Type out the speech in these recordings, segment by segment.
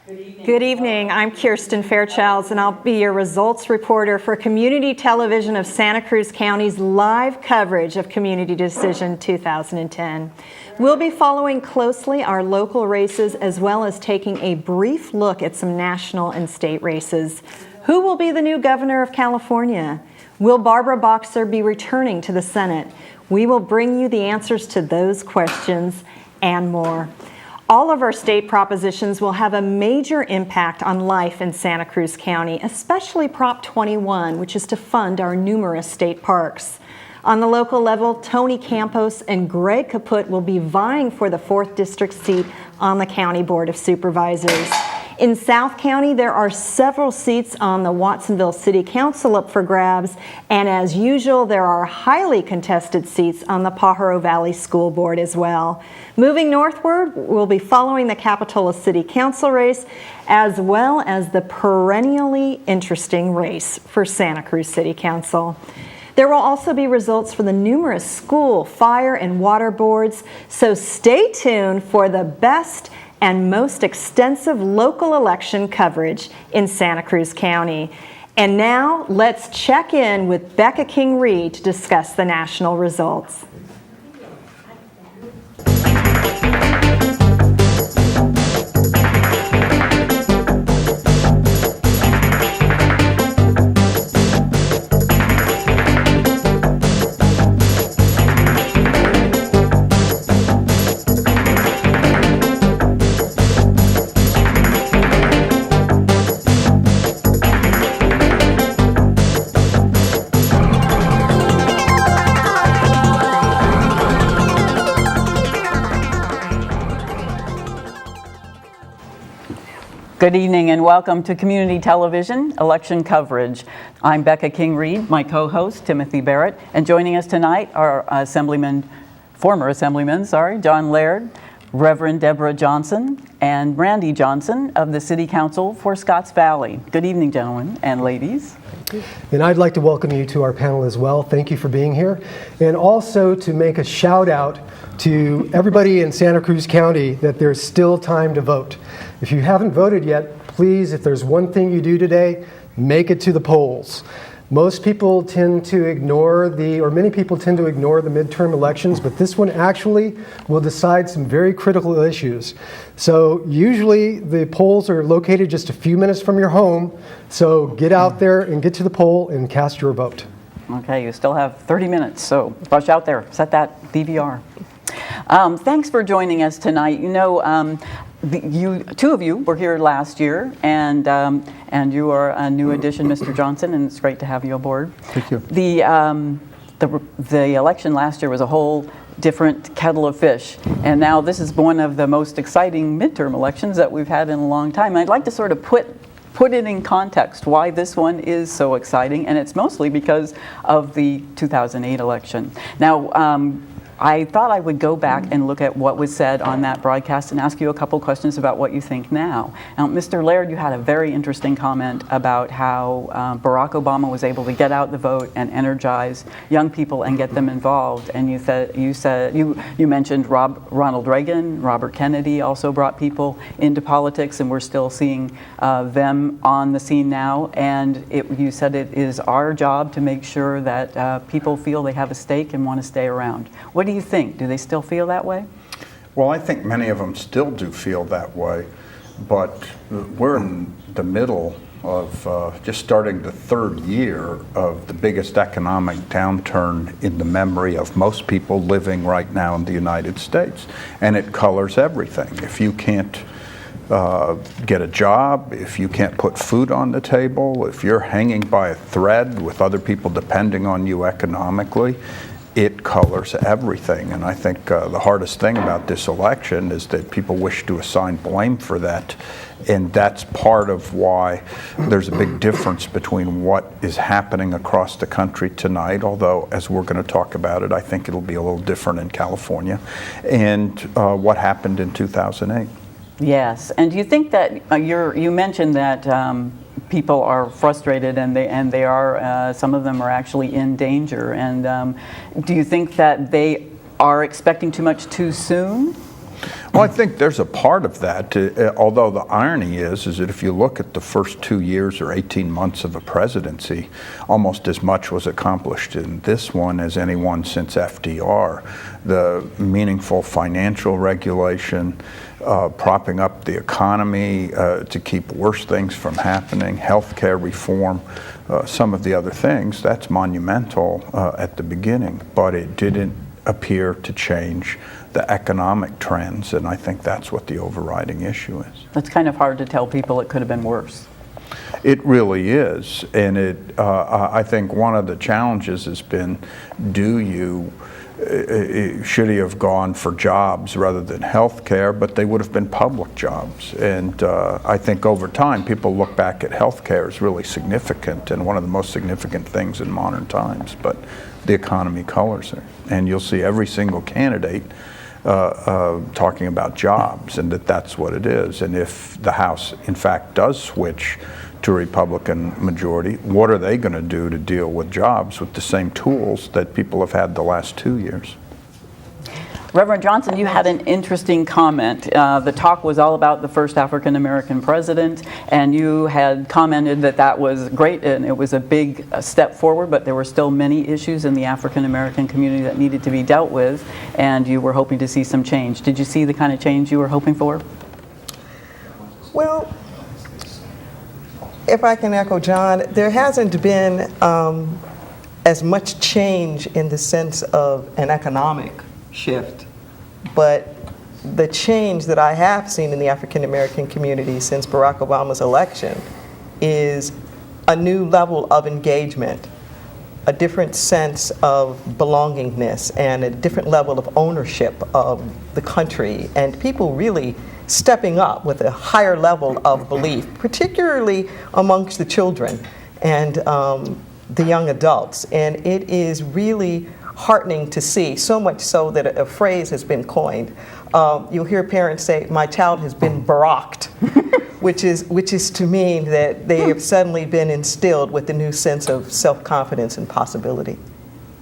Good evening. I'm Kirsten Fairchilds, and I'll be your results reporter for Community Television of Santa Cruz County's live coverage of Community Decision 2010. We'll be following closely our local races as well as taking a brief look at some national and state races. Who will be the new governor of California? Will Barbara Boxer be returning to the Senate? We will bring you the answers to those questions and more. All of our state propositions will have a major impact on life in Santa Cruz County, especially Prop 21, which is to fund our numerous state parks. On the local level, Tony Campos and Greg Caput will be vying for the 4th District seat on the County Board of Supervisors. In South County, there are several seats on the Watsonville City Council up for grabs, and as usual, there are highly contested seats on the Pajaro Valley School Board as well. Moving northward, we'll be following the Capitola City Council race, as well as the perennially interesting race for Santa Cruz City Council. There will also be results for the numerous school, fire, and water boards, so stay tuned for the best and most extensive local election coverage in Santa Cruz County. And now let's check in with Becca King-Reed to discuss the national results. Good evening and welcome to Community Television Election Coverage. I'm Becca King-Reed, my co-host Timothy Barrett, and joining us tonight are former Assemblyman, John Laird, Reverend Deborah Johnson, and Randy Johnson of the City Council for Scotts Valley. Good evening, gentlemen and ladies. And I'd like to welcome you to our panel as well. Thank you for being here. And also to make a shout out to everybody in Santa Cruz County that there's still time to vote. If you haven't voted yet, please, if there's one thing you do today, make it to the polls. Most people tend to ignore many people tend to ignore the midterm elections, but this one actually will decide some very critical issues. So usually the polls are located just a few minutes from your home, so get out there and get to the poll and cast your vote. Okay, you still have 30 minutes, so rush out there, set that DVR. Thanks for joining us tonight. You know, two of you were here last year, and you are a new addition, Mr. Johnson, and it's great to have you aboard. Thank you. The election last year was a whole different kettle of fish, and now this is one of the most exciting midterm elections that we've had in a long time. I'd like to sort of put it in context why this one is so exciting, and it's mostly because of the 2008 election. Now, I thought I would go back and look at what was said on that broadcast and ask you a couple questions about what you think now. Now, Mr. Laird, you had a very interesting comment about how Barack Obama was able to get out the vote and energize young people and get them involved. And you mentioned Ronald Reagan, Robert Kennedy also brought people into politics, and we're still seeing them on the scene now. And you said it is our job to make sure that people feel they have a stake and want to stay around. What do you think? Do they still feel that way? Well, I think many of them still do feel that way, but we're in the middle of just starting the third year of the biggest economic downturn in the memory of most people living right now in the United States, and it colors everything. If you can't get a job, if you can't put food on the table, if you're hanging by a thread with other people depending on you economically, it colors everything. And I think the hardest thing about this election is that people wish to assign blame for that. And that's part of why there's a big difference between what is happening across the country tonight, although as we're going to talk about it, I think it'll be a little different in California, and what happened in 2008. Yes, and do you think that you mentioned that people are frustrated and they are some of them are actually in danger, and do you think that they are expecting too much too soon? Well, I think there's a part of that, although the irony is that if you look at the first 2 years or 18 months of a presidency, almost as much was accomplished in this one as anyone since FDR. The meaningful financial regulation, propping up the economy to keep worse things from happening, healthcare reform, some of the other things, that's monumental at the beginning, but it didn't appear to change the economic trends, and I think that's what the overriding issue is. It's kind of hard to tell people it could have been worse. It really is, and I think one of the challenges has been, should he have gone for jobs rather than health care, but they would have been public jobs. And I think over time people look back at health care as really significant and one of the most significant things in modern times, but the economy colors it. And you'll see every single candidate talking about jobs, and that's what it is. And if the House, in fact, does switch to a Republican majority, what are they going to do to deal with jobs with the same tools that people have had the last 2 years? Reverend Johnson, you had an interesting comment. The talk was all about the first African-American president, and you had commented that that was great and it was a big step forward, but there were still many issues in the African-American community that needed to be dealt with, and you were hoping to see some change. Did you see the kind of change you were hoping for? Well, if I can echo John, there hasn't been as much change in the sense of an economic shift, but the change that I have seen in the African American community since Barack Obama's election is a new level of engagement, a different sense of belongingness, and a different level of ownership of the country, and people really stepping up with a higher level of belief, particularly amongst the children and the young adults. And it is really heartening to see, so much so that a phrase has been coined. You'll hear parents say, "My child has been Baracked," which is to mean that they have suddenly been instilled with a new sense of self-confidence and possibility.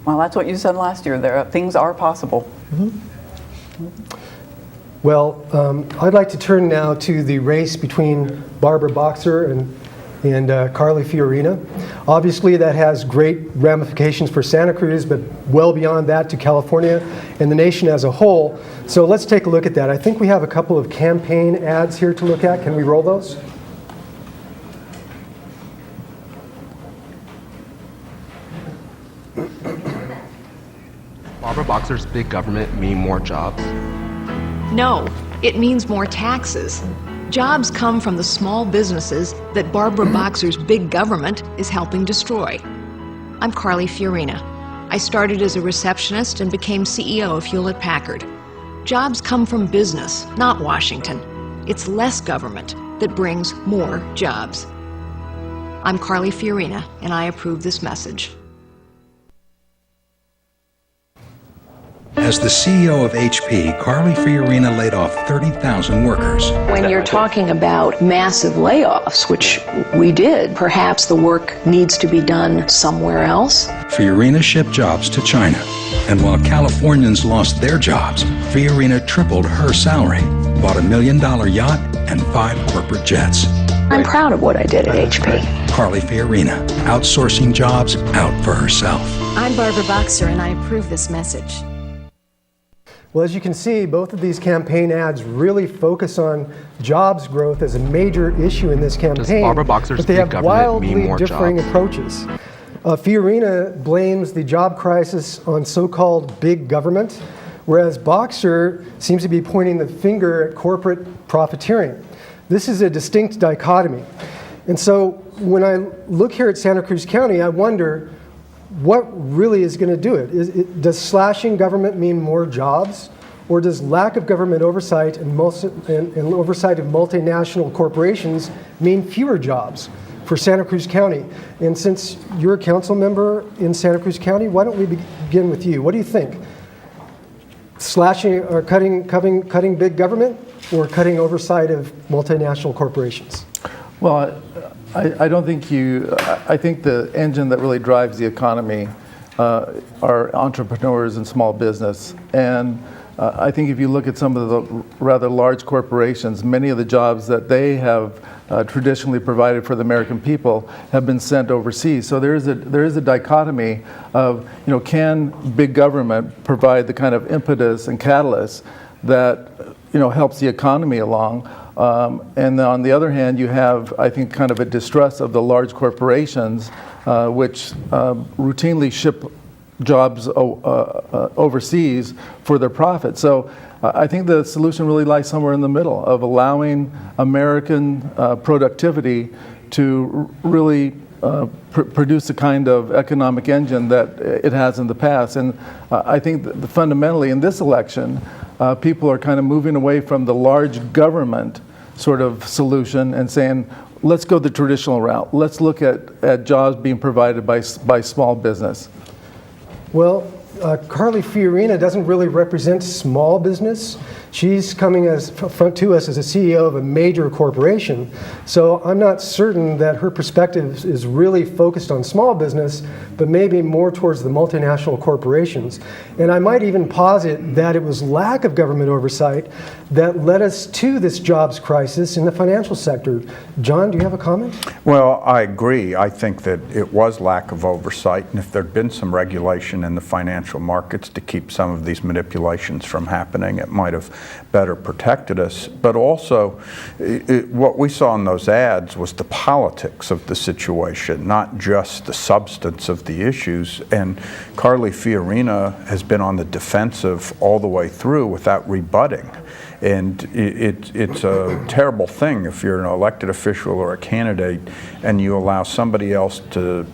Well, that's what you said last year. Things are possible. Mm-hmm. Well, I'd like to turn now to the race between Barbara Boxer and Carly Fiorina. Obviously, that has great ramifications for Santa Cruz, but well beyond that to California and the nation as a whole. So let's take a look at that. I think we have a couple of campaign ads here to look at. Can we roll those? Barbara Boxer's big government mean more jobs? No, it means more taxes. Jobs come from the small businesses that Barbara Boxer's big government is helping destroy. I'm Carly Fiorina. I started as a receptionist and became CEO of Hewlett-Packard. Jobs come from business, not Washington. It's less government that brings more jobs. I'm Carly Fiorina, and I approve this message. As the CEO of HP, Carly Fiorina laid off 30,000 workers. When you're talking about massive layoffs, which we did, perhaps the work needs to be done somewhere else. Fiorina shipped jobs to China. And while Californians lost their jobs, Fiorina tripled her salary, bought $1 million yacht, and 5 corporate jets. I'm proud of what I did at HP. Carly Fiorina, outsourcing jobs out for herself. I'm Barbara Boxer, and I approve this message. Well, as you can see, both of these campaign ads really focus on jobs growth as a major issue in this campaign. Does Barbara Boxer's but they big have government mean wildly more differing jobs? approaches. Fiorina blames the job crisis on so-called big government, whereas Boxer seems to be pointing the finger at corporate profiteering. This is a distinct dichotomy. And so when I look here at Santa Cruz County, I wonder, what really is going to do it? Does slashing government mean more jobs? Or does lack of government oversight and oversight of multinational corporations mean fewer jobs for Santa Cruz County? And since you're a council member in Santa Cruz County, why don't we begin with you? What do you think? Slashing or cutting big government, or cutting oversight of multinational corporations? Well, I don't think I think the engine that really drives the economy are entrepreneurs and small business. And I think if you look at some of the rather large corporations, many of the jobs that they have traditionally provided for the American people have been sent overseas. So there is a dichotomy of, can big government provide the kind of impetus and catalyst that helps the economy along? And on the other hand, you have, I think, kind of a distrust of the large corporations, which routinely ship jobs overseas for their profit. So I think the solution really lies somewhere in the middle of allowing American productivity to really produce the kind of economic engine that it has in the past. And I think that fundamentally in this election, people are kind of moving away from the large government sort of solution and saying, let's go the traditional route. Let's look at jobs being provided by small business. Well, Carly Fiorina doesn't really represent small business. She's coming front to us as a CEO of a major corporation. So I'm not certain that her perspective is really focused on small business, but maybe more towards the multinational corporations. And I might even posit that it was lack of government oversight that led us to this jobs crisis in the financial sector. John, do you have a comment? Well, I agree. I think that it was lack of oversight, and if there'd been some regulation in the financial markets to keep some of these manipulations from happening, it might have better protected us. But also, what we saw in those ads was the politics of the situation, not just the substance of the issues. And Carly Fiorina has been on the defensive all the way through without rebutting. And it's a terrible thing if you're an elected official or a candidate and you allow somebody else to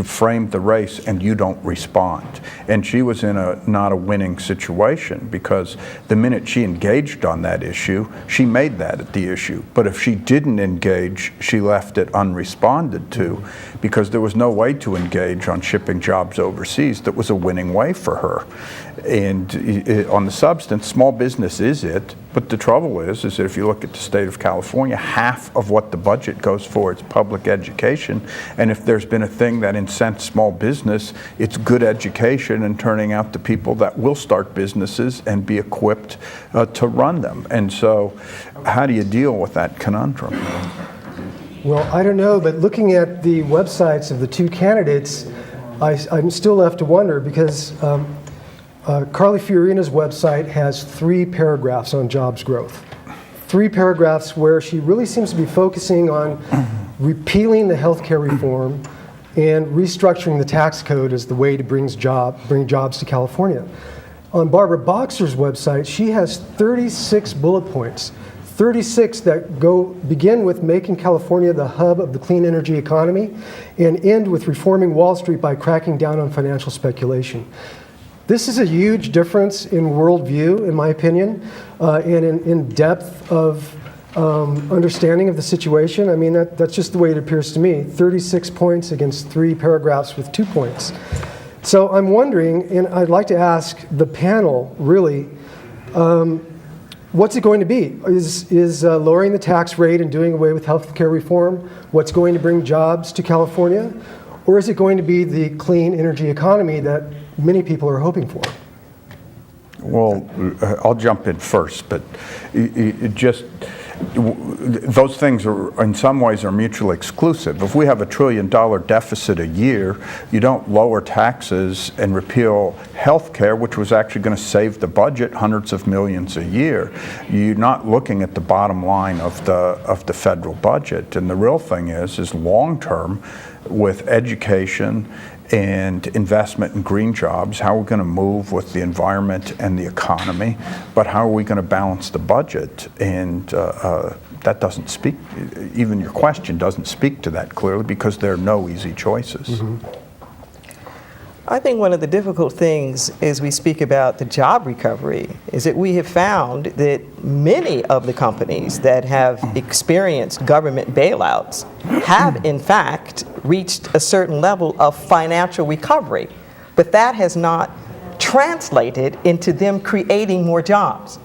frame the race and you don't respond. And she was in not a winning situation, because the minute she engaged on that issue, she made that the issue. But if she didn't engage, she left it unresponded to, because there was no way to engage on shipping jobs overseas that was a winning way for her. And on the substance, small business is it. But the trouble is that if you look at the state of California, half of what the budget goes for is public education. And if there's been a thing that incents small business, it's good education and turning out the people that will start businesses and be equipped to run them. And so how do you deal with that conundrum? Well, I don't know, but looking at the websites of the two candidates, I'm still left to wonder, because Carly Fiorina's website has 3 paragraphs on jobs growth. 3 paragraphs where she really seems to be focusing on repealing the healthcare reform and restructuring the tax code as the way to bring jobs to California. On Barbara Boxer's website, she has 36 bullet points, 36 that begin with making California the hub of the clean energy economy and end with reforming Wall Street by cracking down on financial speculation. This is a huge difference in worldview, in my opinion, and in depth of understanding of the situation. I mean, that's just the way it appears to me. 36 points against 3 paragraphs with 2 points. So I'm wondering, and I'd like to ask the panel, really, what's it going to be? Is lowering the tax rate and doing away with health care reform what's going to bring jobs to California? Or is it going to be the clean energy economy that many people are hoping for? Well, I'll jump in first, but those things are, in some ways, are mutually exclusive. If we have $1 trillion deficit a year, you don't lower taxes and repeal health care, which was actually going to save the budget hundreds of millions a year. You're not looking at the bottom line of the federal budget. And the real thing is long term, with education and investment in green jobs, how are we going to move with the environment and the economy, but how are we going to balance the budget? And that doesn't speak, even your question doesn't speak to that clearly, because there are no easy choices. Mm-hmm. I think one of the difficult things as we speak about the job recovery is that we have found that many of the companies that have experienced government bailouts have in fact reached a certain level of financial recovery, but that has not translated into them creating more jobs.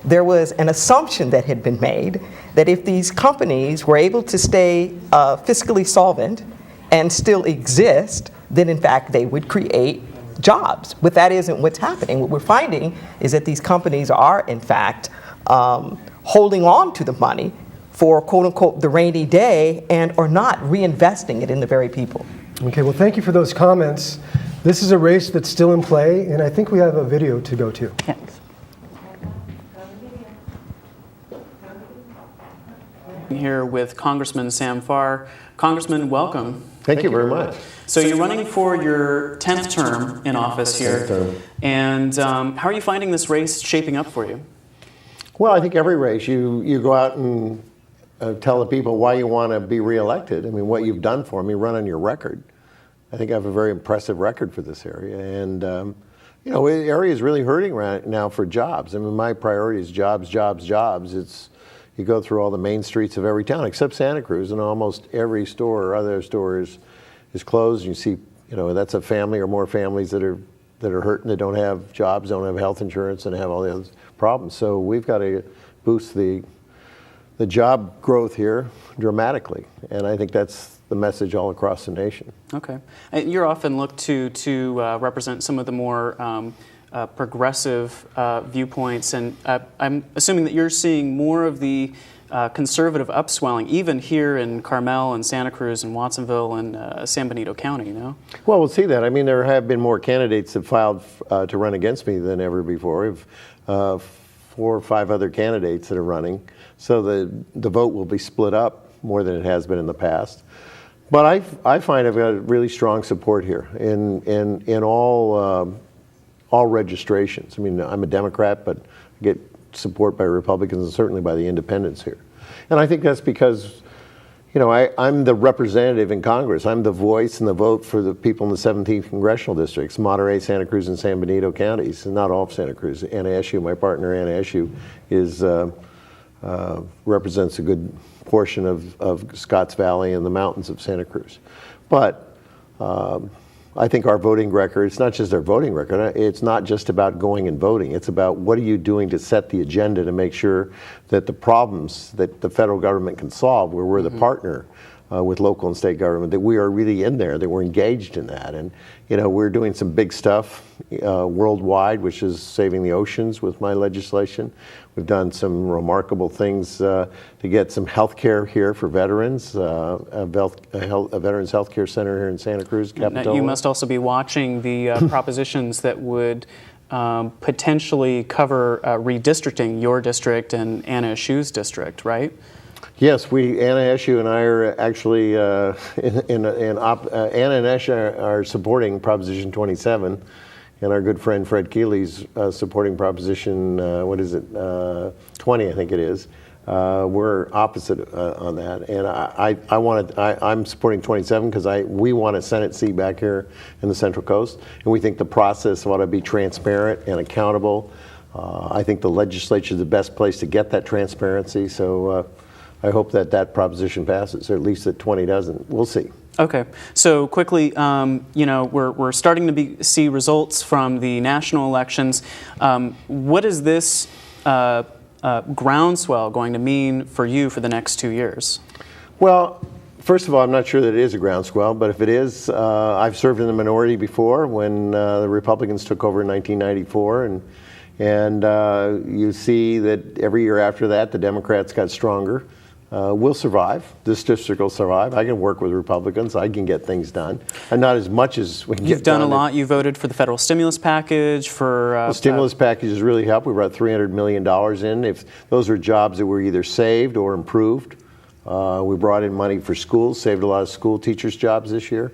There was an assumption that had been made that if these companies were able to stay fiscally solvent and still exist, then in fact they would create jobs. But that isn't what's happening. What we're finding is that these companies are, in fact, holding on to the money for, quote unquote, the rainy day, and are not reinvesting it in the very people. Okay, well, thank you for those comments. This is a race that's still in play, and I think we have a video to go to. Thanks. Here with Congressman Sam Farr. Congressman, welcome. Thank you very much. So you're running for your 10th term in office here. 10th term. And how are you finding this race shaping up for you? Well, I think every race, you go out and tell the people why you want to be reelected. I mean, what you've done for them, you run on your record. I think I have a very impressive record for this area. And, you know, the area is really hurting right now for jobs. I mean, my priority is jobs, jobs, jobs. You go through all the main streets of every town except Santa Cruz, and almost every store or other store is closed. You see, you know, that's a family or more families that are hurting, that don't have jobs, don't have health insurance, and have all the other problems. So we've got to boost the job growth here dramatically, and I think that's the message all across the nation. Okay. And you're often looked to represent some of the more progressive viewpoints, and I'm assuming that you're seeing more of the conservative upswelling, even here in Carmel and Santa Cruz and Watsonville and San Benito County, you know? Well, we'll see that. I mean, there have been more candidates that filed to run against me than ever before. We have 4 or 5 other candidates that are running, so the vote will be split up more than it has been in the past. But I find I've got really strong support here in all registrations. I mean, I'm a Democrat, but I get support by Republicans and certainly by the independents here. And I think that's because, you know, I'm the representative in Congress. I'm the voice and the vote for the people in the 17th congressional districts, Monterey, Santa Cruz, and San Benito counties, and not all of Santa Cruz. Anna Eshoo, my partner Anna Eshoo, represents a good portion of Scotts Valley and the mountains of Santa Cruz. But I think our voting record, it's not just our voting record, it's not just about going and voting, it's about what are you doing to set the agenda to make sure that the problems that the federal government can solve, where we're the partner with local and state government, that we are really in there, that we're engaged in that. And, you know, we're doing some big stuff worldwide, which is saving the oceans with my legislation. We've done some remarkable things to get some health care here for veterans, a Veterans Health Care Center here in Santa Cruz, Capitola. Now, you must also be watching the propositions that would potentially cover redistricting your district and Anna Eshoo's district, right? Yes, Anna Eshoo and I are actually, Anna and Eshoo are supporting Proposition 27, and our good friend Fred Keeley's supporting Proposition, 20, I think it is. We're opposite on that, and I'm supporting 27 because we want a Senate seat back here in the Central Coast, and we think the process ought to be transparent and accountable. I think the legislature is the best place to get that transparency, so I hope that proposition passes, or at least that 20 doesn't. We'll see. Okay, so quickly, you know, we're starting to see results from the national elections. What is this groundswell going to mean for you for the next 2 years? Well, first of all, I'm not sure that it is a groundswell, but if it is, I've served in the minority before when the Republicans took over in 1994, and you see that every year after that, the Democrats got stronger. We'll survive. This district will survive. I can work with Republicans. I can get things done. And not as much as we can get done. You've done a lot. You voted for the federal stimulus package, for... the stimulus package has really helped. We brought $300 million in. If those are jobs that were either saved or improved. We brought in money for schools, saved a lot of school teachers' jobs this year.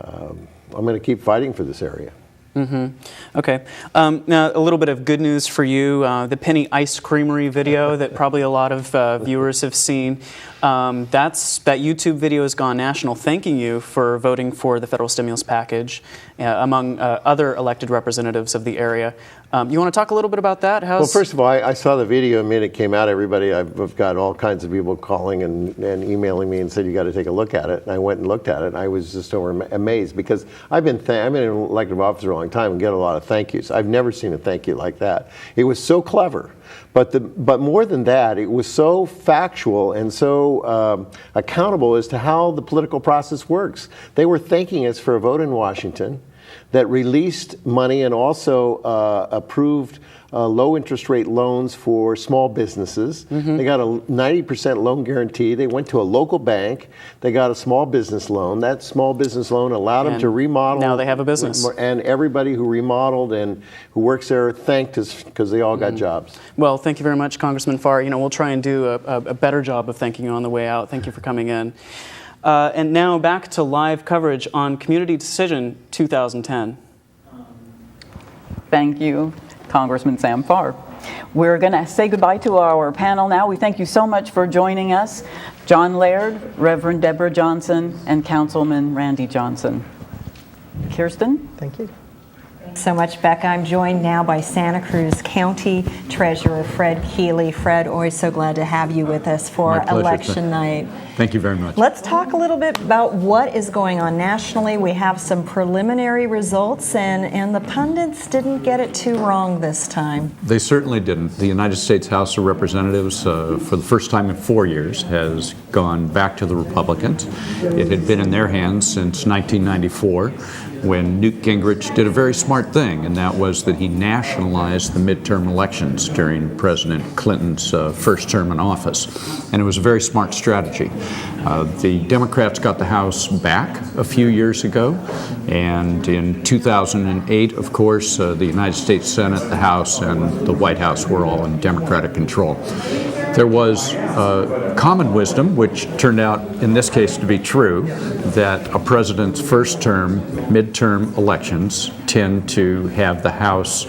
I'm going to keep fighting for this area. Mm-hmm. Okay. Now, a little bit of good news for you. The Penny Ice Creamery video that probably a lot of viewers have seen. That YouTube video has gone national, thanking you for voting for the federal stimulus package, among other elected representatives of the area. You want to talk a little bit about that? Well, first of all, I saw the video the minute it came out. Everybody, I've got all kinds of people calling and emailing me and said, you got to take a look at it. And I went and looked at it, and I was just amazed because I've been an elected officer a long time and get a lot of thank yous. I've never seen a thank you like that. It was so clever. But more than that, it was so factual and so accountable as to how the political process works. They were thanking us for a vote in Washington, that released money and also approved low interest rate loans for small businesses. They got a 90% loan guarantee. They went to a local bank. They got a small business loan. That small business loan allowed them to remodel. Now they have a business. And everybody who remodeled and who works there thanked us because they all got jobs. Well, thank you very much, Congressman Farr. You know, we'll try and do a better job of thanking you on the way out. Thank you for coming in. And now back to live coverage on Community Decision 2010. Thank you, Congressman Sam Farr. We're going to say goodbye to our panel now. We thank you so much for joining us. John Laird, Reverend Deborah Johnson, and Councilman Randy Johnson. Kirsten? Thank you. So much, Becca. I'm joined now by Santa Cruz County Treasurer Fred Keeley. Fred, always so glad to have you with us for election night. Thank you very much. Let's talk a little bit about what is going on nationally. We have some preliminary results, and the pundits didn't get it too wrong this time. They certainly didn't. The United States House of Representatives, for the first time in 4 years, has gone back to the Republicans. It had been in their hands since 1994. When Newt Gingrich did a very smart thing, and that was that he nationalized the midterm elections during President Clinton's first term in office. And it was a very smart strategy. The Democrats got the House back a few years ago, and in 2008, of course, the United States Senate, the House, and the White House were all in Democratic control. There was common wisdom, which turned out in this case to be true, that a president's first term, midterm elections tend to have the House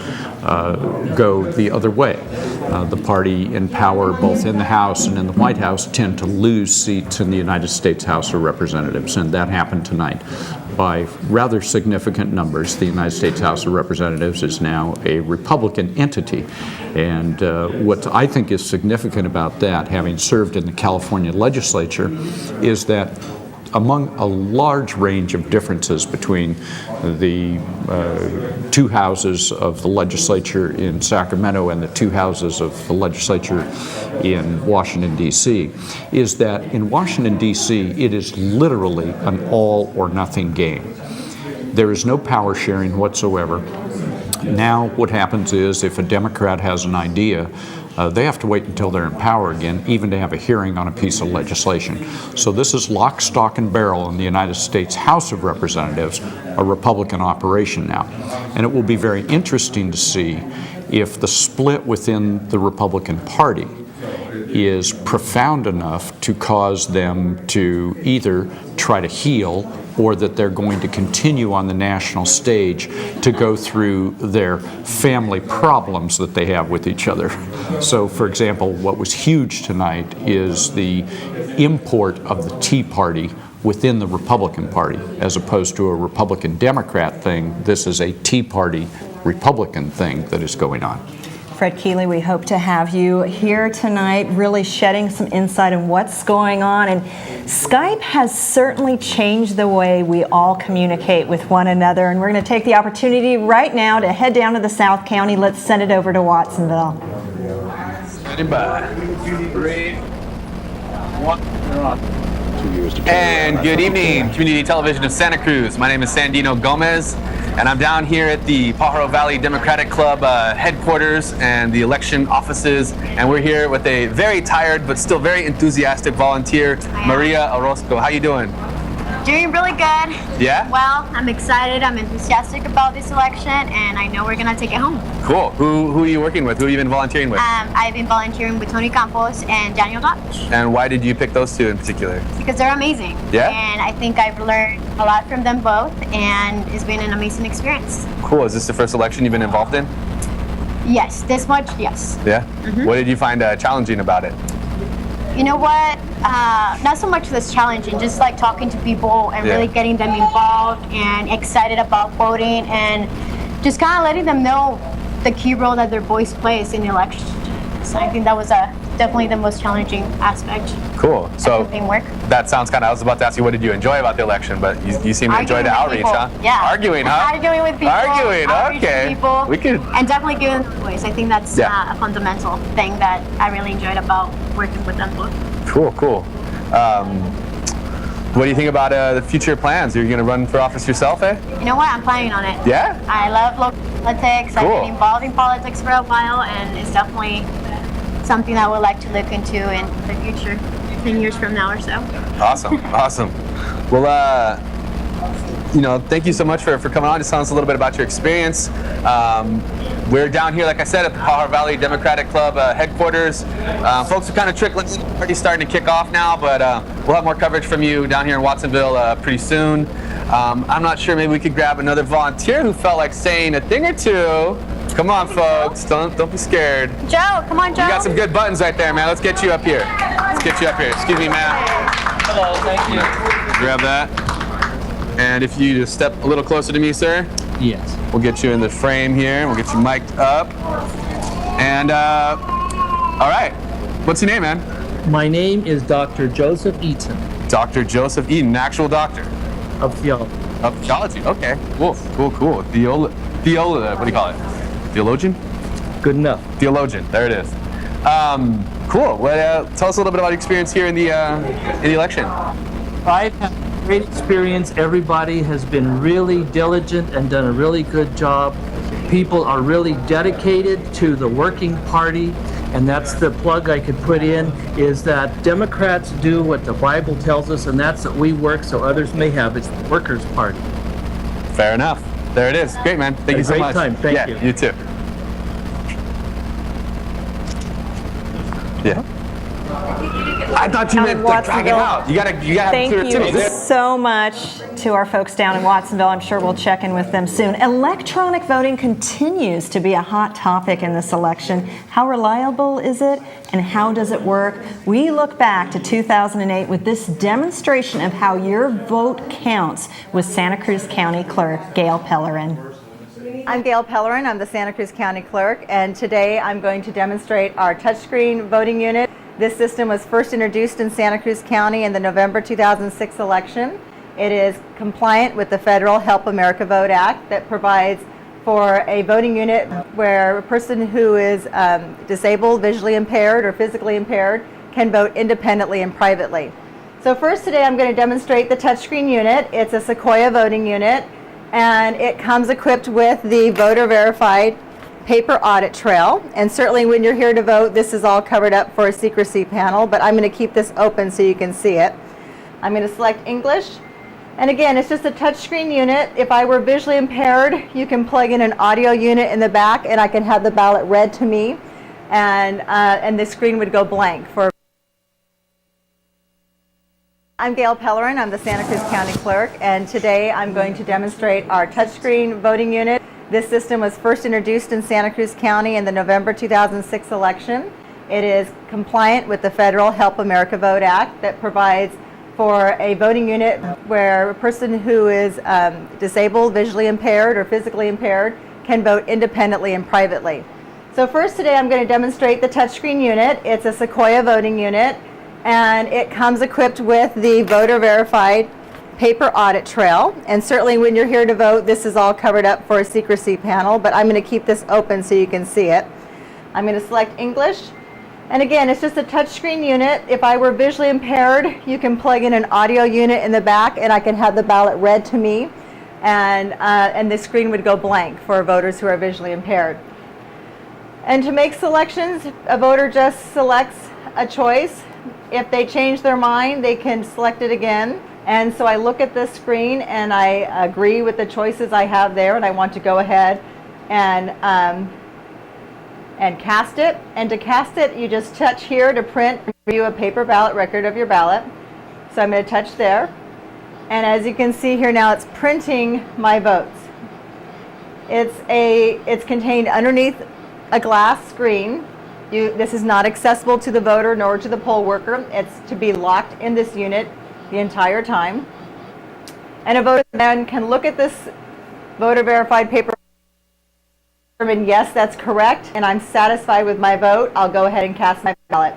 go the other way. The party in power, both in the House and in the White House, tend to lose seats in the United States House of Representatives, and that happened tonight. By rather significant numbers, the United States House of Representatives is now a Republican entity. And what I think is significant about that, having served in the California legislature, is that among a large range of differences between the two houses of the legislature in Sacramento and the two houses of the legislature in Washington, D.C., is that in Washington, D.C., it is literally an all or nothing game. There is no power sharing whatsoever. Now what happens is if a Democrat has an idea, they have to wait until they're in power again, even to have a hearing on a piece of legislation. So this is lock, stock, and barrel in the United States House of Representatives, a Republican operation now. And it will be very interesting to see if the split within the Republican Party is profound enough to cause them to either try to heal or that they're going to continue on the national stage to go through their family problems that they have with each other. So, for example, what was huge tonight is the import of the Tea Party within the Republican Party. As opposed to a Republican-Democrat thing, this is a Tea Party Republican thing that is going on. Fred Keeley, we hope to have you here tonight, really shedding some insight on what's going on. And Skype has certainly changed the way we all communicate with one another. And we're going to take the opportunity right now to head down to the South County. Let's send it over to Watsonville. Standing by. 3, 1, you're on. And good evening, Community Television of Santa Cruz. My name is Sandino Gomez, and I'm down here at the Pajaro Valley Democratic Club headquarters and the election offices, and we're here with a very tired but still very enthusiastic volunteer, Maria Orozco. How you doing? Doing really good. Yeah? Well, I'm excited, I'm enthusiastic about this election, and I know we're gonna take it home. Cool. Who are you working with? Who have you been volunteering with? I've been volunteering with Tony Campos and Daniel Dodge. And why did you pick those two in particular? Because they're amazing. Yeah? And I think I've learned a lot from them both, and it's been an amazing experience. Cool. Is this the first election you've been involved in? Yes, this much, yes. Yeah? What did you find challenging about it? You know what? Not so much this challenging, just like talking to people and really getting them involved and excited about voting and just kind of letting them know the key role that their voice plays in the election. So I think that was definitely the most challenging aspect. Cool. So work. That sounds kind of, I was about to ask you what did you enjoy about the election, but you seem to enjoy the outreach, huh? Yeah. Arguing, huh? Arguing with people. Arguing, okay. People, we could. And definitely giving them a voice. I think that's a fundamental thing that I really enjoyed about working with them both. Cool, cool. What do you think about the future plans? Are you going to run for office yourself, eh? You know what? I'm planning on it. Yeah? I love local politics. Cool. I've been involved in politics for a while, and it's definitely something I would like to look into in the future, 10 years from now or so. Awesome, awesome. Well, you know, thank you so much for coming on. Just tell us a little bit about your experience. We're down here, like I said, at the Pajaro Valley Democratic Club headquarters. Folks are kind of trickling in, already starting to kick off now, but we'll have more coverage from you down here in Watsonville pretty soon. I'm not sure, maybe we could grab another volunteer who felt like saying a thing or two. Come on, folks, don't be scared. Joe, come on, Joe. You got some good buttons right there, man. Let's get you up here. Let's get you up here. Excuse me, ma'am. Hello, thank you. Grab that. And if you just step a little closer to me, sir. Yes. We'll get you in the frame here. We'll get you mic'd up. And, all right. What's your name, man? My name is Dr. Joseph Eaton. Dr. Joseph Eaton, actual doctor. Of theology. Of theology, okay. Cool. What do you call it? Theologian? Good enough. Theologian, there it is. Cool. Well, tell us a little bit about your experience here in the election. I've had great experience. Everybody has been really diligent and done a really good job. People are really dedicated to the working party, and that's the plug I could put in, is that Democrats do what the Bible tells us, and that's that we work so others may have. It's the workers' party. Fair enough. There it is. Great, man. Thank you so much. Great time. Thank you. Yeah, you too. Yeah. I thought you meant to drag it out. You gotta Thank have clear you too. so much to our folks down in Watsonville. I'm sure we'll check in with them soon. Electronic voting continues to be a hot topic in this election. How reliable is it, and how does it work? We look back to 2008 with this demonstration of how your vote counts with Santa Cruz County Clerk Gail Pellerin. I'm Gail Pellerin. I'm the Santa Cruz County Clerk, and today I'm going to demonstrate our touchscreen voting unit. This system was first introduced in Santa Cruz County in the November 2006 election. It is compliant with the federal Help America Vote Act that provides for a voting unit where a person who is disabled, visually impaired, or physically impaired can vote independently and privately. So first today I'm going to demonstrate the touchscreen unit. It's a Sequoia voting unit, and it comes equipped with the voter verified paper audit trail. And certainly when you're here to vote, this is all covered up for a secrecy panel, but I'm going to keep this open so you can see it. I'm going to select English. And again, it's just a touchscreen unit. If I were visually impaired, you can plug in an audio unit in the back and I can have the ballot read to me, and the screen would go blank. I'm Gail Pellerin. I'm the Santa Cruz County Clerk, and today I'm going to demonstrate our touchscreen voting unit. This system was first introduced in Santa Cruz County in the November 2006 election. It is compliant with the federal Help America Vote Act that provides for a voting unit where a person who is disabled, visually impaired, or physically impaired can vote independently and privately. So first today I'm going to demonstrate the touchscreen unit. It's a Sequoia voting unit, and it comes equipped with the voter verified paper audit trail. And certainly when you're here to vote, this is all covered up for a secrecy panel, but I'm going to keep this open so you can see it. I'm going to select English. And again, it's just a touchscreen unit. If I were visually impaired, you can plug in an audio unit in the back and I can have the ballot read to me, and the screen would go blank for voters who are visually impaired. And to make selections, a voter just selects a choice. If they change their mind, they can select it again. And so I look at this screen and I agree with the choices I have there, and I want to go ahead and cast it. And to cast it, you just touch here to print and view a paper ballot record of your ballot. So I'm going to touch there. And as you can see here now, it's printing my votes. It's contained underneath a glass screen. This is not accessible to the voter nor to the poll worker. It's to be locked in this unit the entire time. And a voter then can look at this voter verified paper and yes, that's correct, and I'm satisfied with my vote. I'll go ahead and cast my ballot.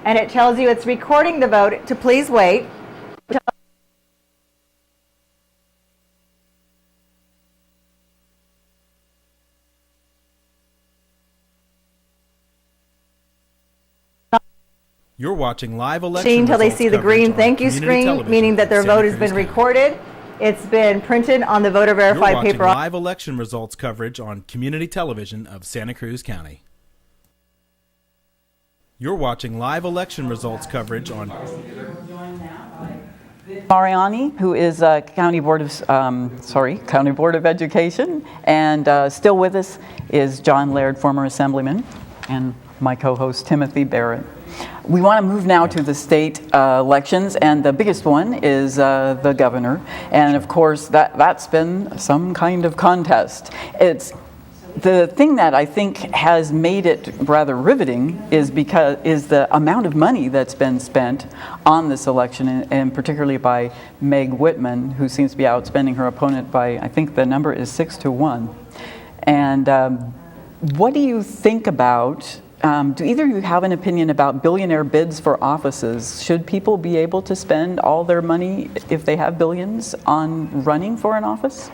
And it tells you it's recording the vote to please wait. You're watching live election until they results see the coverage green on thank you community screen, television meaning that their in Santa vote has Cruz been County. recorded. It's been printed on the voter You're verified watching paper. live election results coverage on community television of Santa Cruz County. You're watching live election results coverage on Mariani, who is County Board of Education, and still with us is John Laird, former Assemblyman, and my co-host Timothy Barrett. We want to move now to the state elections, and the biggest one is the governor, and of course that's been some kind of contest. It's the thing that I think has made it rather riveting is the amount of money that's been spent on this election, and particularly by Meg Whitman, who seems to be outspending her opponent by, I think the number is 6-1. And what do you think about, do either of you have an opinion about billionaire bids for offices? Should people be able to spend all their money, if they have billions, on running for an office?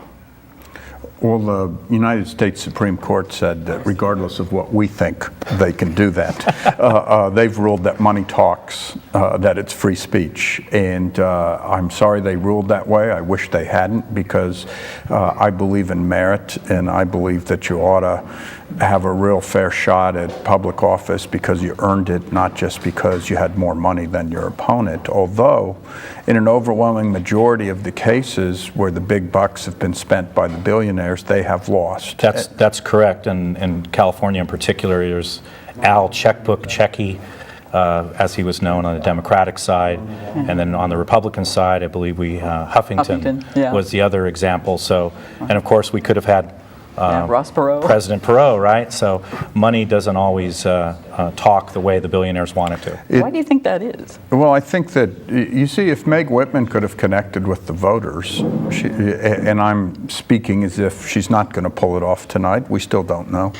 Well, the United States Supreme Court said that regardless of what we think, they can do that. They've ruled that money talks, that it's free speech. And I'm sorry they ruled that way. I wish they hadn't, because I believe in merit, and I believe that you ought to have a real fair shot at public office because you earned it, not just because you had more money than your opponent. Although, in an overwhelming majority of the cases where the big bucks have been spent by the billionaires, they have lost. That's correct. And in California in particular, there's Al Checkbook Checky, as he was known on the Democratic side. And then on the Republican side, I believe Huffington yeah. was the other example. So, and of course, we could have had Ross Perot. President Perot, right? So money doesn't always talk the way the billionaires want it to. Why do you think that is? Well, I think that, you see, if Meg Whitman could have connected with the voters, and I'm speaking as if she's not going to pull it off tonight, we still don't know,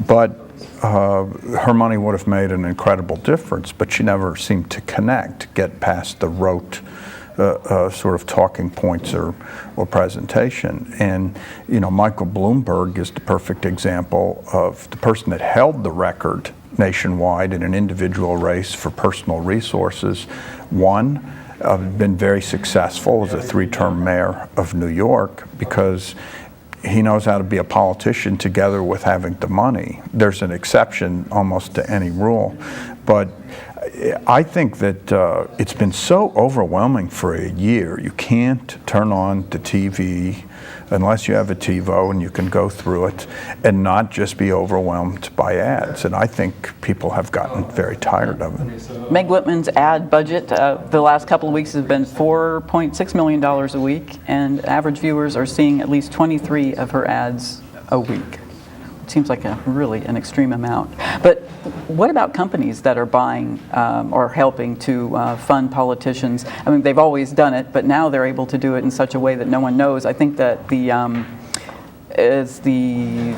but her money would have made an incredible difference, but she never seemed to get past the rote sort of talking points or presentation. And, you know, Michael Bloomberg is the perfect example of the person that held the record nationwide in an individual race for personal resources. Been very successful as a 3-term mayor of New York because he knows how to be a politician together with having the money. There's an exception almost to any rule, but I think that it's been so overwhelming for a year. You can't turn on the TV unless you have a TiVo and you can go through it and not just be overwhelmed by ads. And I think people have gotten very tired of it. Meg Whitman's ad budget the last couple of weeks has been $4.6 million a week, and average viewers are seeing at least 23 of her ads a week. It seems like really an extreme amount. But what about companies that are buying or helping to fund politicians? I mean, they've always done it, but now they're able to do it in such a way that no one knows. I think that the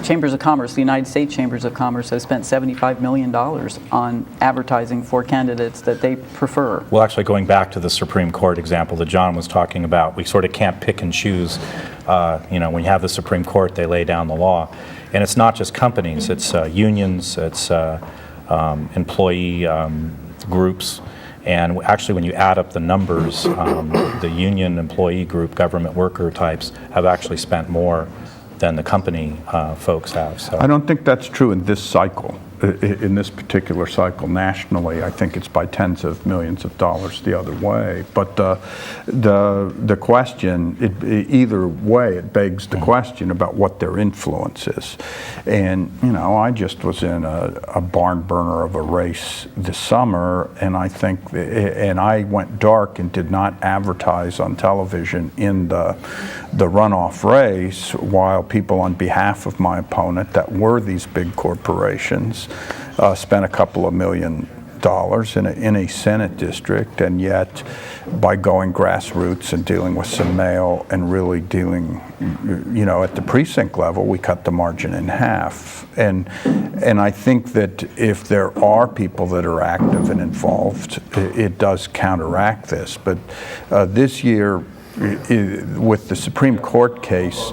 Chambers of Commerce, the United States Chambers of Commerce, has spent $75 million on advertising for candidates that they prefer. Well, actually, going back to the Supreme Court example that John was talking about, we sort of can't pick and choose. You know, when you have the Supreme Court, they lay down the law. And it's not just companies, it's unions, it's employee groups. And actually, when you add up the numbers, the union employee group, government worker types, have actually spent more than the company folks have. So I don't think that's true in this cycle. In this particular cycle nationally, I think it's by tens of millions of dollars the other way. But the question, either way, it begs the question about what their influence is. And, you know, I just was in a barn burner of a race this summer, and I think, and I went dark and did not advertise on television in the runoff race, while people on behalf of my opponent that were these big corporations spent a couple of $1 million in a Senate district, and yet by going grassroots and dealing with some mail and really dealing, you know, at the precinct level, we cut the margin in half. And I think that if there are people that are active and involved, it does counteract this. But this year, with the Supreme Court case,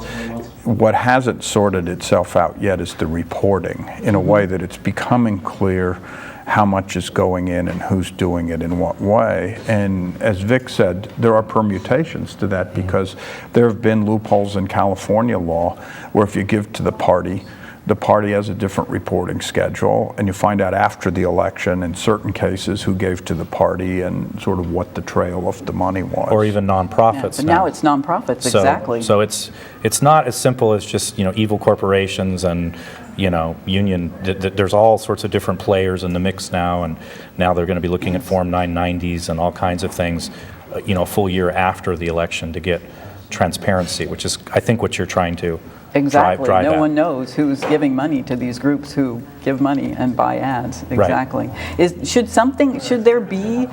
what hasn't sorted itself out yet is the reporting in a way that it's becoming clear how much is going in and who's doing it in what way. And as Vic said, there are permutations to that because there have been loopholes in California law where if you give to the party has a different reporting schedule, and you find out after the election in certain cases who gave to the party and sort of what the trail of the money was. Or even nonprofits. But now it's nonprofits, exactly. So it's not as simple as just evil corporations and union. There's all sorts of different players in the mix now, and now they're going to be looking at Form 990s and all kinds of things, a full year after the election to get transparency, which is I think what you're trying to. Exactly. Drive no at. one knows who's giving money to these groups who give money and buy ads. Exactly. Right. Should there be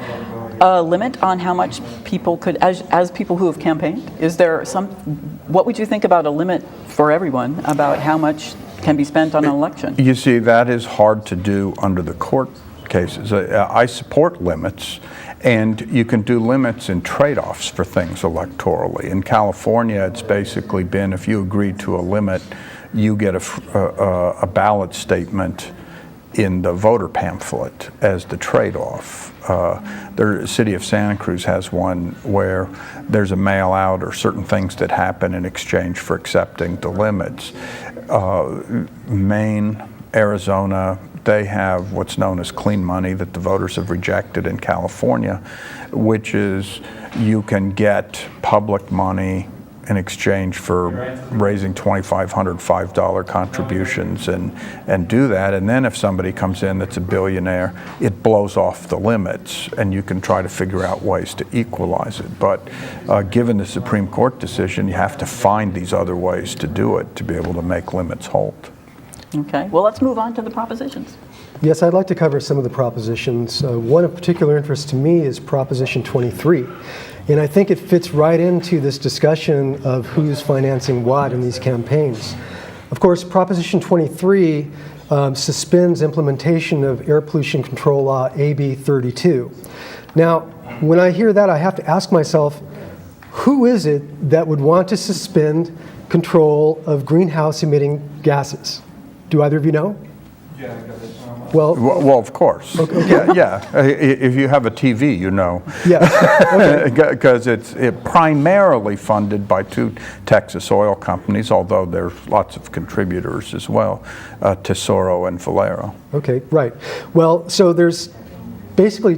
a limit on how much people could, as people who have campaigned? Is there what would you think about a limit for everyone about how much can be spent on an election? You see, that is hard to do under the court cases. I support limits. And you can do limits and trade-offs for things electorally. In California, it's basically been if you agree to a limit, you get a ballot statement in the voter pamphlet as the trade-off. The city of Santa Cruz has one where there's a mail-out or certain things that happen in exchange for accepting the limits. Maine, Arizona, they have what's known as clean money that the voters have rejected in California, which is you can get public money in exchange for raising $2,500 $5 contributions and do that. And then if somebody comes in that's a billionaire, it blows off the limits and you can try to figure out ways to equalize it. But given the Supreme Court decision, you have to find these other ways to do it to be able to make limits hold. Okay, well, let's move on to the propositions. Yes, I'd like to cover some of the propositions. One of particular interest to me is Proposition 23. And I think it fits right into this discussion of who's financing what in these campaigns. Of course, Proposition 23 suspends implementation of Air Pollution Control Law AB 32. Now, when I hear that, I have to ask myself, who is it that would want to suspend control of greenhouse emitting gases? Do either of you know? Yeah, well, of course. Okay. Yeah. If you have a TV, you know. Yeah. Because it's primarily funded by two Texas oil companies, although there's lots of contributors as well, Tesoro and Valero. Okay, right. Well, so there's basically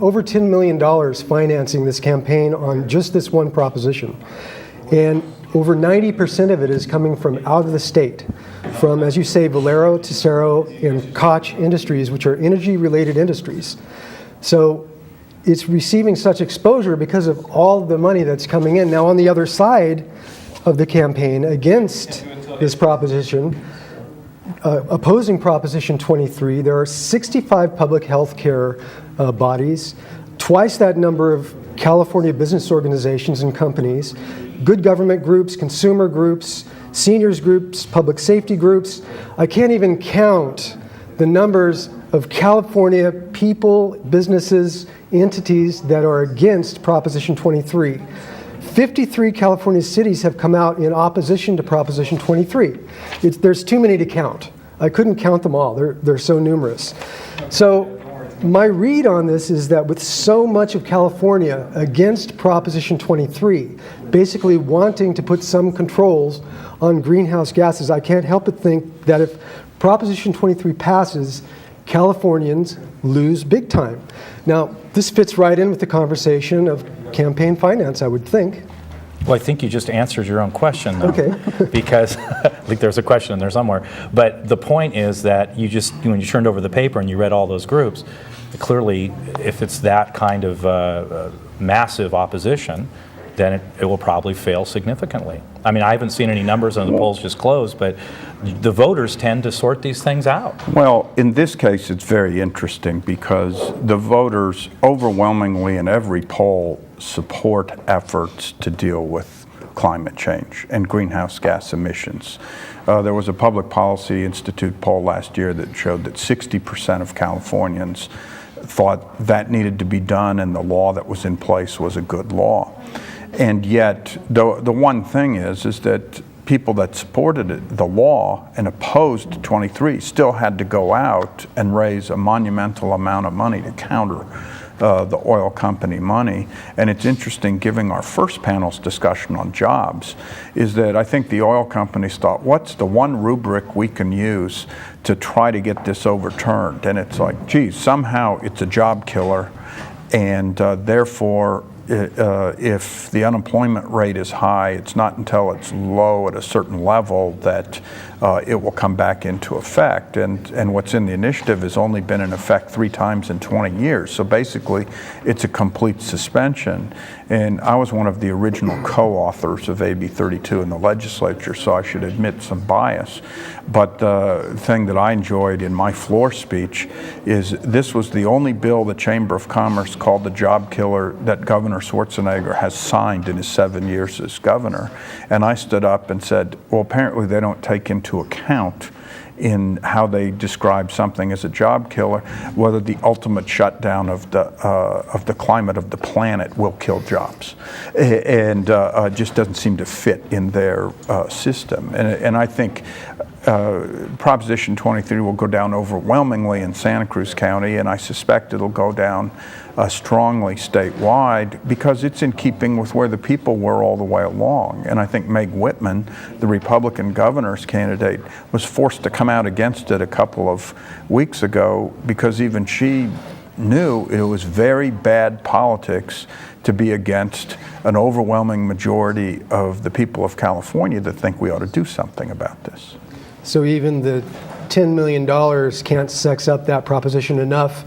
over $10 million financing this campaign on just this one proposition. And over 90% of it is coming from out of the state, from, as you say, Valero, Tesoro, and Koch Industries, which are energy-related industries. So it's receiving such exposure because of all the money that's coming in. Now, on the other side of the campaign against this proposition, opposing Proposition 23, there are 65 public health care bodies, twice that number of California business organizations and companies, good government groups, consumer groups, seniors groups, public safety groups. I can't even count the numbers of California people, businesses, entities that are against Proposition 23. 53 California cities have come out in opposition to Proposition 23. There's too many to count. I couldn't count them all. They're so numerous. So my read on this is that with so much of California against Proposition 23, basically wanting to put some controls on greenhouse gases, I can't help but think that if Proposition 23 passes, Californians lose big time. Now, this fits right in with the conversation of campaign finance, I would think. Well, I think you just answered your own question, though. Okay. Because I think there's a question in there somewhere. But the point is that when you turned over the paper and you read all those groups, clearly, if it's that kind of massive opposition, then it will probably fail significantly. I mean, I haven't seen any numbers and the polls just closed, but the voters tend to sort these things out. Well, in this case, it's very interesting because the voters overwhelmingly in every poll support efforts to deal with climate change and greenhouse gas emissions. There was a Public Policy Institute poll last year that showed that 60% of Californians thought that needed to be done and the law that was in place was a good law. And yet, the one thing is that people that supported the law and opposed 23 still had to go out and raise a monumental amount of money to counter the oil company money. And it's interesting, giving our first panel's discussion on jobs, is that I think the oil companies thought, what's the one rubric we can use to try to get this overturned? And it's like, geez, somehow it's a job killer, and therefore if the unemployment rate is high, it's not until it's low at a certain level that it will come back into effect. And what's in the initiative has only been in effect 3 times in 20 years. So basically, it's a complete suspension. And I was one of the original co-authors of AB 32 in the legislature, so I should admit some bias. But the thing that I enjoyed in my floor speech is this was the only bill the Chamber of Commerce called the job killer that Governor Schwarzenegger has signed in his 7 years as governor. And I stood up and said, well, apparently they don't take into account in how they describe something as a job killer, whether the ultimate shutdown of the climate of the planet will kill jobs, and just doesn't seem to fit in their system. And I think Proposition 23 will go down overwhelmingly in Santa Cruz County, and I suspect it'll go down strongly statewide because it's in keeping with where the people were all the way along. And I think Meg Whitman, the Republican governor's candidate, was forced to come out against it a couple of weeks ago because even she knew it was very bad politics to be against an overwhelming majority of the people of California that think we ought to do something about this. So even the $10 million can't sex up that proposition enough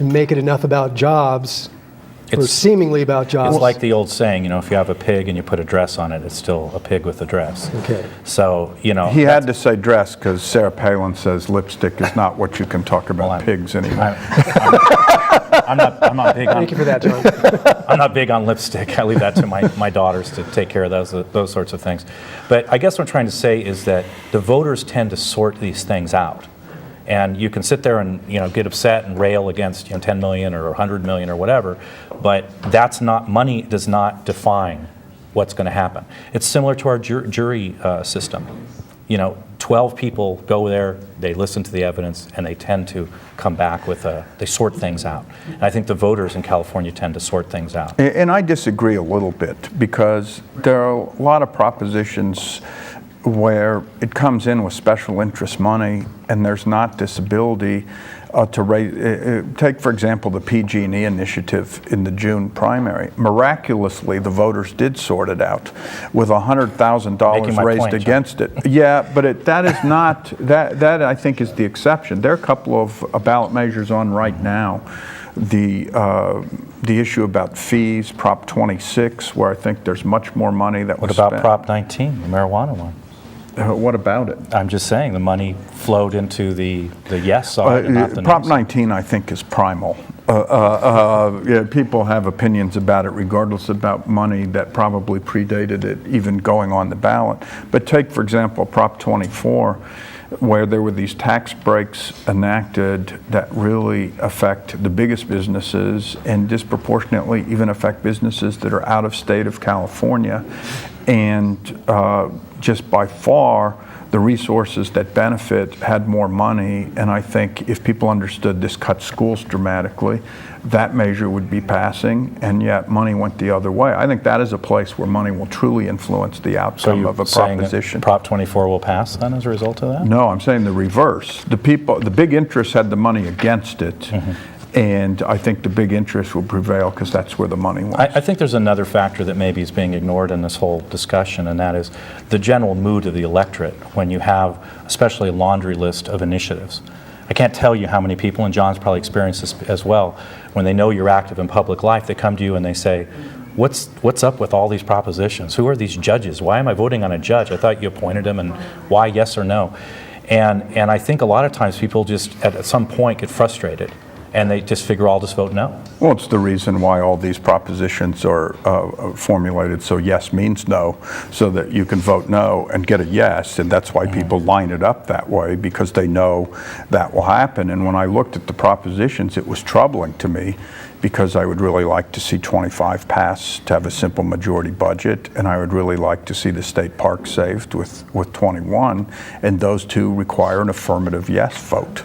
and make it enough about jobs, or seemingly about jobs. It's like the old saying, you know, if you have a pig and you put a dress on it, it's still a pig with a dress. Okay. So, you know. He had to say dress because Sarah Palin says lipstick is not what you can talk about pigs anymore. I'm not big on. Thank you for that, John. I'm not big on lipstick. I leave that to my daughters to take care of those sorts of things. But I guess what I'm trying to say is that the voters tend to sort these things out. And you can sit there and, you know, get upset and rail against, you know, 10 million or 100 million or whatever, but that's not, money does not define what's going to happen. It's similar to our jury system. You know, 12 people go there, they listen to the evidence, and they tend to come back with they sort things out. And I think the voters in California tend to sort things out. And I disagree a little bit because there are a lot of propositions where it comes in with special interest money and there's not this ability to raise. Take, for example, the PG&E initiative in the June primary. Miraculously, the voters did sort it out with $100,000 raised against it. Yeah, but that is not, that I think is the exception. There are a couple of ballot measures on right now. The issue about fees, Prop 26, where I think there's much more money that was spent. What about Prop 19, the marijuana one? What about it? I'm just saying the money flowed into the yes side, not the no Prop side. 19, I think, is primal. Yeah, people have opinions about it, regardless about money that probably predated it even going on the ballot. But take, for example, Prop 24, where there were these tax breaks enacted that really affect the biggest businesses and disproportionately even affect businesses that are out of state of California. And just by far, the resources that benefit had more money. And I think if people understood this cut schools dramatically, that measure would be passing, and yet money went the other way. I think that is a place where money will truly influence the outcome of a proposition. Prop 24 will pass then as a result of that? No, I'm saying the reverse. The big interests had the money against it. Mm-hmm. And I think the big interest will prevail because that's where the money was. I think there's another factor that maybe is being ignored in this whole discussion, and that is the general mood of the electorate when you have especially a laundry list of initiatives. I can't tell you how many people, and John's probably experienced this as well, when they know you're active in public life, they come to you and they say, what's up with all these propositions? Who are these judges? Why am I voting on a judge? I thought you appointed him, and why yes or no? And I think a lot of times people just at some point get frustrated. and they just figure, I'll just vote no. Well, it's the reason why all these propositions are formulated so yes means no, so that you can vote no and get a yes, and that's why people line it up that way, because they know that will happen. And when I looked at the propositions, it was troubling to me, because I would really like to see 25 pass to have a simple majority budget, and I would really like to see the state park saved with 21, and those two require an affirmative yes vote.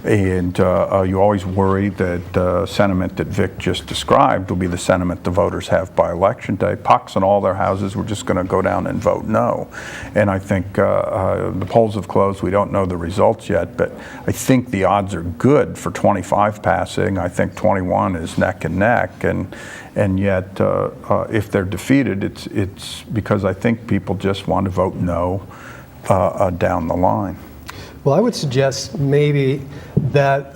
And you always worry that the sentiment that Vic just described will be the sentiment the voters have by Election Day. Pox in all their houses, we're just going to go down and vote no. And I think the polls have closed. We don't know the results yet, but I think the odds are good for 25 passing. I think 21 is neck and neck. And yet, if they're defeated, it's because I think people just want to vote no down the line. Well, I would suggest maybe that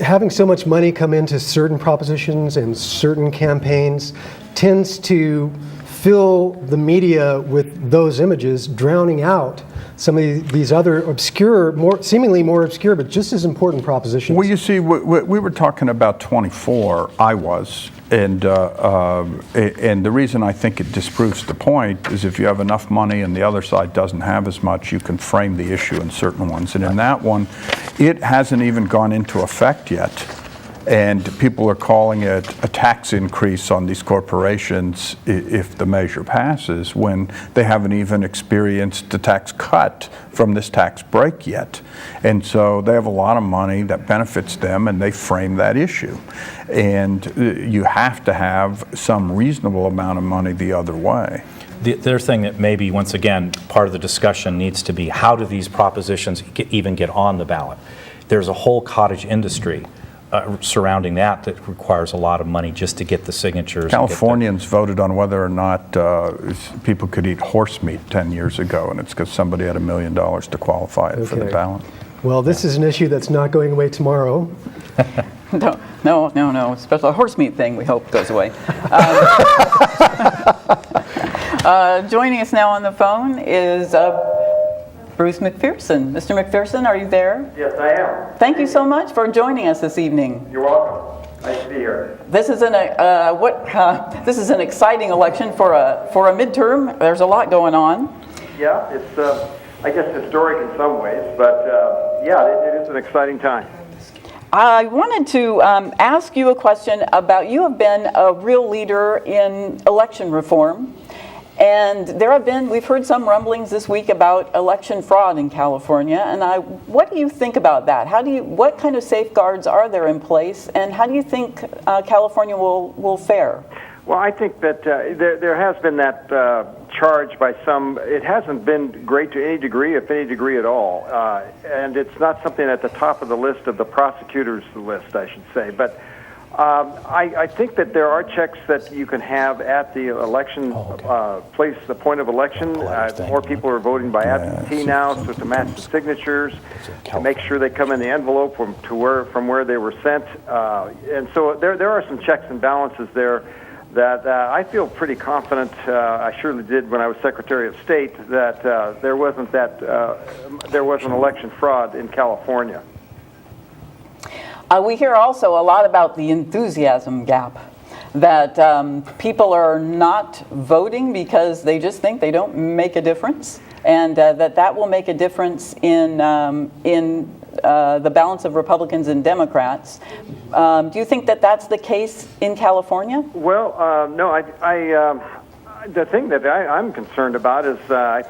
having so much money come into certain propositions and certain campaigns tends to fill the media with those images, drowning out some of these other obscure, seemingly more obscure, but just as important propositions. Well, you see, we were talking about 24, I was, and the reason I think it disproves the point is if you have enough money and the other side doesn't have as much, you can frame the issue in certain ones. And in that one, it hasn't even gone into effect yet. And people are calling it a tax increase on these corporations if the measure passes, when they haven't even experienced a tax cut from this tax break yet. And so they have a lot of money that benefits them, and they frame that issue. And you have to have some reasonable amount of money the other way. The other thing that maybe, once again, part of the discussion needs to be, how do these propositions even get on the ballot? There's a whole cottage industry surrounding that requires a lot of money just to get the signatures. Californians voted on whether or not people could eat horse meat 10 years ago, and it's because somebody had $1 million to qualify it for the ballot. Well, this is an issue that's not going away tomorrow. No. Especially the horse meat thing, we hope goes away. Joining us now on the phone is Bruce McPherson. Mr. McPherson, are you there? Yes, I am. Thank you so much for joining us this evening. You're welcome. Nice to be here. This is this is an exciting election for a midterm. There's a lot going on. Yeah, it's I guess historic in some ways, but yeah, it is an exciting time. I wanted to ask you a question about, you have been a real leader in election reform. And we've heard some rumblings this week about election fraud in California, and what do you think about that? What kind of safeguards are there in place, and how do you think California will fare? Well, I think that there has been that charge by some. It hasn't been great to any degree, if any degree at all, and it's not something at the top of the list of the prosecutors' list, I should say, but I think that there are checks that you can have at the election place, the point of election. More people are voting by absentee now, so to match the signatures, to make sure they come in the envelope from where they were sent. And so there are some checks and balances there that I feel pretty confident. I surely did when I was Secretary of State that there wasn't election fraud in California. We hear also a lot about the enthusiasm gap, that people are not voting because they just think they don't make a difference, and that will make a difference in the balance of Republicans and Democrats. Do you think that that's the case in California? Well, no, the thing that I'm concerned about is,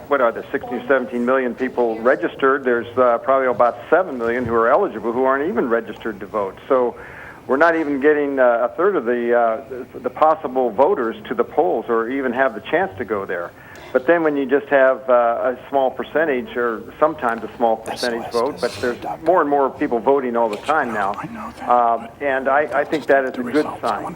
what are there, 16 or 17 million people registered? There's probably about 7 million who are eligible who aren't even registered to vote. So we're not even getting a third of the possible voters to the polls or even have the chance to go there. But then when you just have a small percentage, or sometimes a small percentage vote, but there's more and more people voting all the time now, and I think that is a good sign.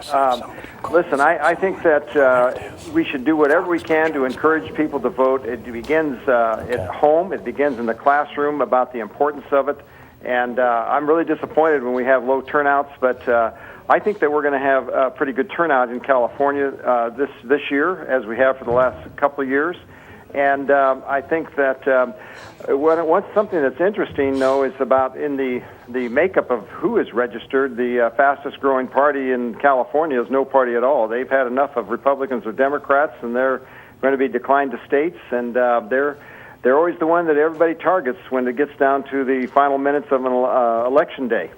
Listen, I think that we should do whatever we can to encourage people to vote. It begins at home. It begins in the classroom about the importance of it. And I'm really disappointed when we have low turnouts, but I think that we're going to have a pretty good turnout in California this year, as we have for the last couple of years. And I think that what's something that's interesting, though, is about in the makeup of who is registered. The fastest growing party in California is no party at all. They've had enough of Republicans or Democrats, and they're going to be declined to states, and they're always the one that everybody targets when it gets down to the final minutes of an election day.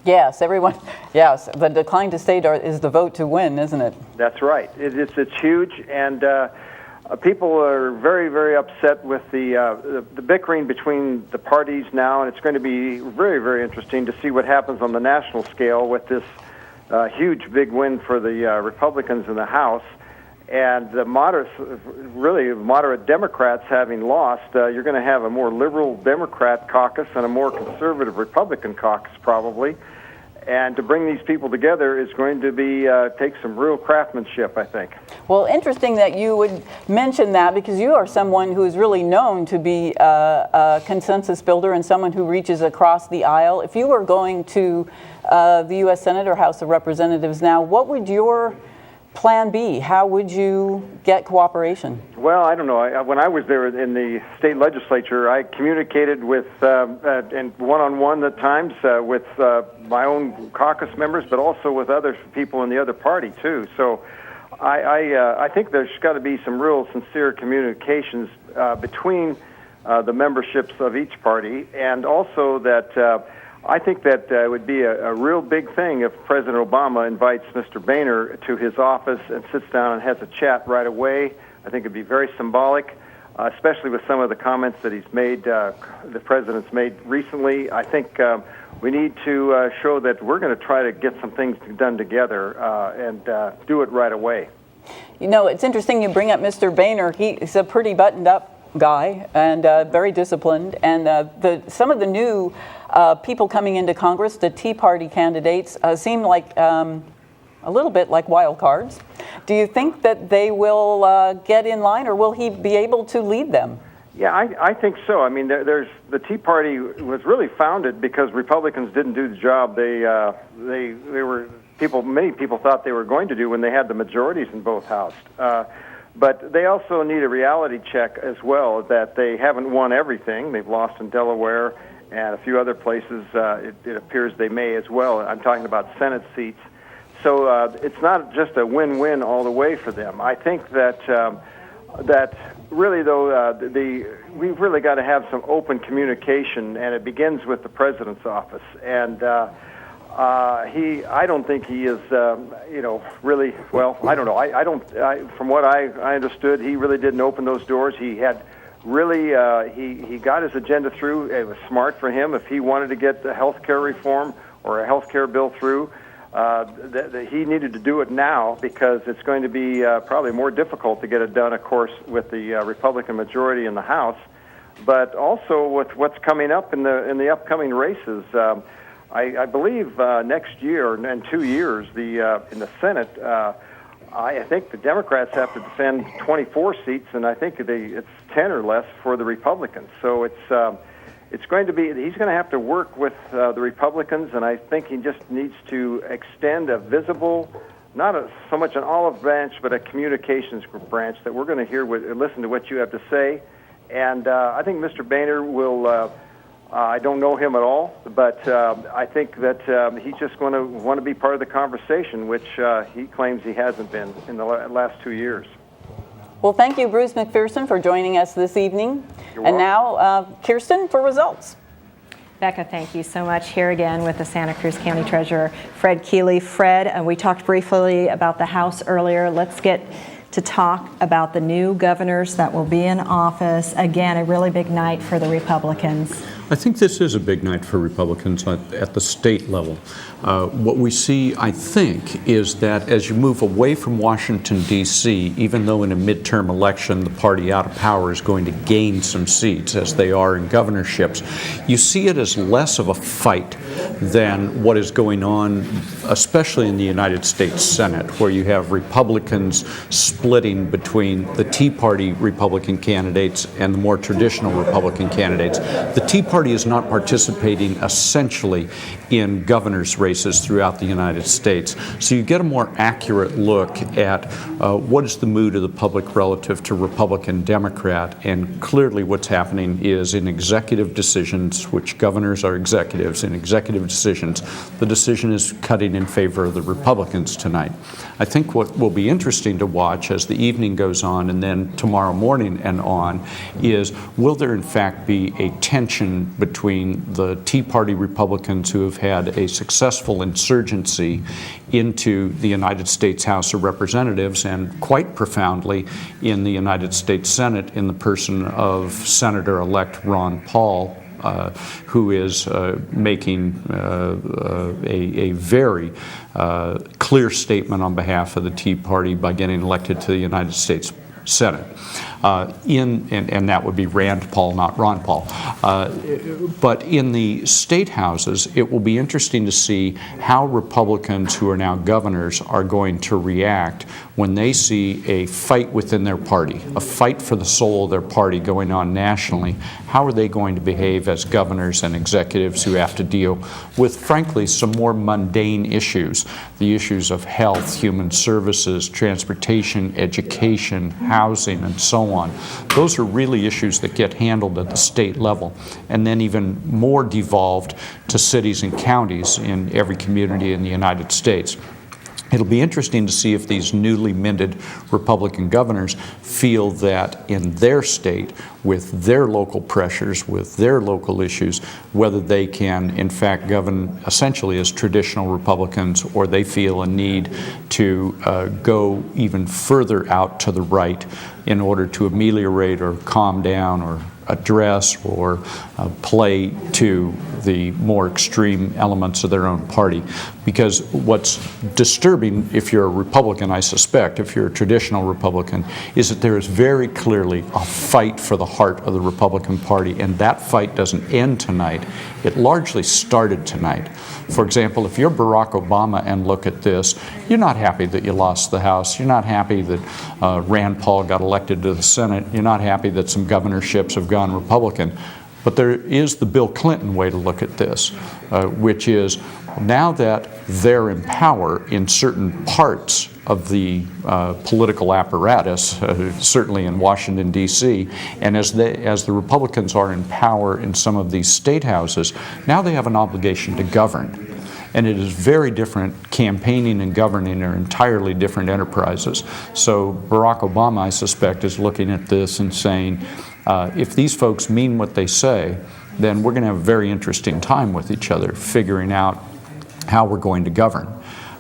Yes, everyone. Yes, the decline to state is the vote to win, isn't it? That's right. It's huge, and people are very, very upset with the bickering between the parties now, and it's going to be very, very interesting to see what happens on the national scale with this huge, big win for the Republicans in the House. And the moderate Democrats having lost, you're going to have a more liberal Democrat caucus and a more conservative Republican caucus probably. And to bring these people together is going to be take some real craftsmanship, I think. Well, interesting that you would mention that, because you are someone who is really known to be a consensus builder and someone who reaches across the aisle. If you were going to the U.S. Senate or House of Representatives now, what would your plan B? How would you get cooperation? Well, I don't know. When I was there in the state legislature, I communicated with, and one-on-one at times, with my own caucus members, but also with other people in the other party, too. So I think there's got to be some real sincere communications between the memberships of each party, and also that I think that it would be a real big thing if President Obama invites Mr. Boehner to his office and sits down and has a chat right away. I think it'd be very symbolic, especially with some of the comments that he's made, the president's made recently. I think we need to show that we're going to try to get some things done together and do it right away. You know, it's interesting you bring up Mr. Boehner. He's a pretty buttoned-up guy and very disciplined, and some of the new people coming into Congress, the Tea Party candidates, seem like a little bit like wild cards. Do you think that they will get in line, or will he be able to lead them? Yeah, I think so. I mean, there's the Tea Party was really founded because Republicans didn't do the job many people thought they were going to do when they had the majorities in both houses. But they also need a reality check as well, that they haven't won everything. They've lost in Delaware and a few other places. It appears they may as well. I'm talking about Senate seats. So it's not just a win-win all the way for them. I think that that really, though, we've really got to have some open communication, and it begins with the president's office. And I don't think he is, really, well, I don't know. From what I understood, he really didn't open those doors. He had really, he got his agenda through. It was smart for him. If he wanted to get the health care reform or a health care bill through, he needed to do it now, because it's going to be probably more difficult to get it done, of course, with the Republican majority in the House, but also with what's coming up in the upcoming races. I believe next year and 2 years, in the Senate, I think the Democrats have to defend 24 seats, and I think it's 10 or less for the Republicans. So it's going to be, he's going to have to work with the Republicans, and I think he just needs to extend a visible, not so much an olive branch, but a communications branch that we're going to listen to what you have to say. And I think Mr. Boehner will. I don't know him at all, but I think that he's just going to want to be part of the conversation, which he claims he hasn't been in the last 2 years. Well, thank you, Bruce McPherson, for joining us this evening. And now, Kirsten, for results. Becca, thank you so much. Here again with the Santa Cruz County Treasurer, Fred Keeley. Fred, we talked briefly about the House earlier. Let's get to talk about the new governors that will be in office. Again, a really big night for the Republicans. I think this is a big night for Republicans at the state level. What we see, I think, is that as you move away from Washington, D.C., even though in a midterm election the party out of power is going to gain some seats, as they are in governorships, you see it as less of a fight than what is going on, especially in the United States Senate, where you have Republicans splitting between the Tea Party Republican candidates and the more traditional Republican candidates. The Tea Party Party is not participating essentially in governor's races throughout the United States. So you get a more accurate look at what is the mood of the public relative to Republican, Democrat, and clearly what's happening is in executive decisions, which governors are executives, in executive decisions, the decision is cutting in favor of the Republicans tonight. I think what will be interesting to watch as the evening goes on and then tomorrow morning and on is, will there in fact be a tension between the Tea Party Republicans who have had a successful insurgency into the United States House of Representatives and quite profoundly in the United States Senate in the person of Senator-elect Ron Paul, who is making a very clear statement on behalf of the Tea Party by getting elected to the United States Senate. And that would be Rand Paul, not Ron Paul. But in the state houses, it will be interesting to see how Republicans who are now governors are going to react when they see a fight within their party, a fight for the soul of their party going on nationally. How are they going to behave as governors and executives who have to deal with, frankly, some more mundane issues, the issues of health, human services, transportation, education, housing, and so on. Those are really issues that get handled at the state level and then even more devolved to cities and counties in every community in the United States. It'll be interesting to see if these newly minted Republican governors feel that in their state, with their local pressures, with their local issues, whether they can in fact govern essentially as traditional Republicans, or they feel a need to go even further out to the right in order to ameliorate or calm down or address or play to the more extreme elements of their own party. Because what's disturbing, if you're a Republican, I suspect, if you're a traditional Republican, is that there is very clearly a fight for the heart of the Republican Party, and that fight doesn't end tonight. It largely started tonight. For example, if you're Barack Obama and look at this, you're not happy that you lost the House. You're not happy that Rand Paul got elected to the Senate. You're not happy that some governorships have gone Republican. But there is the Bill Clinton way to look at this, which is now that they're in power in certain parts of the political apparatus, certainly in Washington, D.C., and as the Republicans are in power in some of these state houses, now they have an obligation to govern. And it is very different. Campaigning and governing are entirely different enterprises. So Barack Obama, I suspect, is looking at this and saying, if these folks mean what they say, then we're going to have a very interesting time with each other, figuring out how we're going to govern.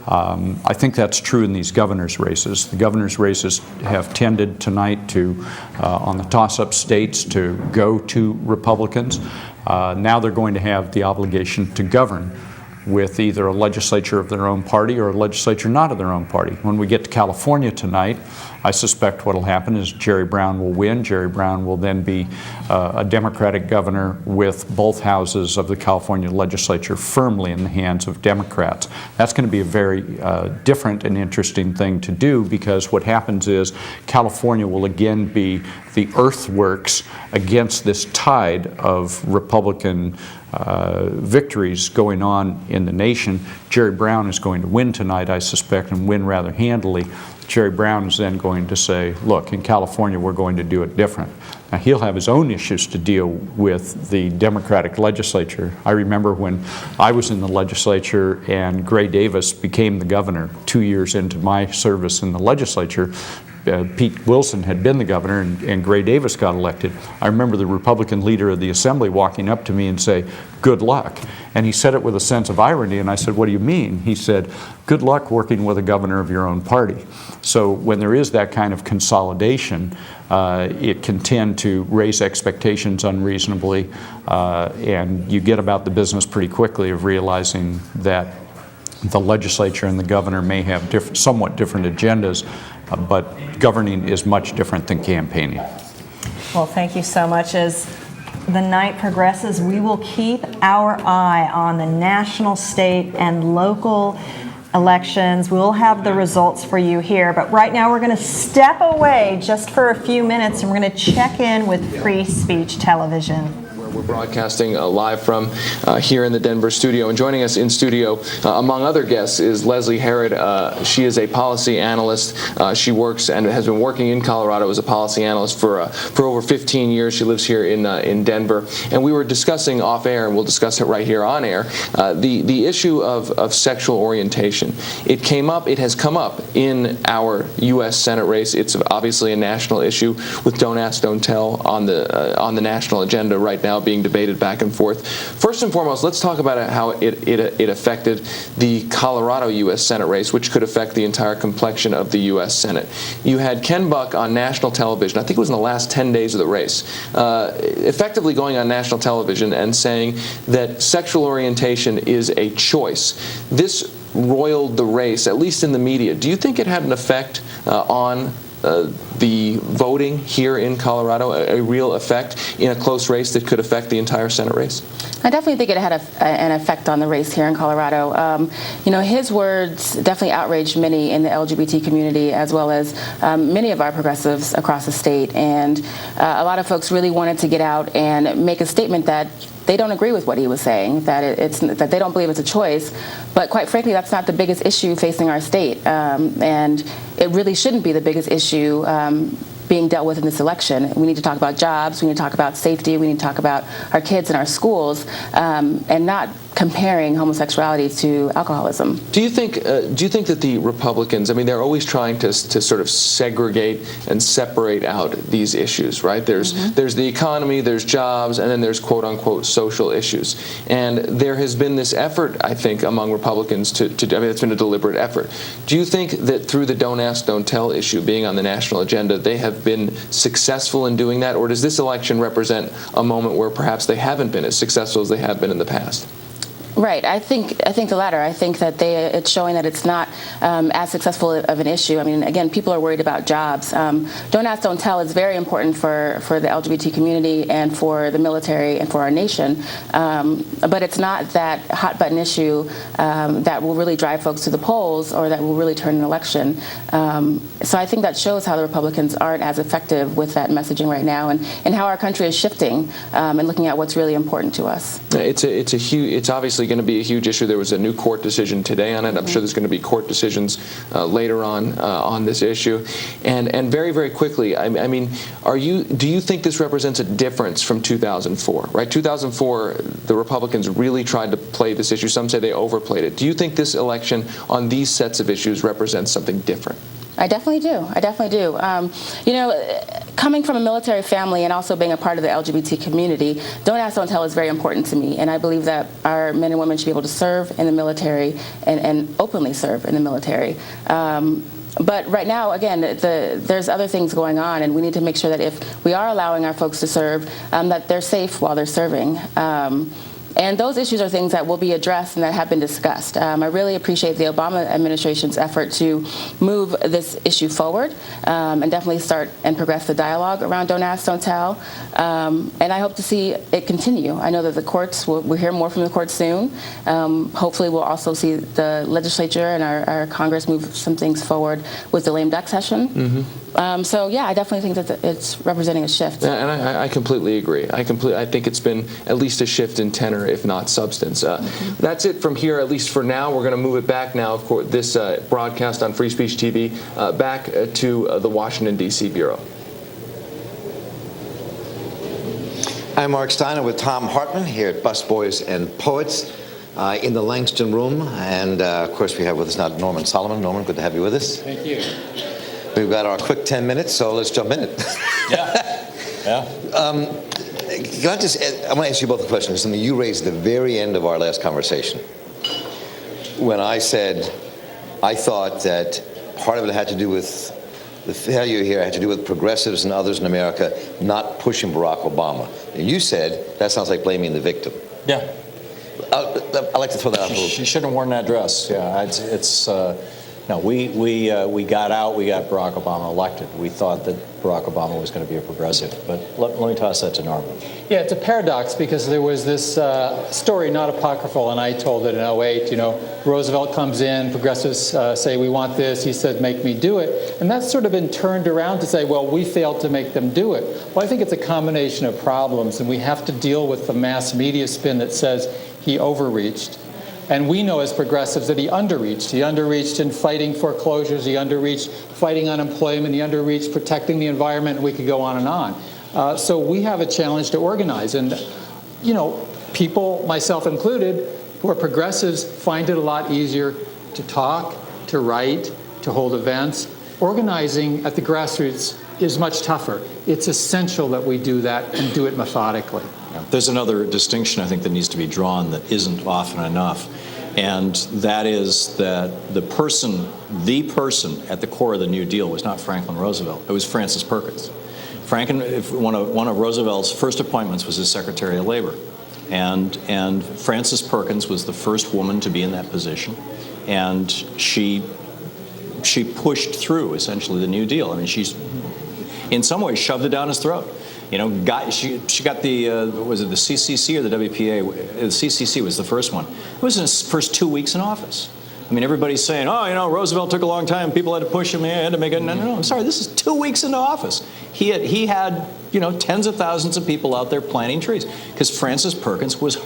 I think that's true in these governor's races. The governor's races have tended tonight to, on the toss-up states, to go to Republicans. Now they're going to have the obligation to govern with either a legislature of their own party or a legislature not of their own party. When we get to California tonight, I suspect what will happen is Jerry Brown will win. Jerry Brown will then be a Democratic governor with both houses of the California legislature firmly in the hands of Democrats. That's going to be a very different and interesting thing to do, because what happens is California will again be the earthworks against this tide of Republican victories going on in the nation. Jerry Brown is going to win tonight, I suspect, and win rather handily. Jerry Brown is then going to say, look, in California we're going to do it different. Now he'll have his own issues to deal with the Democratic legislature. I remember when I was in the legislature and Gray Davis became the governor 2 years into my service in the legislature. Pete Wilson had been the governor and Gray Davis got elected. I remember the Republican leader of the assembly walking up to me and say, good luck. And he said it with a sense of irony, and I said, what do you mean? He said, good luck working with a governor of your own party. So when there is that kind of consolidation, it can tend to raise expectations unreasonably, and you get about the business pretty quickly of realizing that the legislature and the governor may have somewhat different agendas, but governing is much different than campaigning. Well, thank you so much. As the night progresses, we will keep our eye on the national, state, and local elections. We'll have the results for you here, but right now we're going to step away just for a few minutes and we're going to check in with Free Speech Television. we're broadcasting live from here in the Denver studio. And joining us in studio, among other guests, is Leslie Herod. She is a policy analyst. She works and has been working in Colorado as a policy analyst for over 15 years. She lives here in Denver. And we were discussing off air, and we'll discuss it right here on air, the issue of sexual orientation. It has come up in our U.S. Senate race. It's obviously a national issue with Don't Ask, Don't Tell on the national agenda right now, being debated back and forth. First and foremost, let's talk about how it affected the Colorado U.S. Senate race, which could affect the entire complexion of the U.S. Senate. You had Ken Buck on national television, I think it was in the last 10 days of the race, effectively going on national television and saying that sexual orientation is a choice. This roiled the race, at least in the media. Do you think it had an effect on the voting here in Colorado, a real effect in a close race that could affect the entire Senate race? I definitely think it had an effect on the race here in Colorado. His words definitely outraged many in the LGBT community, as well as many of our progressives across the state. And a lot of folks really wanted to get out and make a statement that they don't agree with what he was saying, that they don't believe it's a choice. But quite frankly, that's not the biggest issue facing our state. And it really shouldn't be the biggest issue being dealt with in this election. We need to talk about jobs, we need to talk about safety, we need to talk about our kids and our schools, and not comparing homosexuality to alcoholism. Do you think that the Republicans, I mean, they're always trying to sort of segregate and separate out these issues, right? There's the economy, there's jobs, and then there's quote unquote social issues. And there has been this effort, I think, among Republicans I mean, it's been a deliberate effort. Do you think that through the Don't Ask, Don't Tell issue being on the national agenda, they have been successful in doing that? Or does this election represent a moment where perhaps they haven't been as successful as they have been in the past? Right. I think the latter. I think that it's showing that it's not as successful of an issue. I mean, again, people are worried about jobs. Don't Ask, Don't Tell is very important for the LGBT community and for the military and for our nation. But it's not that hot button issue that will really drive folks to the polls or that will really turn an election. So I think that shows how the Republicans aren't as effective with that messaging right now, and how our country is shifting and looking at what's really important to us. It's obviously going to be a huge issue. There was a new court decision today on it. I'm sure there's going to be court decisions later on this issue. And very, very quickly, I mean, do you think this represents a difference from 2004? Right, 2004, the Republicans really tried to play this issue. Some say they overplayed it. Do you think this election on these sets of issues represents something different? I definitely do. Coming from a military family and also being a part of the LGBT community, Don't Ask, Don't Tell is very important to me. And I believe that our men and women should be able to serve in the military and openly serve in the military. But right now, again, there's other things going on, and we need to make sure that if we are allowing our folks to serve, that they're safe while they're serving. And those issues are things that will be addressed and that have been discussed. I really appreciate the Obama administration's effort to move this issue forward and definitely start and progress the dialogue around Don't Ask, Don't Tell. And I hope to see it continue. I know that the courts, we'll hear more from the courts soon. Hopefully we'll also see the legislature and our Congress move some things forward with the lame duck session. So yeah, I definitely think that it's representing a shift. Yeah, and I completely agree. I think it's been at least a shift in tenor, if not substance. That's it from here, at least for now. We're going to move it back now, of course, this broadcast on Free Speech TV, back to the Washington, D.C. Bureau. I'm Mark Steiner with Tom Hartman here at Busboys and Poets in the Langston Room. And, of course, we have with us now Norman Solomon. Norman, good to have you with us. Thank you. We've got our quick 10 minutes, so let's jump in it. Yeah. I want to ask you both a question. Something you raised at the very end of our last conversation, when I said I thought that part of it had to do with the failure here had to do with progressives and others in America not pushing Barack Obama. And you said that sounds like blaming the victim. Yeah. I'd like to throw that out a little. She shouldn't have worn that dress. Yeah, it's No, we got out, we got Barack Obama elected. We thought that Barack Obama was going to be a progressive, but let me toss that to Norman. Yeah, it's a paradox because there was this story, not apocryphal, and I told it in 08, Roosevelt comes in, progressives say we want this, he said make me do it, and that's sort of been turned around to say, well, we failed to make them do it. Well, I think it's a combination of problems, and we have to deal with the mass media spin that says he overreached. And we know as progressives that he underreached. He underreached in fighting foreclosures, he underreached fighting unemployment, he underreached protecting the environment, and we could go on and on. So we have a challenge to organize. And, people, myself included, who are progressives, find it a lot easier to talk, to write, to hold events. Organizing at the grassroots is much tougher. It's essential that we do that and do it methodically. There's another distinction I think that needs to be drawn that isn't often enough, and that is that the person at the core of the New Deal was not Franklin Roosevelt. It was Frances Perkins. One of Roosevelt's first appointments was as Secretary of Labor, and Frances Perkins was the first woman to be in that position, and she pushed through essentially the New Deal. I mean, she's in some ways shoved it down his throat. She got the was it the CCC or the WPA? The CCC was the first one. It was in his first 2 weeks in office. I mean, everybody's saying, Roosevelt took a long time. People had to push him. He had to make it. No, I'm sorry. This is 2 weeks into office. He had tens of thousands of people out there planting trees because Frances Perkins was,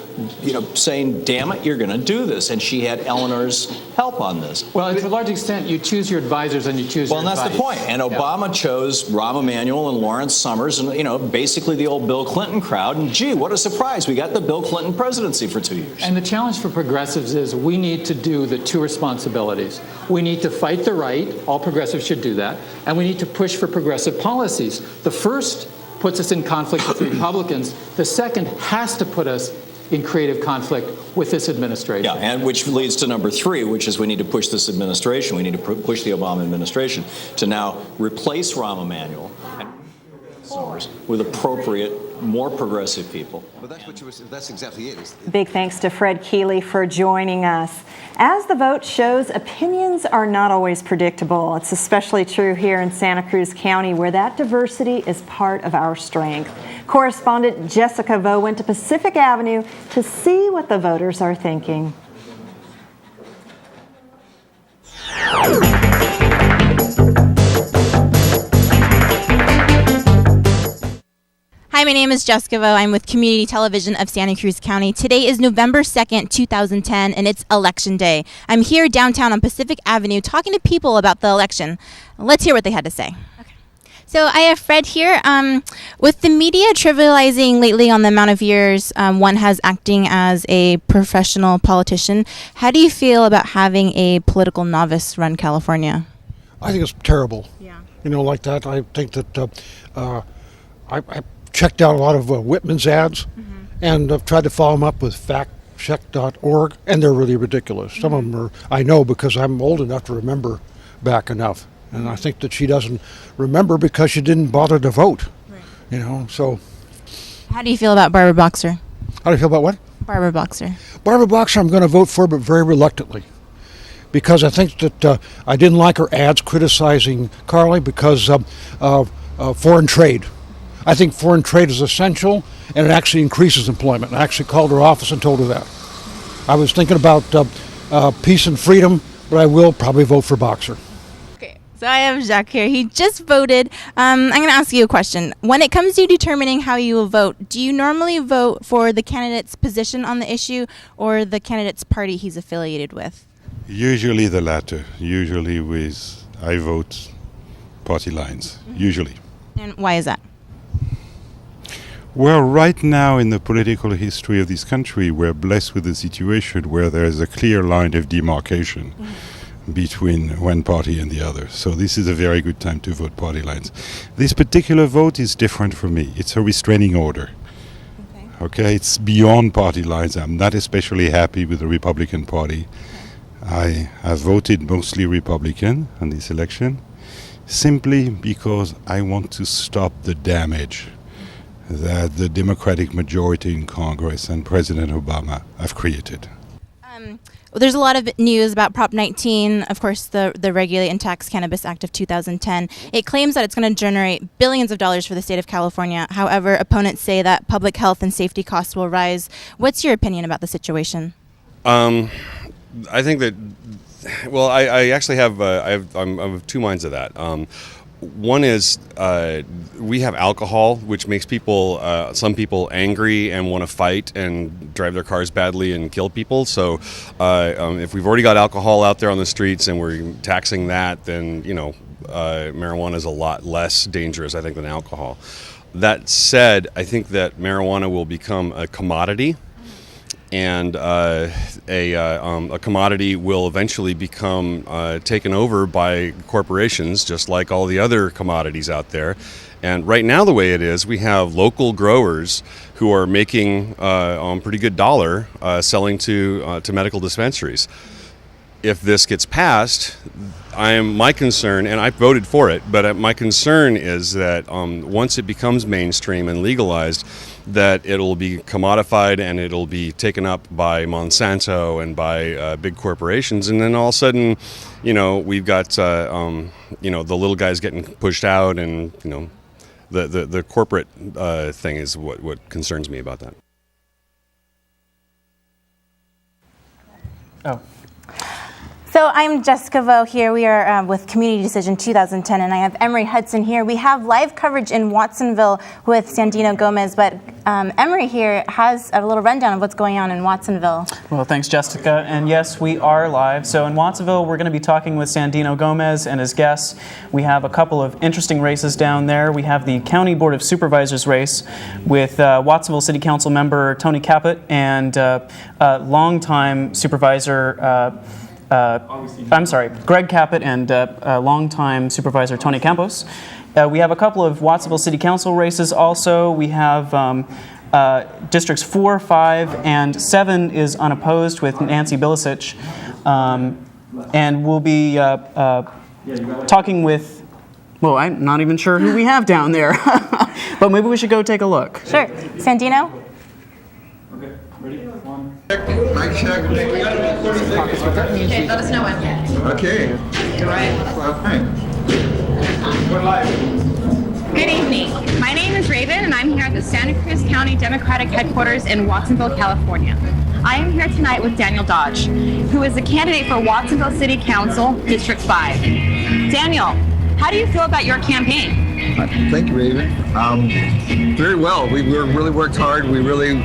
saying, damn it, you're going to do this. And she had Eleanor's help on this. Well, to a large extent, you choose your advisors and you choose your advice. Well, and that's the point. And Obama chose Rahm Emanuel and Lawrence Summers and, basically the old Bill Clinton crowd. And gee, what a surprise. We got the Bill Clinton presidency for 2 years. And the challenge for progressives is we need to do the two responsibilities. We need to fight the right. All progressives should do that. And we need to push for progressive policies. The first puts us in conflict with Republicans. The second has to put us in creative conflict with this administration. Yeah, and which leads to number 3, which is we need to push this administration. We need to push the Obama administration to now replace Rahm Emanuel and Summers with appropriate, more progressive people. But that's exactly it. Big thanks to Fred Keeley for joining us. As the vote shows, opinions are not always predictable. It's especially true here in Santa Cruz County, where that diversity is part of our strength. Correspondent Jessica Vo went to Pacific Avenue to see what the voters are thinking. Hi, my name is Jessica Vo. I'm with Community Television of Santa Cruz County. Today is November 2nd, 2010, and it's Election Day. I'm here downtown on Pacific Avenue talking to people about the election. Let's hear what they had to say. So I have Fred here. With the media trivializing lately on the amount of years one has acting as a professional politician, how do you feel about having a political novice run California? I think it's terrible. Yeah. Like that. I think that I checked out a lot of Whitman's ads, and I've tried to follow them up with factcheck.org, and they're really ridiculous. Some of them are, I know because I'm old enough to remember back enough. And I think that she doesn't remember because she didn't bother to vote. Right. So. How do you feel about Barbara Boxer? How do you feel about what? Barbara Boxer. Barbara Boxer I'm going to vote for, but very reluctantly. Because I think that I didn't like her ads criticizing Carly because of foreign trade. I think foreign trade is essential, and it actually increases employment. I actually called her office and told her that. I was thinking about peace and freedom, but I will probably vote for Boxer. Okay, so I have Jacques here. He just voted. I'm going to ask you a question. When it comes to determining how you will vote, do you normally vote for the candidate's position on the issue or the candidate's party he's affiliated with? Usually the latter. Usually I vote party lines, usually. And why is that? Well, right now in the political history of this country, we're blessed with a situation where there is a clear line of demarcation between one party and the other. So this is a very good time to vote party lines. This particular vote is different for me. It's a restraining order. Okay, it's beyond party lines. I'm not especially happy with the Republican Party. I have voted mostly Republican on this election, simply because I want to stop the damage that the Democratic majority in Congress and President Obama have created. There's a lot of news about Prop 19, of course, the Regulate and Tax Cannabis Act of 2010. It claims that it's going to generate billions of dollars for the state of California. However, opponents say that public health and safety costs will rise. What's your opinion about the situation? I think that, well, I actually have, I'm of two minds of that. One is we have alcohol, which makes people, some people angry and want to fight and drive their cars badly and kill people. So if we've already got alcohol out there on the streets and we're taxing that, then, you know, marijuana is a lot less dangerous, I think, than alcohol. That said, I think that marijuana will become a commodity. And a commodity will eventually become taken over by corporations, just like all the other commodities out there. And right now, the way it is, we have local growers who are making pretty good dollar selling to medical dispensaries. If this gets passed, my concern, and I voted for it, but my concern is that once it becomes mainstream and legalized, that it'll be commodified and it'll be taken up by Monsanto and by big corporations, and then all of a sudden, you know, we've got you know, the little guys getting pushed out, and you know, the corporate thing is what concerns me about that. Oh. So I'm Jessica Vo here. We are with Community Decision 2010, and I have Emery Hudson here. We have live coverage in Watsonville with Sandino Gomez, but Emery here has a little rundown of what's going on in Watsonville. Well, thanks, Jessica. And yes, we are live. So in Watsonville, we're going to be talking with Sandino Gomez and his guests. We have a couple of interesting races down there. We have the County Board of Supervisors race with Watsonville City Council member Tony Caput and longtime supervisor Greg Caput and longtime supervisor Tony Campos. We have a couple of Watsonville City Council races also. We have Districts 4, 5, and 7 is unopposed with Nancy Bilisich. And we'll be talking with, well, I'm not even sure who we have down there, but maybe we should go take a look. Sure. Sandino? Okay, ready? Mic check. Okay, let us know when. Okay. You're right. We're live. Good evening. My name is Raven, and I'm here at the Santa Cruz County Democratic Headquarters in Watsonville, California. I am here tonight with Daniel Dodge, who is a candidate for Watsonville City Council, District 5. Daniel, how do you feel about your campaign? Thank you, Raven. Very well. We really worked hard. We really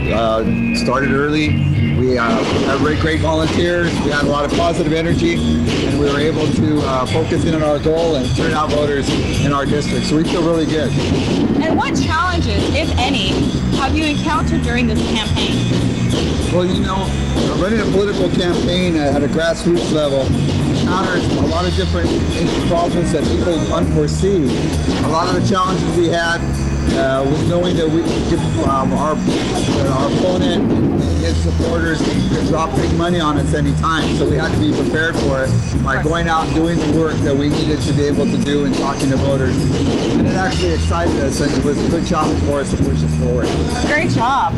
started early. We had great volunteers. We had a lot of positive energy, and we were able to focus in on our goal and turn out voters in our district. So we feel really good. And what challenges, if any, have you encountered during this campaign? Well, you know, running a political campaign at a grassroots level encounters a lot of different problems that people unforesee. A lot of the challenges we had was knowing that our opponent and his supporters could drop big money on us anytime, so we had to be prepared for it by going out and doing the work that we needed to be able to do and talking to voters. And it actually excited us, and it was a good challenge for us to push us forward. Great job.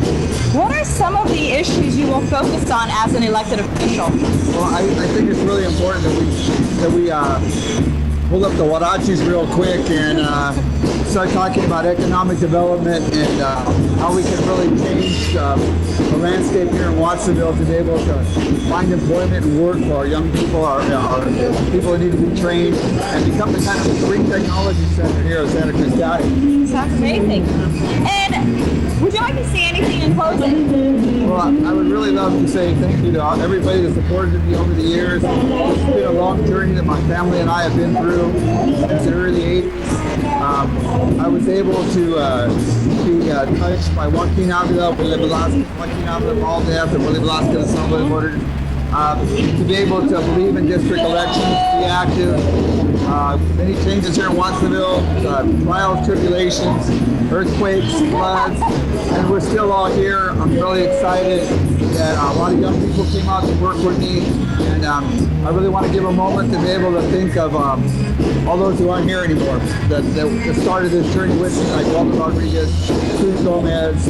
What are some of the issues you will focus on as an elected official? Well, I think it's really important that we pull up the huaraches real quick and start talking about economic development and how we can really change the landscape here in Watsonville to be able to find employment and work for our young people, our people who need to be trained, and become the kind of green technology center here in Santa Cruz County. Sounds amazing. And would you like to say anything in closing? Well, I would really love to say thank you to everybody that supported me over the years. It's been a long journey that my family and I have been through since the early 80s. I was able to be touched by Joaquin Avila, Willie Velasquez, Joaquin Avila, Valdez, and Willie Velasquez, some of the voters. To be able to believe in district elections, be active, Many changes here in Watsonville, trials, tribulations, earthquakes, floods, and we're still all here. I'm really excited that a lot of young people came out to work with me, and I really want to give a moment to be able to think of all those who aren't here anymore that started this journey with me, like Walter Rodriguez, Cruz Gomez,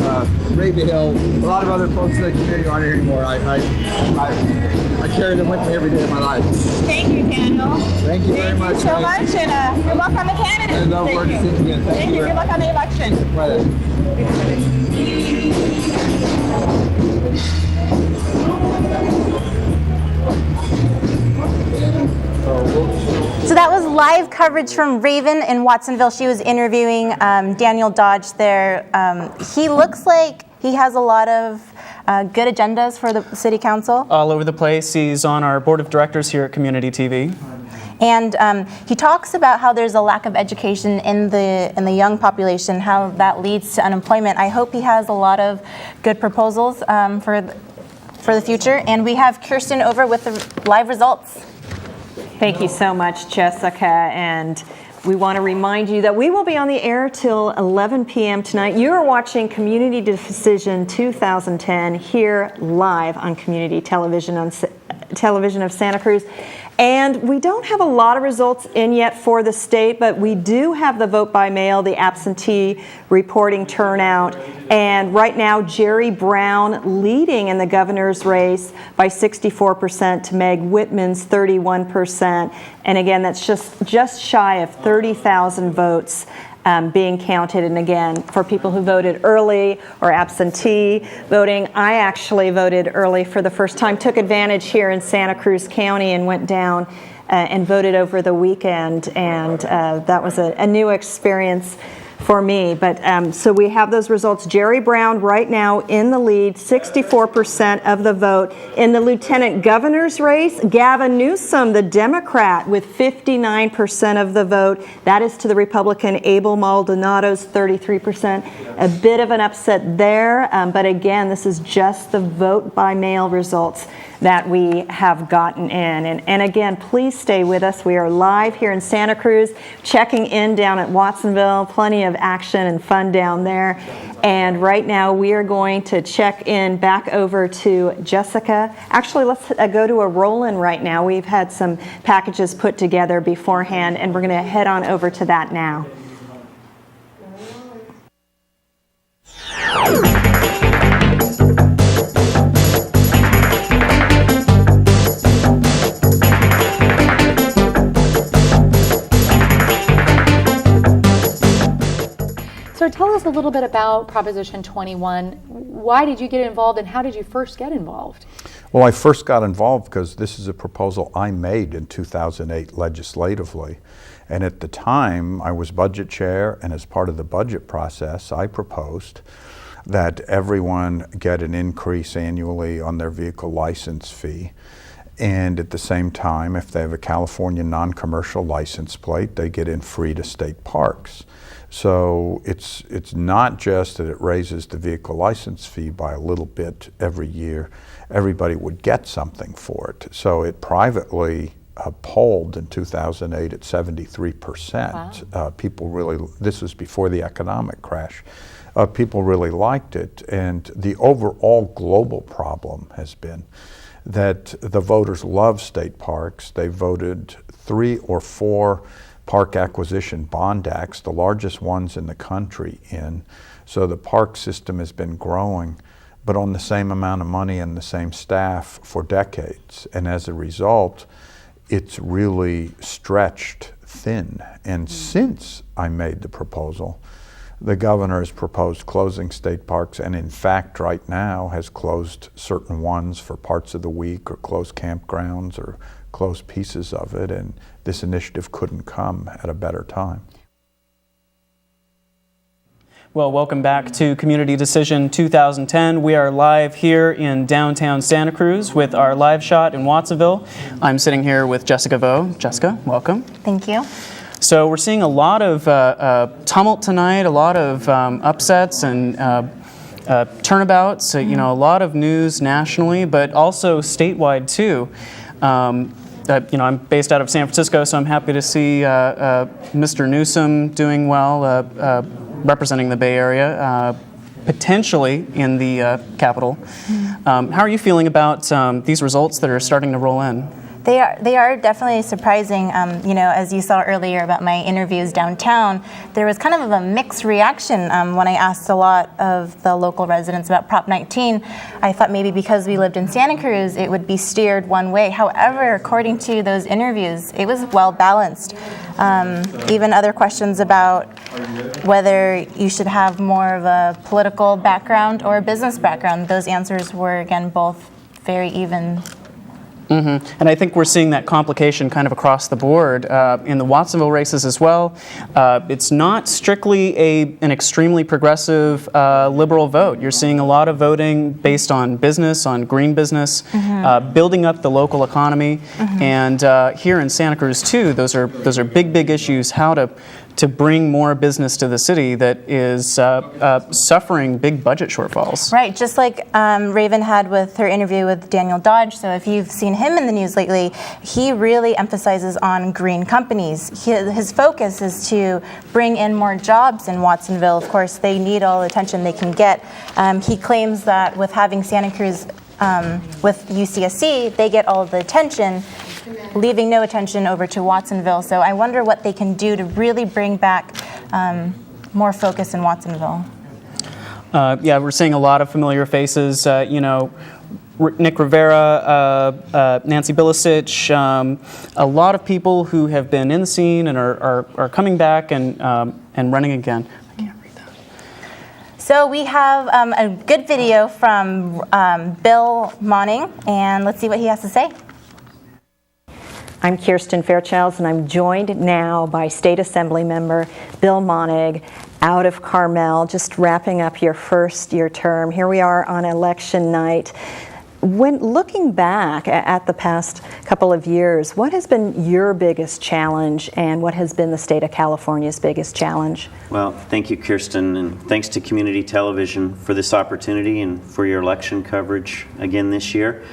Ray Hill, a lot of other folks in the community aren't here anymore. I carry them with me every day of my life. Thank you, Daniel. Thank you very much. Thank you so much, and good luck on the candidates. And love forward to seeing you again. Thank you. Good luck on the election. So that was live coverage from Raven in Watsonville. She was interviewing Daniel Dodge there. He looks like he has a lot of good agendas for the city council. All over the place. He's on our board of directors here at Community TV. And he talks about how there's a lack of education in the young population, how that leads to unemployment. I hope he has a lot of good proposals for the future. And we have Kirsten over with the live results. Thank you so much, Jessica. And we want to remind you that we will be on the air till 11 p.m. tonight. You are watching Community Decision 2010 here live on Community Television of Santa Cruz. And we don't have a lot of results in yet for the state, but we do have the vote by mail, the absentee reporting turnout. And right now, Jerry Brown leading in the governor's race by 64% to Meg Whitman's 31%. And again, that's just shy of 30,000 votes being counted. And again, for people who voted early or absentee voting, I actually voted early for the first time, took advantage here in Santa Cruz County and went down and voted over the weekend. And that was a new experience for me. But so we have those results. Jerry Brown right now in the lead, 64% of the vote. In the lieutenant governor's race, Gavin Newsom, the Democrat, with 59% of the vote. That is to the Republican Abel Maldonado's 33%. A bit of an upset there, but again, this is just the vote by mail results that we have gotten in. And again, please stay with us. We are live here in Santa Cruz, checking in down at Watsonville, plenty of action and fun down there. And right now we are going to check in back over to Jessica. Actually, let's go to a roll-in right now. We've had some packages put together beforehand, and we're going to head on over to that now. So tell us a little bit about Proposition 21. Why did you get involved, and how did you first get involved? Well, I first got involved because this is a proposal I made in 2008 legislatively. And at the time, I was budget chair, and as part of the budget process, I proposed that everyone get an increase annually on their vehicle license fee. And at the same time, if they have a California non-commercial license plate, they get in free to state parks. So it's not just that it raises the vehicle license fee by a little bit every year. Everybody would get something for it. So it privately polled in 2008 at 73%. Wow. People really, this was before the economic crash. People really liked it. And the overall global problem has been that the voters love state parks. They voted 3 or 4 park acquisition bond acts, the largest ones in the country in. So the park system has been growing, but on the same amount of money and the same staff for decades. And as a result, it's really stretched thin. And since I made the proposal, the governor has proposed closing state parks, and in fact right now has closed certain ones for parts of the week, or closed campgrounds, or closed pieces of it, and this initiative couldn't come at a better time. Well, welcome back to Community Decision 2010. We are live here in downtown Santa Cruz with our live shot in Watsonville. I'm sitting here with Jessica Vo. Jessica, welcome. Thank you. So we're seeing a lot of tumult tonight, a lot of upsets and turnabouts, you know, a lot of news nationally, but also statewide too. I'm based out of San Francisco, so I'm happy to see Mr. Newsom doing well, representing the Bay Area, potentially in the capital. How are you feeling about these results that are starting to roll in? They are definitely surprising. As you saw earlier about my interviews downtown, there was kind of a mixed reaction when I asked a lot of the local residents about Prop 19. I thought maybe because we lived in Santa Cruz, it would be steered one way. However, according to those interviews, it was well balanced. Even other questions about whether you should have more of a political background or a business background, those answers were, again, both very even. And I think we're seeing that complication kind of across the board in the Watsonville races as well. It's not strictly an extremely progressive liberal vote. You're seeing a lot of voting based on business, on green business, building up the local economy. And here in Santa Cruz too, those are big issues. How to bring more business to the city that is suffering big budget shortfalls. Right, just like Raven had with her interview with Daniel Dodge. So if you've seen him in the news lately, he really emphasizes on green companies. His focus is to bring in more jobs in Watsonville. Of course, they need all the attention they can get. He claims that with having Santa Cruz with UCSC, they get all the attention, leaving no attention over to Watsonville. So I wonder what they can do to really bring back more focus in Watsonville. Yeah, we're seeing a lot of familiar faces. Nick Rivera, Nancy Bilasich, a lot of people who have been in the scene and are coming back and running again. So we have a good video from Bill Monning, and let's see what he has to say. I'm Kirsten Fairchilds, and I'm joined now by State Assembly Member Bill Monig out of Carmel, just wrapping up your first-year term. Here we are on election night. When looking back at the past couple of years, what has been your biggest challenge, and what has been the state of California's biggest challenge? Well, thank you, Kirsten, and thanks to Community Television for this opportunity and for your election coverage again this year.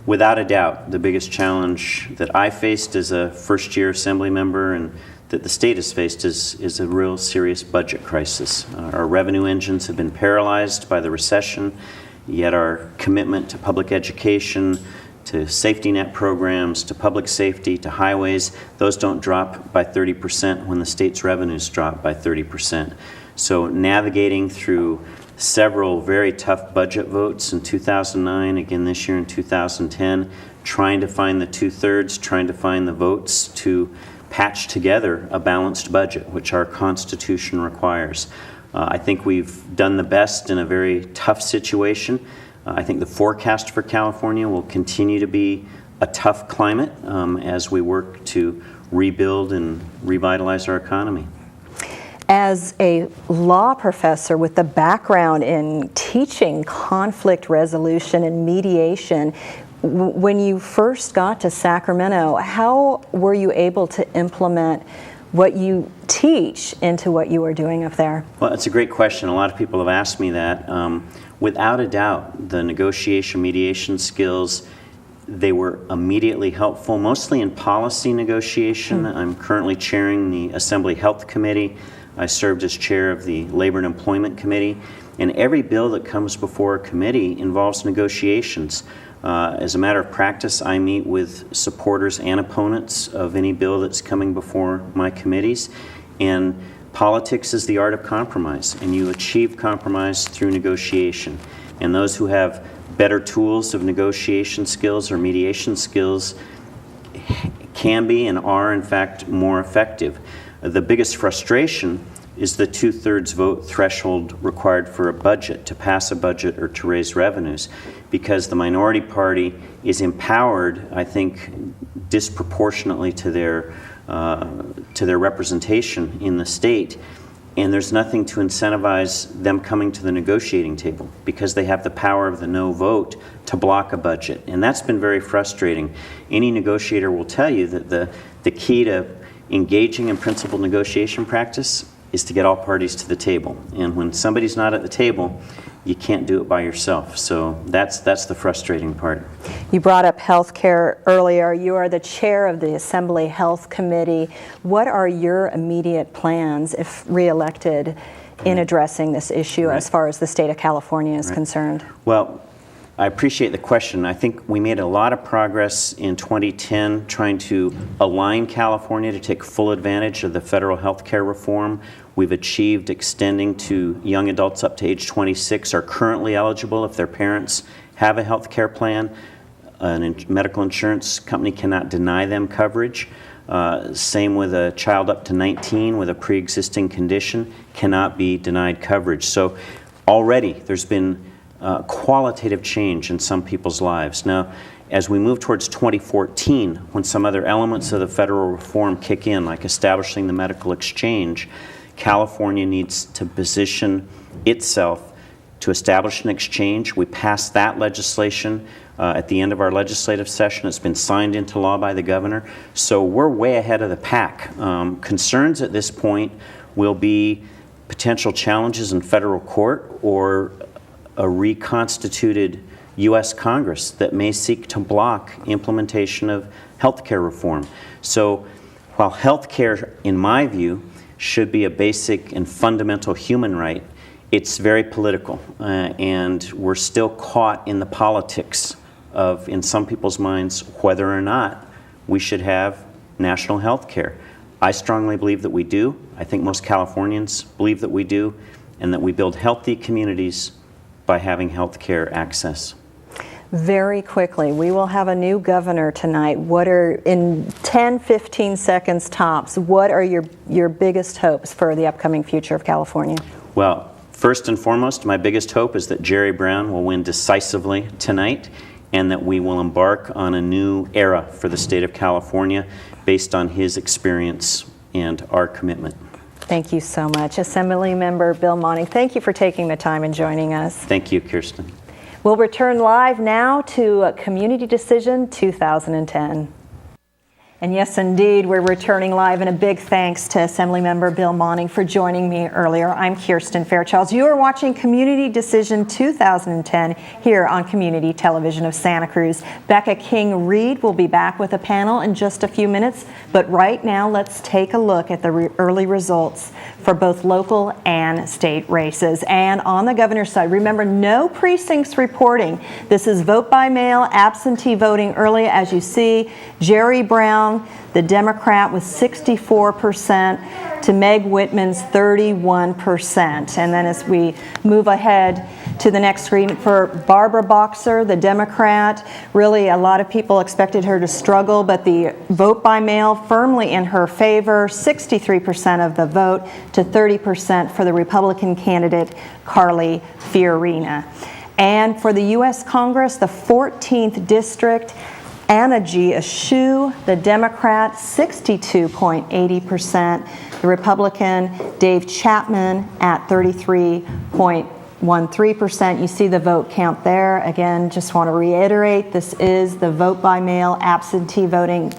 Without a doubt, the biggest challenge that I faced as a first-year Assembly member and that the state has faced is a real serious budget crisis. Our revenue engines have been paralyzed by the recession, yet our commitment to public education, to safety net programs, to public safety, to highways, those don't drop by 30% when the state's revenues drop by 30%. So navigating through several very tough budget votes in 2009, again this year in 2010, trying to find the two-thirds, trying to find the votes to patch together a balanced budget, which our Constitution requires. I think we've done the best in a very tough situation. I think the forecast for California will continue to be a tough climate as we work to rebuild and revitalize our economy. As a law professor with the background in teaching conflict resolution and mediation, when you first got to Sacramento, how were you able to implement what you teach into what you were doing up there? Well, it's a great question. A lot of people have asked me that. Without a doubt, the negotiation, mediation skills, they were immediately helpful, mostly in policy negotiation. I'm currently chairing the Assembly Health Committee. I served as chair of the Labor and Employment Committee, and every bill that comes before a committee involves negotiations. As a matter of practice, I meet with supporters and opponents of any bill that's coming before my committees, and politics is the art of compromise, and you achieve compromise through negotiation. And those who have better tools of negotiation skills or mediation skills can be and are, in fact, more effective. The biggest frustration is the two-thirds vote threshold required for a budget, to pass a budget or to raise revenues, because the minority party is empowered, I think, disproportionately to their representation in the state, and there's nothing to incentivize them coming to the negotiating table because they have the power of the no vote to block a budget, and that's been very frustrating. Any negotiator will tell you that the key to engaging in principled negotiation practice is to get all parties to the table. And when somebody's not at the table, you can't do it by yourself. So that's the frustrating part. You brought up health care earlier. You are the chair of the Assembly Health Committee. What are your immediate plans, if reelected, in addressing this issue as far as the state of California is concerned? Well, I appreciate the question. I think we made a lot of progress in 2010 trying to align California to take full advantage of the federal health care reform. We've achieved extending to young adults up to age 26 are currently eligible if their parents have a health care plan. A medical insurance company cannot deny them coverage. Same with a child up to 19 with a pre-existing condition cannot be denied coverage. So already there's been qualitative change in some people's lives. Now, as we move towards 2014, when some other elements of the federal reform kick in, like establishing the medical exchange, California needs to position itself to establish an exchange. We passed that legislation at the end of our legislative session. It's been signed into law by the governor. So we're way ahead of the pack. Concerns at this point will be potential challenges in federal court or a reconstituted U.S. Congress that may seek to block implementation of health care reform. So while health care, in my view, should be a basic and fundamental human right, it's very political, and we're still caught in the politics of, in some people's minds, whether or not we should have national health care. I strongly believe that we do. I think most Californians believe that we do, and that we build healthy communities by having health care access. Very quickly, we will have a new governor tonight. What are, in 10, 15 seconds tops, what are your biggest hopes for the upcoming future of California? Well, first and foremost, my biggest hope is that Jerry Brown will win decisively tonight, and that we will embark on a new era for the state of California based on his experience and our commitment. Thank you so much. Assemblymember Bill Monning, thank you for taking the time and joining us. Thank you, Kirsten. We'll return live now to Community Decision 2010. And yes, indeed, we're returning live, and a big thanks to Assemblymember Bill Monning for joining me earlier. I'm Kirsten Fairchild. You are watching Community Decision 2010 here on Community Television of Santa Cruz. Becca King-Reed will be back with a panel in just a few minutes, but right now let's take a look at the early results for both local and state races. And on the governor's side, remember, no precincts reporting. This is vote by mail, absentee voting early. As you see, Jerry Brown, the Democrat, with 64% to Meg Whitman's 31%. And then as we move ahead to the next screen, for Barbara Boxer, the Democrat, really a lot of people expected her to struggle, but the vote by mail firmly in her favor, 63% of the vote to 30% for the Republican candidate Carly Fiorina. And for the U.S. Congress, the 14th District, Anna G. Eshoo, the Democrat, 62.80%. The Republican, Dave Chapman, at 33.13%. You see the vote count there. Again, just want to reiterate, this is the vote by mail absentee voting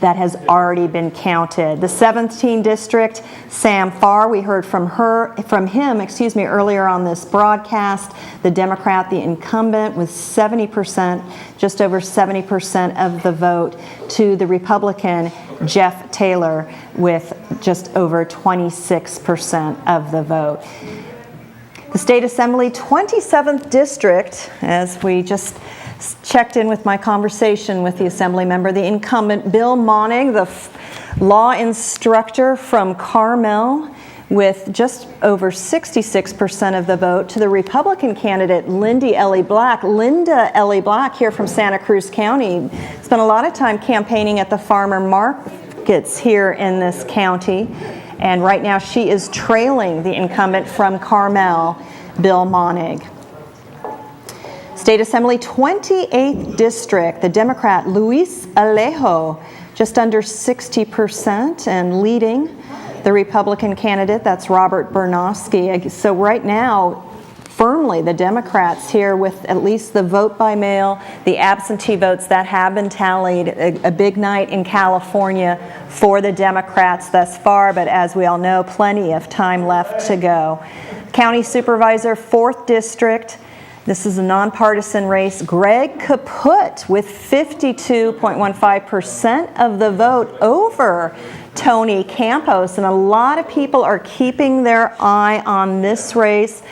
that has already been counted. The 17th District, Sam Farr, we heard from him earlier on this broadcast. The Democrat, the incumbent, with 70%, just over 70% of the vote, to the Republican, Jeff Taylor, with just over 26% of the vote. The State Assembly, 27th District, as we just checked in with my conversation with the Assembly member, the incumbent Bill Monning, the law instructor from Carmel, with just over 66% of the vote, to the Republican candidate Linda Ellie Black here from Santa Cruz County. Spent a lot of time campaigning at the farmer markets here in this county, and right now she is trailing the incumbent from Carmel, Bill Monning. State Assembly, 28th District, the Democrat Luis Alejo, just under 60%, and leading the Republican candidate, that's Robert Bernofsky. So right now, firmly the Democrats here with at least the vote by mail, the absentee votes that have been tallied. A big night in California for the Democrats thus far, but as we all know, plenty of time left to go. County Supervisor, 4th District. This is a nonpartisan race. Greg Kaput with 52.15% of the vote over Tony Campos, and a lot of people are keeping their eye on this race.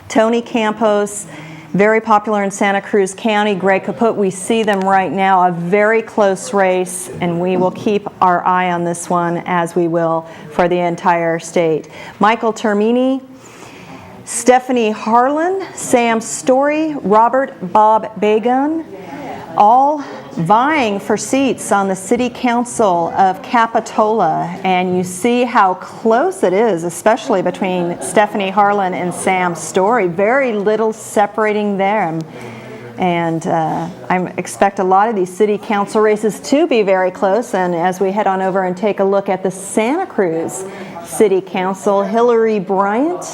Tony Campos, very popular in Santa Cruz County. Greg Kaput, we see them right now, a very close race, and we will keep our eye on this one as we will for the entire state. Michael Termini, Stephanie Harlan, Sam Story, Robert Bob Bagun, all vying for seats on the City Council of Capitola. And you see how close it is, especially between Stephanie Harlan and Sam Story. Very little separating them. And I expect a lot of these city council races to be very close. And as we head on over and take a look at the Santa Cruz City Council, Hillary Bryant,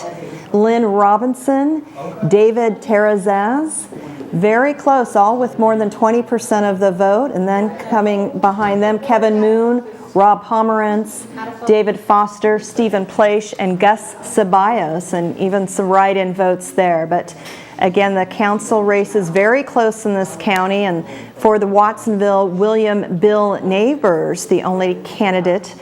Lynn Robinson, David Terrazaz, very close, all with more than 20% of the vote. And then coming behind them, Kevin Moon, Rob Pomerantz, David Foster, Stephen Plaish, and Gus Ceballos, and even some write-in votes there. But again, the council race is very close in this county, and for the Watsonville, William Bill Neighbors, the only candidate,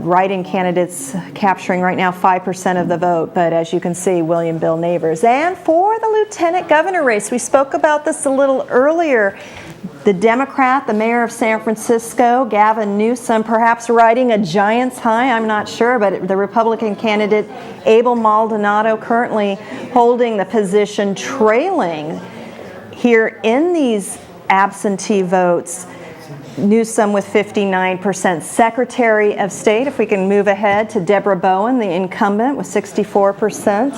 write-in candidates capturing right now 5% of the vote, but as you can see, William Bill Neighbors. And for the lieutenant governor race, we spoke about this a little earlier. The Democrat, the mayor of San Francisco, Gavin Newsom, perhaps riding a giant's high, I'm not sure, but the Republican candidate, Abel Maldonado, currently holding the position, trailing here in these absentee votes. Newsom with 59%. Secretary of State, if we can move ahead to Deborah Bowen, the incumbent, with 64%.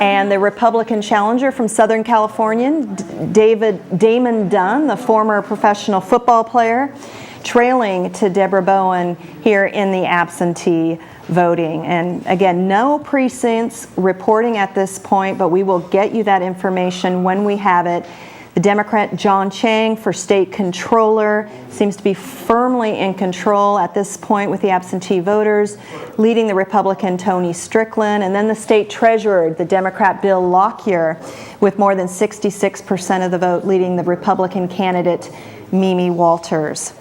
And the Republican challenger from Southern California, Damon Dunn, the former professional football player, trailing to Deborah Bowen here in the absentee voting. And again, no precincts reporting at this point, but we will get you that information when we have it. The Democrat John Chang for state controller seems to be firmly in control at this point with the absentee voters, leading the Republican Tony Strickland, and then the state treasurer, the Democrat Bill Lockyer, with more than 66% of the vote, leading the Republican candidate Mimi Walters.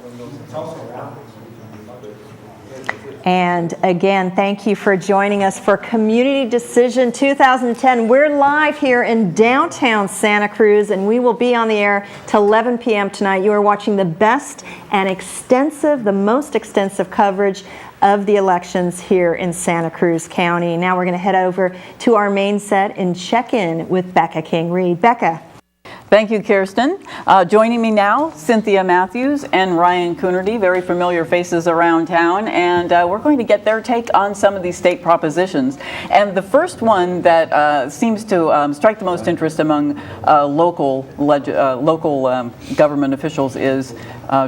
And again, thank you for joining us for Community Decision 2010. We're live here in downtown Santa Cruz, and we will be on the air till 11 p.m. tonight. You are watching the best and the most extensive coverage of the elections here in Santa Cruz County. Now we're going to head over to our main set and check in with Becca King-Reed. Becca. Thank you, Kirsten. Joining me now, Cynthia Matthews and Ryan Coonerty, very familiar faces around town, and we're going to get their take on some of these state propositions. And the first one that seems to strike the most interest among local government officials is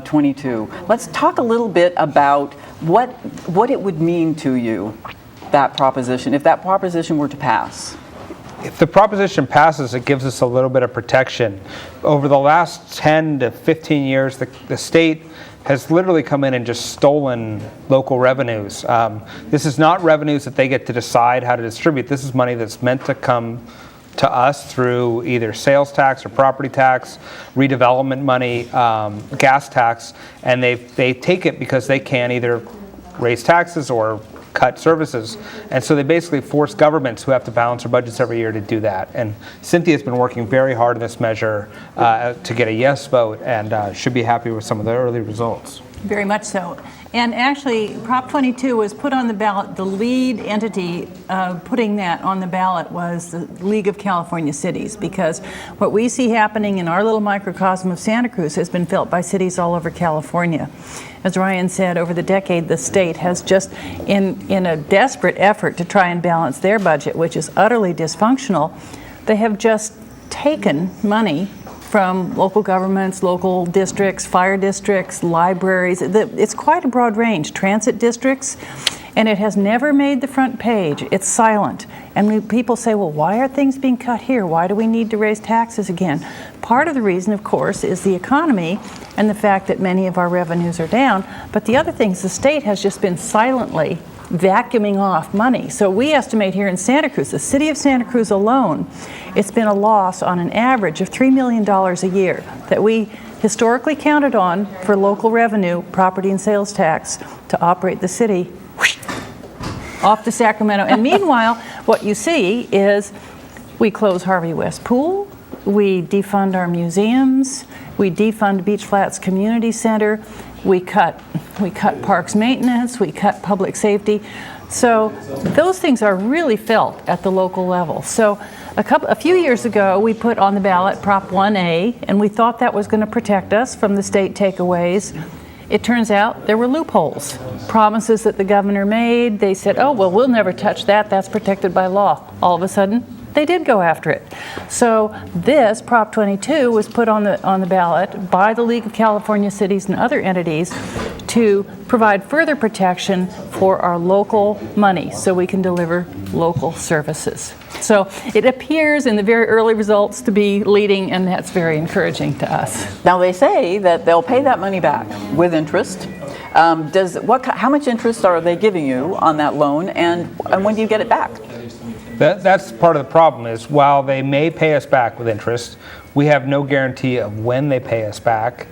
22. Let's talk a little bit about what it would mean to you, that proposition, if that proposition were to pass. If the proposition passes, it gives us a little bit of protection. Over the last 10 to 15 years, the state has literally come in and just stolen local revenues. This is not revenues that they get to decide how to distribute. This is money that's meant to come to us through either sales tax or property tax, redevelopment money, gas tax, and they take it because they can either raise taxes or cut services. And so they basically force governments who have to balance their budgets every year to do that. And Cynthia's been working very hard on this measure to get a yes vote, and should be happy with some of the early results. Very much so. And actually, Prop 22 was put on the ballot. The lead entity putting that on the ballot was the League of California Cities, because what we see happening in our little microcosm of Santa Cruz has been felt by cities all over California. As Ryan said, over the decade, the state has just, in a desperate effort to try and balance their budget, which is utterly dysfunctional, they have just taken money from local governments, local districts, fire districts, libraries. It's quite a broad range. Transit districts. and it has never made the front page. It's silent. And people say, well, why are things being cut here? Why do we need to raise taxes again? Part of the reason, of course, is the economy and the fact that many of our revenues are down. But the other thing is the state has just been silently vacuuming off money. So we estimate here in Santa Cruz, the city of Santa Cruz alone, it's been a loss on an average of $3 million a year that we historically counted on for local revenue, property and sales tax, to operate the city off to Sacramento. And meanwhile, what you see is we close Harvey West Pool, we defund our museums, we defund Beach Flats Community Center, we cut parks maintenance, we cut public safety. So those things are really felt at the local level. So a few years ago, we put on the ballot Prop 1A, and we thought that was going to protect us from the state takeaways. It turns out there were loopholes, promises that the governor made. They said, oh, well, we'll never touch that. That's protected by law. All of a sudden, they did go after it. So this, Prop 22, was put on the ballot by the League of California Cities and other entities to provide further protection for our local money so we can deliver local services. So it appears in the very early results to be leading, and that's very encouraging to us. Now they say that they'll pay that money back with interest. How much interest are they giving you on that loan, and when do you get it back? That's part of the problem is while they may pay us back with interest, we have no guarantee of when they pay us back,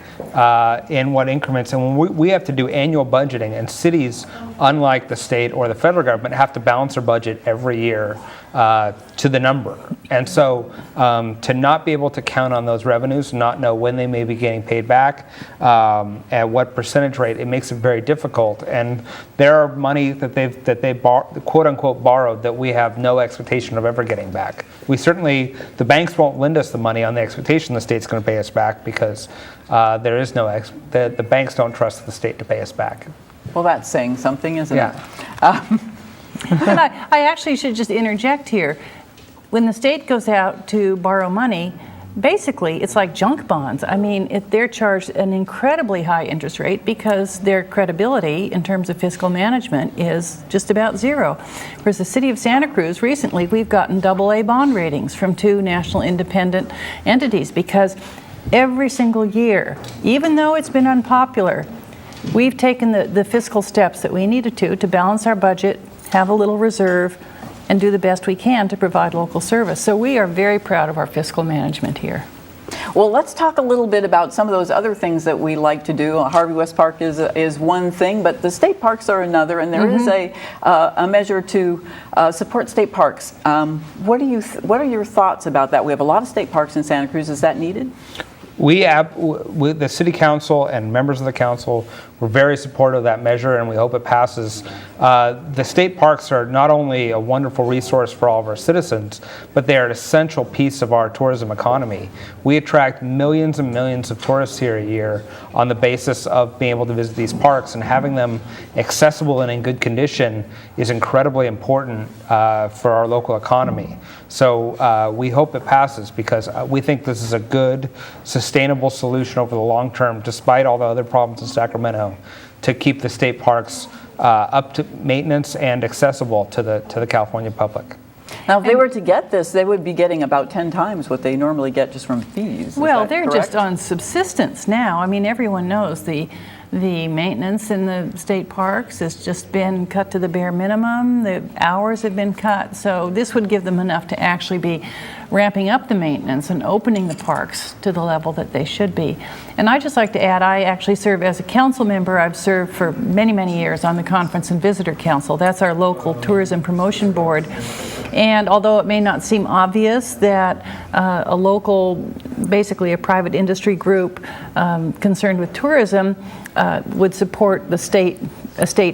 in what increments. And when we have to do annual budgeting, and cities, unlike the state or the federal government, have to balance their budget every year to the number. And so to not be able to count on those revenues, not know when they may be getting paid back, at what percentage rate, it makes it very difficult. And there are money that they quote unquote borrowed that we have no expectation of ever getting back. The banks won't lend us the money on the expectation the state's going to pay us back, because there is no the banks don't trust the state to pay us back. Well, that's saying something, isn't it? But I actually should just interject here. When the state goes out to borrow money, basically it's like junk bonds. I mean, they're charged an incredibly high interest rate because their credibility in terms of fiscal management is just about zero. Whereas the city of Santa Cruz, recently we've gotten AA bond ratings from 2 national independent entities, because every single year, even though it's been unpopular, we've taken the fiscal steps that we needed to balance our budget, have a little reserve, and do the best we can to provide local service. So we are very proud of our fiscal management here. Well, let's talk a little bit about some of those other things that we like to do. Harvey West Park is one thing, but the state parks are another, and there is a measure to support state parks. What are your thoughts about that? We have a lot of state parks in Santa Cruz. Is that needed? The city council and members of the council were very supportive of that measure, and we hope it passes. The state parks are not only a wonderful resource for all of our citizens, but they are an essential piece of our tourism economy. We attract millions and millions of tourists here a year on the basis of being able to visit these parks, and having them accessible and in good condition is incredibly important for our local economy. So we hope it passes, because we think this is a good, sustainable solution over the long term, despite all the other problems in Sacramento, to keep the state parks up to maintenance and accessible to the California public. Now, if they were to get this, they would be getting about 10 times what they normally get just from fees. Well, they're just on subsistence now. I mean, everyone knows the maintenance in the state parks has just been cut to the bare minimum. The hours have been cut. So this would give them enough to actually be ramping up the maintenance and opening the parks to the level that they should be. And I'd just like to add, I actually serve as a council member. I've served for many, many years on the Conference and Visitor Council. That's our local tourism promotion board. And although it may not seem obvious that a local, basically a private industry group concerned with tourism would support a state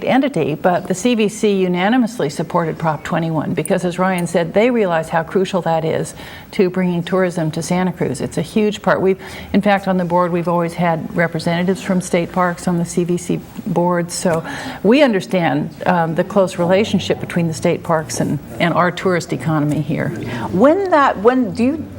entity, but the CVC unanimously supported Prop 21 because, as Ryan said, they realize how crucial that is to bringing tourism to Santa Cruz. It's a huge part. In fact, on the board, we've always had representatives from state parks on the CVC board, so we understand the close relationship between the state parks and our tourist economy here.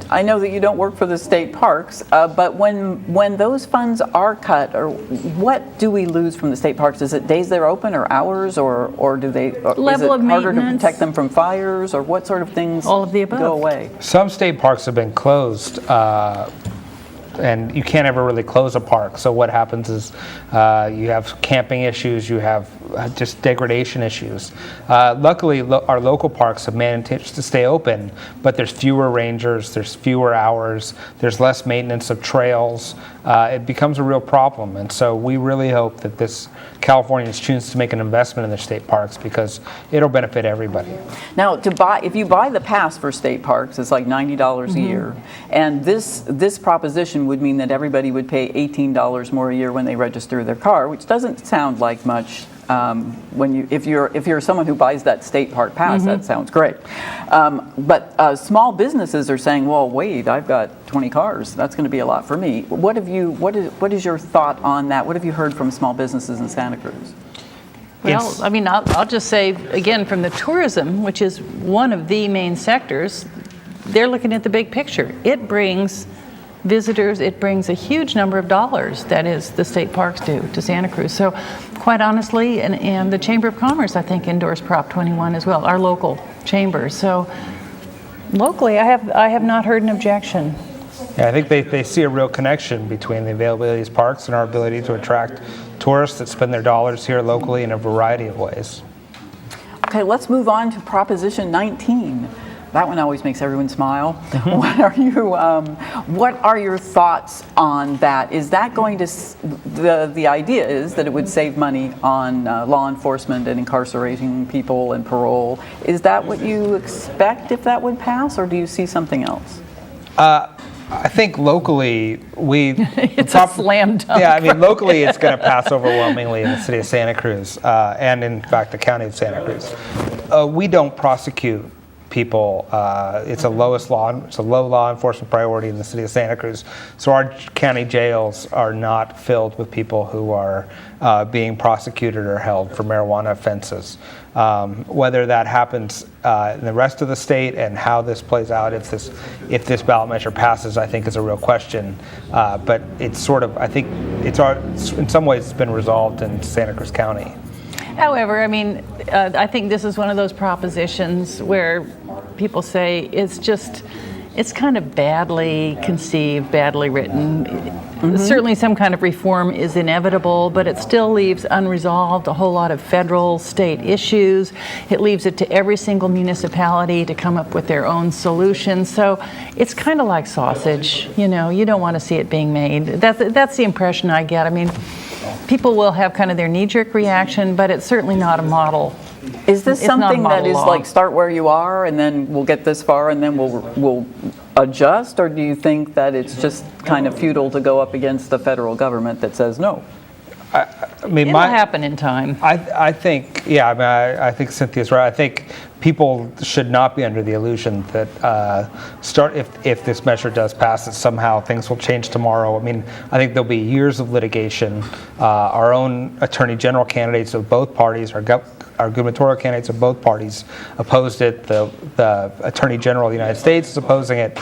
I know that you don't work for the state parks, but when those funds are cut, or what do we lose from the state parks? Is it days they're open, or hours, or do they? Or Level is it of harder to maintenance. protect them from fires, or what sort of things? All of the above. Go away. Some state parks have been closed, and you can't ever really close a park. So what happens is you have camping issues, you have just degradation issues. Luckily, our local parks have managed to stay open, but there's fewer rangers, there's fewer hours, there's less maintenance of trails. It becomes a real problem, and so we really hope that Californians choose to make an investment in their state parks because it'll benefit everybody. Now, if you buy the pass for state parks, it's like $90 a year, and this proposition would mean that everybody would pay $18 more a year when they register their car, which doesn't sound like much. If you're someone who buys that state park pass, that sounds great. But small businesses are saying, well, wait, I've got 20 cars. That's going to be a lot for me. What is your thought on that? What have you heard from small businesses in Santa Cruz? Well, I mean, I'll just say, again, from the tourism, which is one of the main sectors, they're looking at the big picture. It brings visitors, it brings a huge number of dollars, that is, the state parks do, to Santa Cruz. So quite honestly, and the Chamber of Commerce, I think, endorsed Prop 21 as well, our local chamber. So locally, I have not heard an objection. Yeah, I think they see a real connection between the availability of these parks and our ability to attract tourists that spend their dollars here locally in a variety of ways. Okay, let's move on to Proposition 19. That one always makes everyone smile. What are your thoughts on that? Is that going to, the idea is that it would save money on law enforcement and incarcerating people and parole. Is that what you expect if that would pass, or do you see something else? I think locally it's a slam dunk. Yeah, I mean locally it's going to pass overwhelmingly in the city of Santa Cruz, and in fact the county of Santa Cruz. We don't prosecute people. It's a low law enforcement priority in the city of Santa Cruz. So our county jails are not filled with people who are being prosecuted or held for marijuana offenses. Whether that happens in the rest of the state and how this plays out, if this ballot measure passes, I think is a real question. But it's sort of, I think in some ways it's been resolved in Santa Cruz County. However, I mean, I think this is one of those propositions where people say it's kind of badly conceived, badly written. Certainly some kind of reform is inevitable, but it still leaves unresolved a whole lot of federal, state issues. It leaves it to every single municipality to come up with their own solutions. So it's kind of like sausage, you don't want to see it being made. That's the impression I get. I mean, people will have kind of their knee-jerk reaction, but it's certainly not a model. Is this something that is like start where you are and then we'll get this far and then we'll adjust, or do you think that it's just kind of futile to go up against the federal government that says no? I mean, it'll happen in time. I think, yeah, I mean, I think Cynthia's right. I think people should not be under the illusion that if this measure does pass, that somehow things will change tomorrow. I mean, I think there'll be years of litigation. Our own attorney general candidates of both parties, our gubernatorial candidates of both parties opposed it. The Attorney General of the United States is opposing it.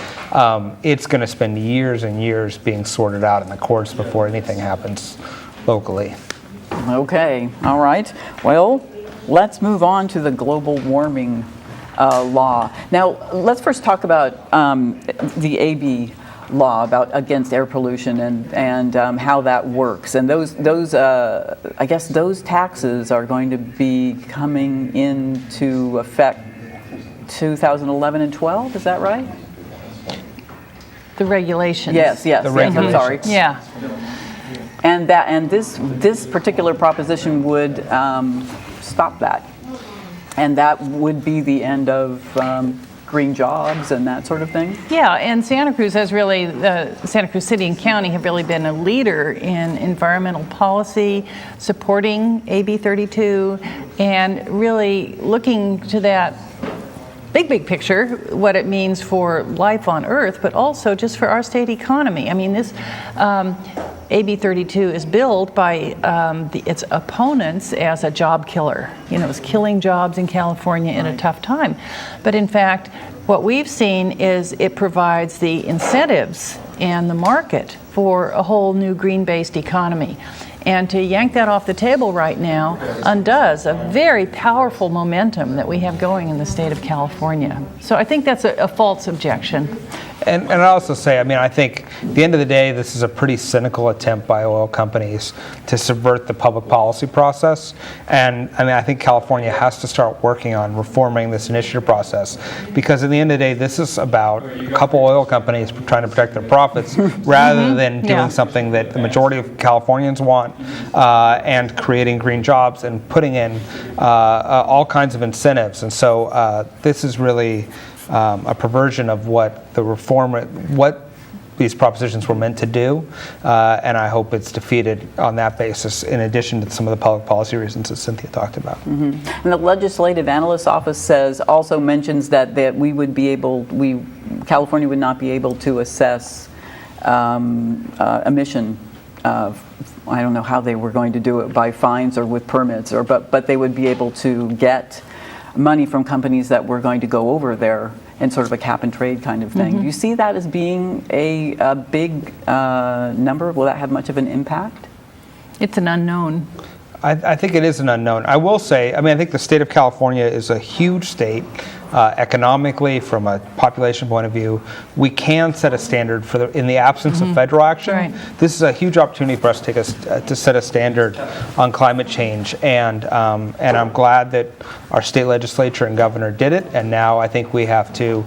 It's going to spend years and years being sorted out in the courts before anything happens locally. Okay, all right. Well, let's move on to the global warming law. Now, let's first talk about the AB law against air pollution and how that works. And those I guess those taxes are going to be coming into effect 2011 and 12. Is that right? The regulations. Yes. The regulations. I'm sorry. Yeah. And this particular proposition would stop that, and that would be the end of green jobs and that sort of thing. Yeah, and Santa Cruz has really, Santa Cruz City and County have really been a leader in environmental policy, supporting AB 32, and really looking to that big picture, what it means for life on Earth, but also just for our state economy. I mean, AB 32 is billed by its opponents as a job killer. You know, it's killing jobs in California in a tough time. But in fact, what we've seen is it provides the incentives and the market for a whole new green-based economy. And to yank that off the table right now undoes a very powerful momentum that we have going in the state of California. So I think that's a false objection. And I also say, I mean, I think at the end of the day, this is a pretty cynical attempt by oil companies to subvert the public policy process. And I mean, I think California has to start working on reforming this initiative process, because at the end of the day, this is about a couple oil companies trying to protect their profits rather than doing something that the majority of Californians want, and creating green jobs and putting in all kinds of incentives. And so this is really a perversion of what what these propositions were meant to do, and I hope it's defeated on that basis, in addition to some of the public policy reasons that Cynthia talked about. And the Legislative Analyst's Office also mentions that California would not be able to assess emission. I don't know how they were going to do it, by fines or with permits, but they would be able to get money from companies that were going to go over there in sort of a cap and trade kind of thing. Do you see that as being a big number? Will that have much of an impact? It's an unknown. I think it is an unknown. I will say, I mean, I think the state of California is a huge state. Economically, from a population point of view, we can set a standard in the absence of federal action. Right. This is a huge opportunity for us to set a standard on climate change, and I'm glad that our state legislature and governor did it. And now I think we have to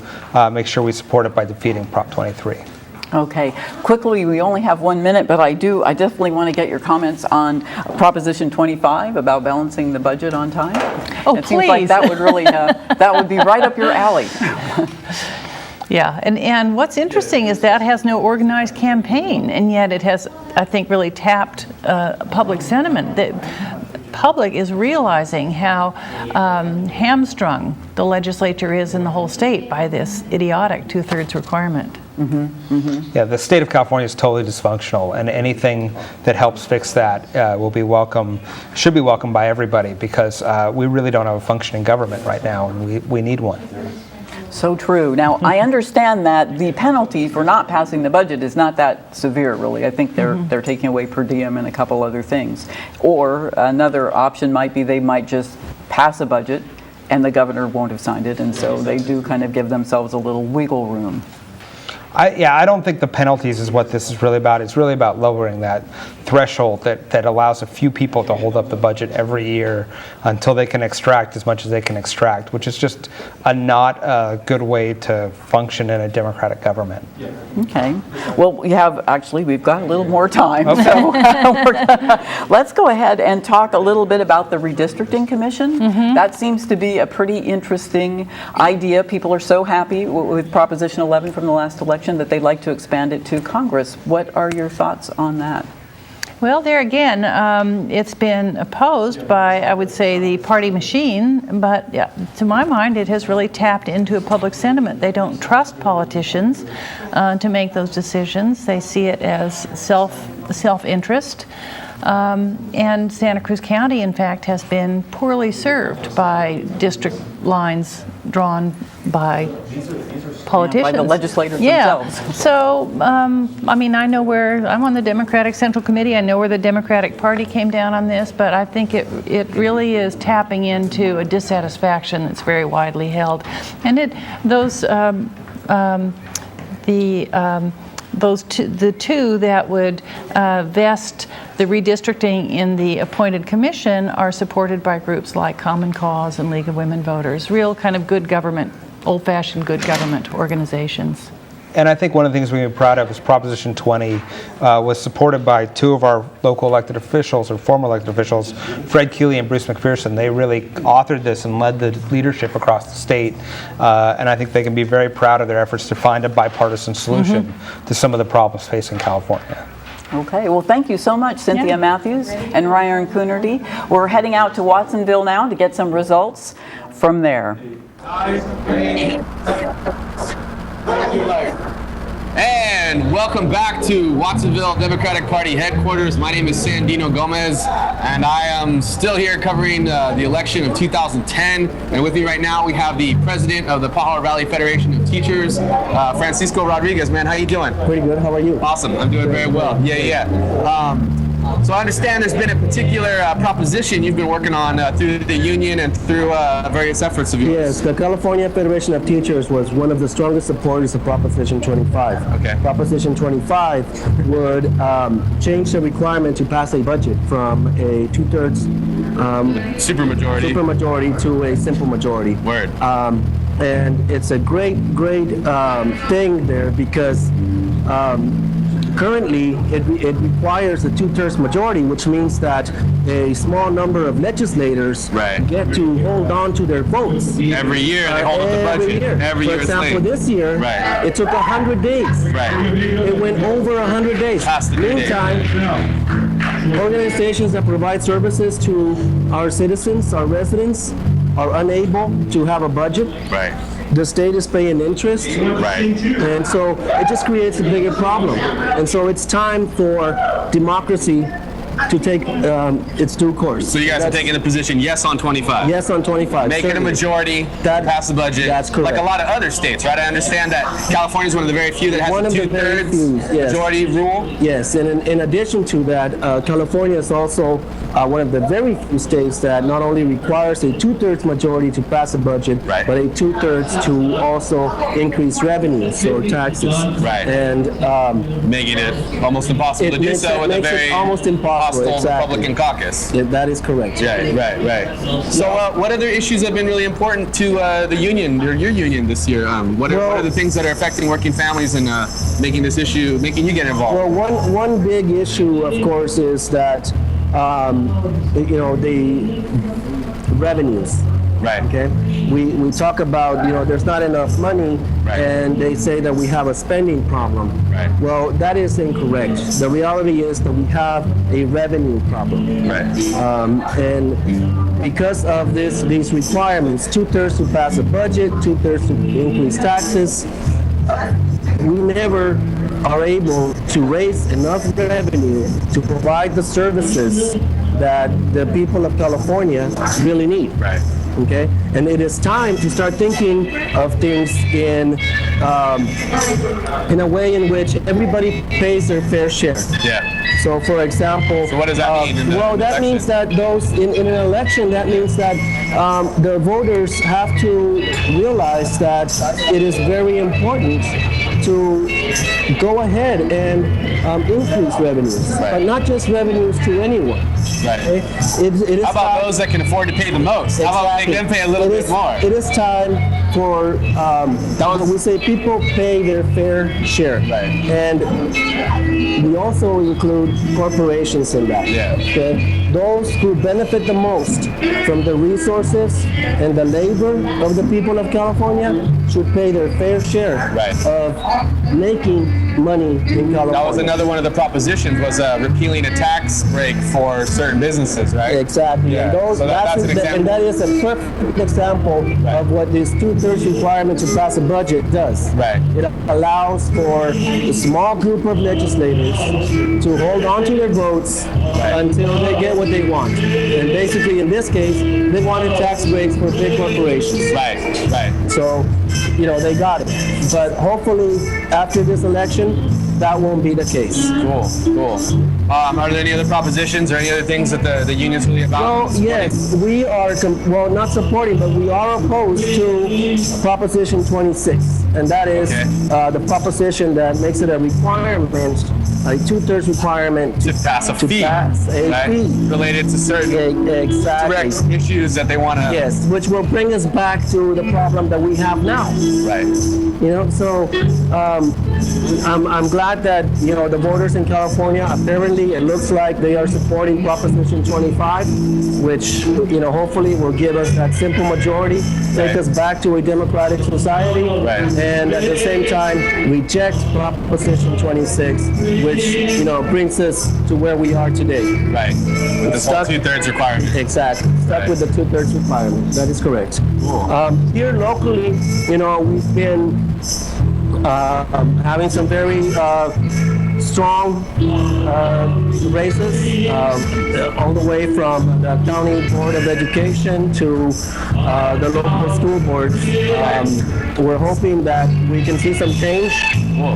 make sure we support it by defeating Prop 23. Okay, quickly, we only have 1 minute, but I definitely want to get your comments on Proposition 25 about balancing the budget on time. Oh, it seems like that would really, that would be right up your alley. Yeah, and what's interesting is that has no organized campaign, and yet it has, I think, really tapped public sentiment. The public is realizing how hamstrung the legislature is in the whole state by this idiotic 2/3 requirement. Yeah, the state of California is totally dysfunctional, and anything that helps fix that will be welcome, should be welcomed by everybody, because we really don't have a functioning government right now, and we need one. So true. Now, I understand that the penalty for not passing the budget is not that severe, really. I think they're taking away per diem and a couple other things. Or another option might be they might just pass a budget and the governor won't have signed it, and so they do kind of give themselves a little wiggle room. I don't think the penalties is what this is really about. It's really about lowering that threshold that allows a few people to hold up the budget every year until they can extract as much as they can extract, which is just not a good way to function in a democratic government. Okay. Well, we've got a little more time. Okay. So let's go ahead and talk a little bit about the Redistricting Commission. That seems to be a pretty interesting idea. People are so happy with Proposition 11 from the last election that they'd like to expand it to Congress. What are your thoughts on that? Well, there again, it's been opposed by, I would say, the party machine, but to my mind, it has really tapped into a public sentiment. They don't trust politicians to make those decisions. They see it as self-interest. And Santa Cruz County, in fact, has been poorly served by district lines drawn by politicians. By the legislators themselves. So, I mean, I know I'm on the Democratic Central Committee. I know where the Democratic Party came down on this, but I think it really is tapping into a dissatisfaction that's very widely held. And the two that would vest the redistricting in the appointed commission are supported by groups like Common Cause and League of Women Voters, real kind of good government, old-fashioned good government organizations. And I think one of the things we can be proud of is Proposition 20 was supported by two of our local elected officials, or former elected officials, Fred Keeley and Bruce McPherson. They really authored this and led the leadership across the state. And I think they can be very proud of their efforts to find a bipartisan solution to some of the problems facing California. Okay, well, thank you so much, Cynthia Matthews and Ryan Coonerty. We're heading out to Watsonville now to get some results from there. And and welcome back to Watsonville Democratic Party headquarters. My name is Sandino Gomez, and I am still here covering the election of 2010. And with me right now, we have the president of the Pajaro Valley Federation of Teachers, Francisco Rodriguez. Man, how you doing? Pretty good. How are you? Awesome. I'm doing very well. Yeah. So I understand there's been a particular proposition you've been working on through the union and through various efforts of yours. Yes, the California Federation of Teachers was one of the strongest supporters of Proposition 25. Okay. Proposition 25 would change the requirement to pass a budget from a two-thirds supermajority to a simple majority. Word. And it's a great thing there because currently, it requires a two-thirds majority, which means that a small number of legislators get to hold on to their votes. Every year they hold up the budget. Every year. For example, this year, it took 100 days. It went over 100 days. Meantime, organizations that provide services to our citizens, our residents, are unable to have a budget. The state is paying interest. And so it just creates a bigger problem. And so it's time for democracy to take its due course. So you guys are taking the position yes on 25? Yes on 25. Make it a majority, pass the budget. That's correct. Like a lot of other states, right? I understand that California is one of the very few that has a two-thirds majority rule. Yes, and in addition to that, California is also one of the very few states that not only requires a two-thirds majority to pass a budget, but a two-thirds to also increase revenues or taxes. And making it almost impossible to do so with a very almost impossible. Republican caucus. That is correct. Right. So what other issues have been really important to the union, or your union this year? What are the things that are affecting working families and making this issue, making you get involved? Well, one big issue, of course, is that the revenues. Okay. We talk about there's not enough money, and they say that we have a spending problem. Well, that is incorrect. The reality is that we have a revenue problem. And because of these requirements, two-thirds to pass a budget, two-thirds to increase taxes, we never are able to raise enough revenue to provide the services that the people of California really need. Okay, and it is time to start thinking of things in a way in which everybody pays their fair share. So, for example, what does that mean? Well, that means that those in an election, that means that the voters have to realize that it is very important to go ahead and increase revenues, but not just revenues to anyone. Okay? It is How about those that can afford to pay the most? How about make them pay a little bit more? It is time for, we say people pay their fair share. And we also include corporations in that. Okay? Those who benefit the most from the resources and the labor of the people of California should pay their fair share of making money in California. That was another one of the propositions, was repealing a tax break for certain businesses, right? Exactly. Yeah. And, that's an example. And that is a perfect example of what this two-thirds requirement to pass a budget does. It allows for a small group of legislators to hold on to their votes until they get what they want. And basically, in this case, they wanted tax breaks for big corporations. So, they got it. But hopefully, after this election, that won't be the case. Cool. Are there any other propositions or any other things that the union's really about? Well, yes, we are, not supporting, but we are opposed to Proposition 26. And that is the proposition that makes it a requirement, a two-thirds requirement to pass a fee. Related to certain direct issues that they want to... Yes, which will bring us back to the problem that we have now. So I'm glad that, the voters in California, apparently it looks like they are supporting Proposition 25, which, hopefully will give us that simple majority, take us back to a democratic society, and at the same time reject Proposition 26, which, brings us to where we are today. With this whole two-thirds requirement. Exactly. Stuck with the two-thirds requirement. That is correct. Here locally, we've been having some very strong races, all the way from the County Board of Education to the local school boards. We're hoping that we can see some change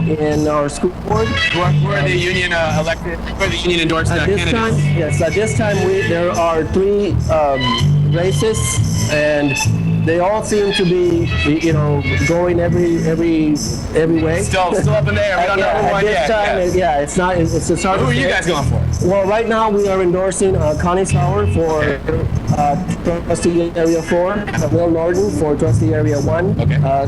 in our school board. Where are the union elected? Where the union endorsed At this candidates? time, yes, at this time there are 3 races, and they all seem to be, going every way. Still up in the air. We don't know who won yet. It's hard Who to are you say. guys going for? Well, right now we are endorsing Connie Sauer for Trustee Area 4, Will Norton for Trustee Area 1,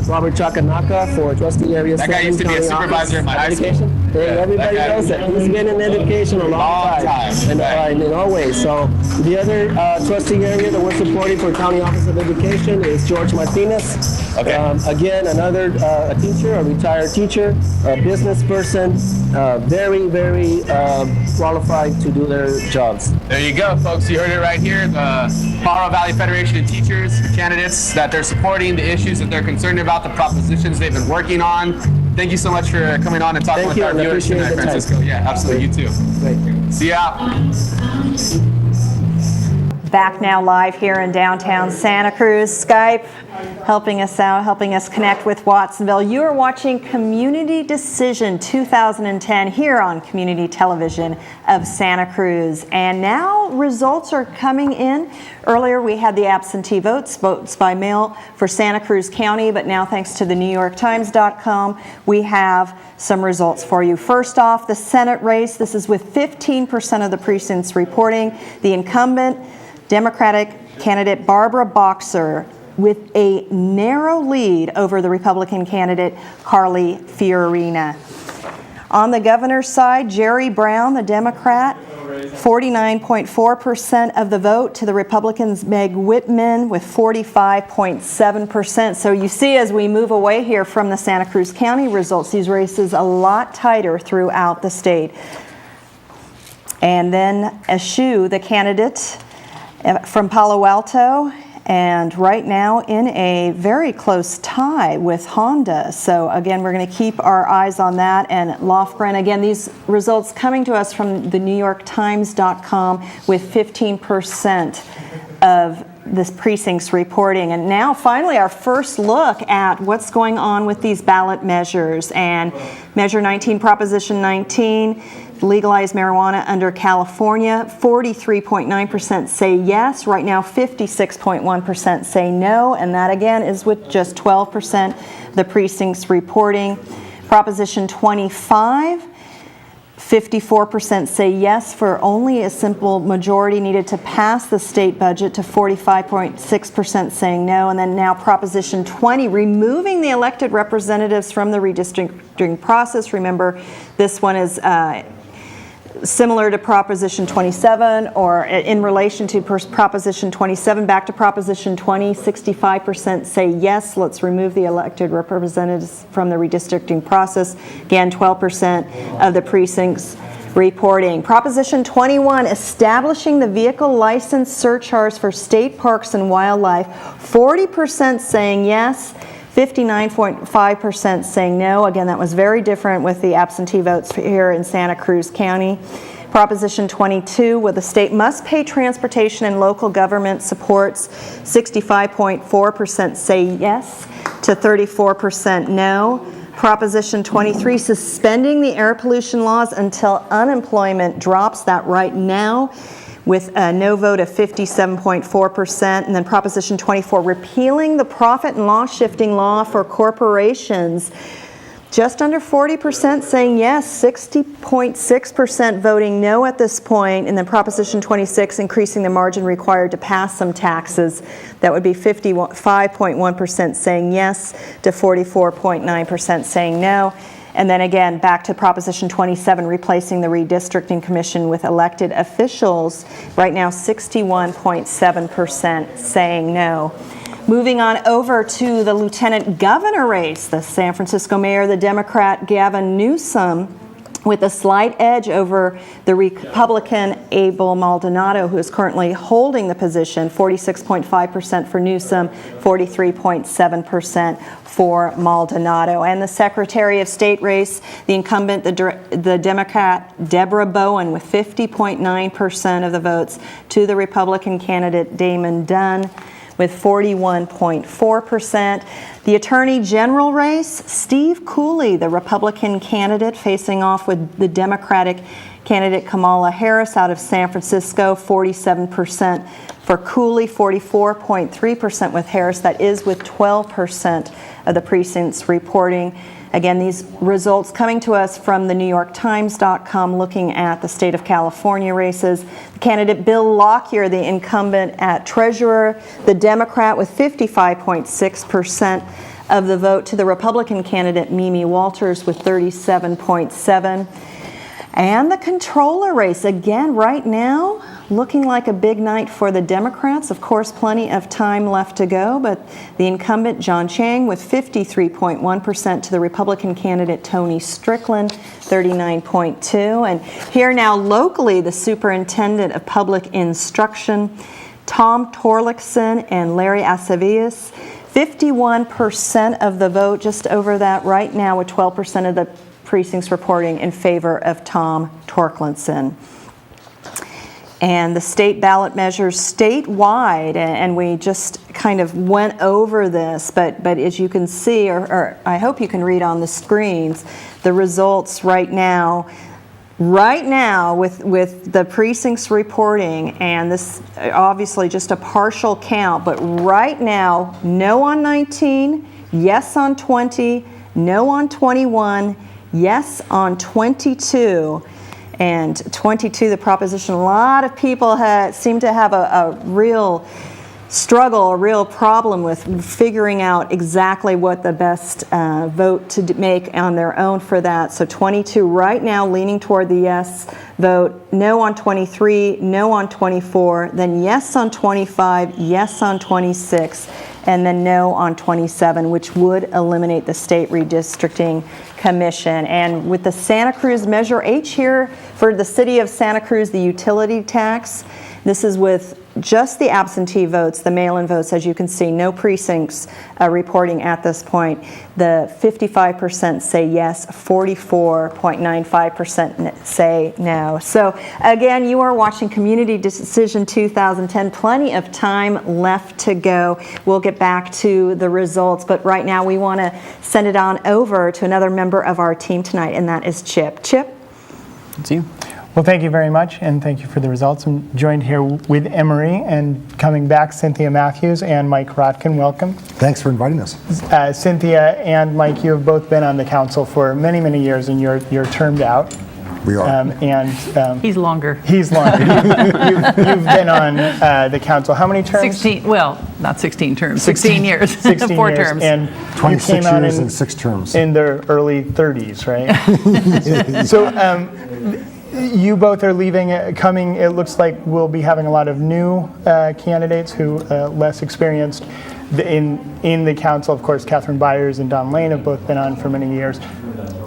Robert Chakanaka for Trustee Area 7. That guy used to be a County supervisor Office in my high school. Education. Everybody knows that. He's been in education a long time. And in all ways. So the other trustee area that we're supporting for County Office of Education is George Martinez. Again, another a teacher, a retired teacher, a business person, very, very qualified to do their jobs. There you go, folks. You heard it right here. The Colorado Valley Federation of Teachers, the candidates that they're supporting, the issues that they're concerned about, the propositions they've been working on. Thank you so much for coming on and talking with our viewers tonight, Francisco. Yeah, absolutely. You too. Great. See ya. Back now live here in downtown Santa Cruz. Skype helping us out, helping us connect with Watsonville. You are watching Community Decision 2010 here on Community Television of Santa Cruz. And now results are coming in. Earlier we had the absentee votes by mail for Santa Cruz County, but now thanks to the NewYorkTimes.com, we have some results for you. First off, the Senate race. This is with 15% of the precincts reporting. The incumbent Democratic candidate Barbara Boxer with a narrow lead over the Republican candidate Carly Fiorina. On the governor's side, Jerry Brown, the Democrat, 49.4% of the vote to the Republicans' Meg Whitman with 45.7%. So you see, as we move away here from the Santa Cruz County results, these races a lot tighter throughout the state. And then Ashu, the candidate from Palo Alto, and right now in a very close tie with Honda. So again, we're going to keep our eyes on that. And Lofgren, again, these results coming to us from the NewYorkTimes.com with 15% of this precincts reporting. And now finally our first look at what's going on with these ballot measures. And Measure 19, Proposition 19, legalize marijuana under California, 43.9% say yes. Right now, 56.1% say no. And that, again, is with just 12% the precincts reporting. Proposition 25, 54% say yes for only a simple majority needed to pass the state budget, to 45.6% saying no. And then now Proposition 20, removing the elected representatives from the redistricting process. Remember, this one is similar to Proposition 27, or in relation to Proposition 27, back to Proposition 20, 65% say yes, let's remove the elected representatives from the redistricting process. Again, 12% of the precincts reporting. Proposition 21, establishing the vehicle license surcharge for state parks and wildlife, 40% saying yes, 59.5% saying no. Again, that was very different with the absentee votes here in Santa Cruz County. Proposition 22, where the state must pay transportation and local government supports, 65.4% say yes to 34% no. Proposition 23, suspending the air pollution laws until unemployment drops, that right now, with a no vote of 57.4%. And then Proposition 24, repealing the profit and loss shifting law for corporations. Just under 40% saying yes, 60.6% voting no at this point. And then Proposition 26, increasing the margin required to pass some taxes. That would be 55.1% saying yes to 44.9% saying no. And then again, back to Proposition 27, replacing the redistricting commission with elected officials. Right now, 61.7% saying no. Moving on over to the lieutenant governor race, the San Francisco mayor, the Democrat Gavin Newsom, with a slight edge over the Republican Abel Maldonado, who is currently holding the position, 46.5% for Newsom, 43.7% for Maldonado. And the Secretary of State race, the incumbent, the Democrat Deborah Bowen, with 50.9% of the votes, to the Republican candidate Damon Dunn with 41.4%. The Attorney General race, Steve Cooley, the Republican candidate, facing off with the Democratic candidate Kamala Harris out of San Francisco, 47% for Cooley, 44.3% with Harris. That is with 12% of the precincts reporting. Again, these results coming to us from the NewYorkTimes.com, looking at the state of California races. The candidate Bill Lockyer, the incumbent at Treasurer, the Democrat, with 55.6% of the vote, to the Republican candidate Mimi Walters with 37.7%. And the controller race, again, right now, looking like a big night for the Democrats. Of course, plenty of time left to go, but the incumbent, John Chang, with 53.1%, to the Republican candidate Tony Strickland, 39.2%. And here now locally, the Superintendent of Public Instruction, Tom Torlakson and Larry Acevillas, 51% of the vote, just over that right now, with 12% of the precincts reporting in favor of Tom Torkelson. And the state ballot measures statewide, and we just kind of went over this, but as you can see, or I hope you can read on the screens, the results right now with the precincts reporting, and this obviously just a partial count, but right now, no on 19, yes on 20, no on 21, yes on 22, and 22, the proposition. A lot of people seem to have a real struggle, a real problem with figuring out exactly what the best vote to make on their own for that. So 22 right now leaning toward the yes vote, no on 23, no on 24, then yes on 25, yes on 26, and then no on 27, which would eliminate the state redistricting commission. And with the Santa Cruz Measure H here for the city of Santa Cruz, the utility tax, this is with just the absentee votes, the mail-in votes, as you can see, no precincts reporting at this point. The 55% say yes, 44.95% say no. So again, you are watching Community Decision 2010. Plenty of time left to go. We'll get back to the results, but right now we want to send it on over to another member of our team tonight, and that is Chip. Chip? It's you. Well, thank you very much, and thank you for the results. I'm joined here with Emery, and coming back, Cynthia Matthews and Mike Rotkin. Welcome. Thanks for inviting us. Cynthia and Mike, you have both been on the council for many, many years, and you're termed out. We are. He's longer. He's longer. You've been on the council. How many terms? 16. Well, not 16 terms. 16 years. 16 4 years. terms. And 26 you came out years and 6 terms. in the early 30s, right? So. You both are leaving, coming, it looks like we'll be having a lot of new candidates who less experienced in the council. Of course, Catherine Byers and Don Lane have both been on for many years.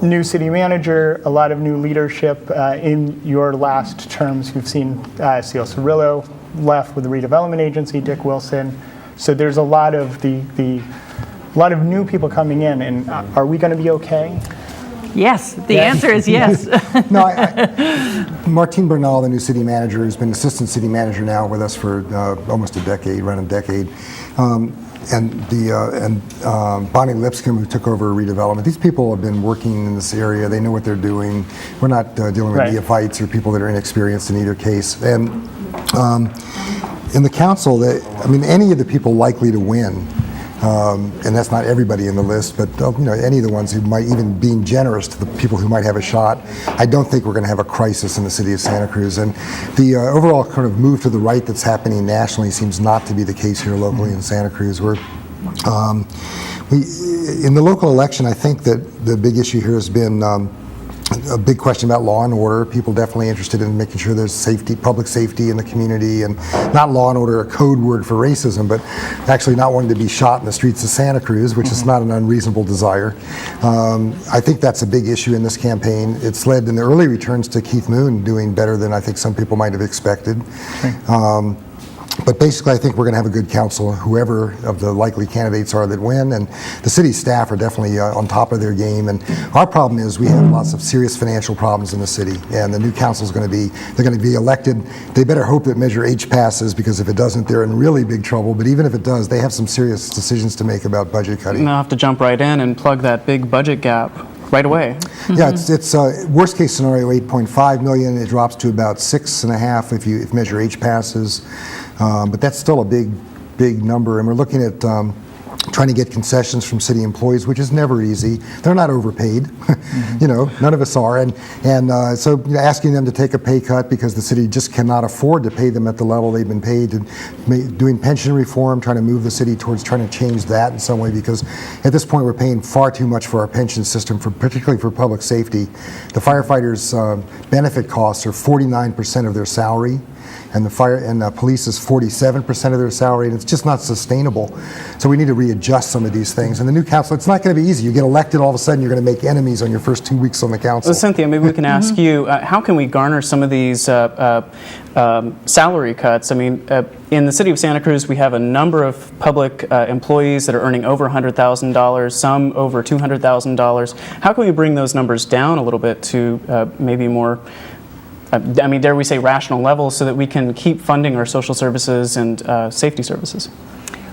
New city manager, a lot of new leadership in your last terms. You've seen Seal Cirillo left with the redevelopment agency, Dick Wilson. So there's a lot of a lot of new people coming in, and are we going to be okay? Yes, the answer is yes. No, Martine Bernal, the new city manager, has been assistant city manager now with us for almost a decade, around a decade. And Bonnie Lipscomb, who took over redevelopment. These people have been working in this area. They know what they're doing. We're not dealing with neophytes or people that are inexperienced in either case. And in the council, any of the people likely to win, and that's not everybody in the list, but any of the ones who might, even being generous to the people who might have a shot, I don't think we're going to have a crisis in the city of Santa Cruz. And the overall kind of move to the right that's happening nationally seems not to be the case here locally in Santa Cruz. In the local election, I think that the big issue here has been a big question about law and order. People definitely interested in making sure there's safety, public safety in the community, and not law and order, a code word for racism, but actually not wanting to be shot in the streets of Santa Cruz, which is not an unreasonable desire. I think that's a big issue in this campaign. It's led in the early returns to Keith Moon doing better than I think some people might have expected. But basically, I think we're going to have a good council, whoever of the likely candidates are that win, and the city staff are definitely on top of their game. And our problem is we have lots of serious financial problems in the city, and the new council is going to be, they're going to be elected. They better hope that Measure H passes, because if it doesn't, they're in really big trouble. But even if it does, they have some serious decisions to make about budget cutting. And I'll have to jump right in and plug that big budget gap right away. Yeah, it's worst case scenario 8.5 million. It drops to about 6.5 if Measure H passes. But that's still a big number, and we're looking at trying to get concessions from city employees, which is never easy. They're not overpaid, none of us are, and so asking them to take a pay cut because the city just cannot afford to pay them at the level they've been paid, and doing pension reform, trying to move the city towards trying to change that in some way, because at this point we're paying far too much for our pension system, particularly for public safety. The firefighters' benefit costs are 49% of their salary, and the police is 47% of their salary, and it's just not sustainable. So we need to readjust some of these things. And the new council, it's not going to be easy. You get elected, all of a sudden you're going to make enemies on your first 2 weeks on the council. Well, Cynthia, maybe we can ask you, how can we garner some of these salary cuts? I mean, in the city of Santa Cruz, we have a number of public employees that are earning over $100,000, some over $200,000. How can we bring those numbers down a little bit to maybe more, dare we say, rational levels, so that we can keep funding our social services and safety services?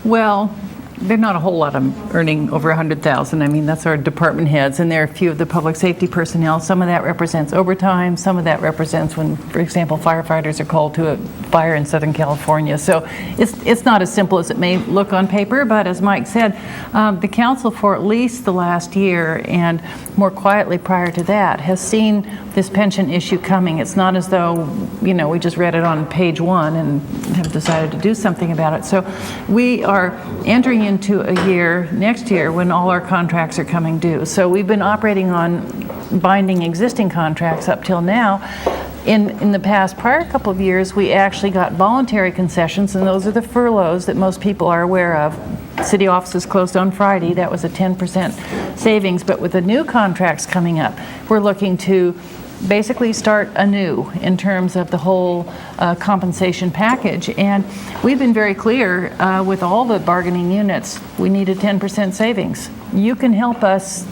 Well, they're not a whole lot of earning over $100,000. I mean, that's our department heads, and there are a few of the public safety personnel. Some of that represents overtime. Some of that represents when, for example, firefighters are called to a fire in Southern California. So it's not as simple as it may look on paper, but as Mike said, the council for at least the last year, and more quietly prior to that, has seen this pension issue coming. It's not as though, we just read it on page 1 and have decided to do something about it. So we are entering into a year, next year, when all our contracts are coming due. So we've been operating on binding existing contracts up till now. In the prior couple of years, we actually got voluntary concessions, and those are the furloughs that most people are aware of. City offices closed on Friday. That was a 10% savings. But with the new contracts coming up, we're looking to basically start anew in terms of the whole compensation package. And we've been very clear with all the bargaining units, we need a 10% savings. You can help us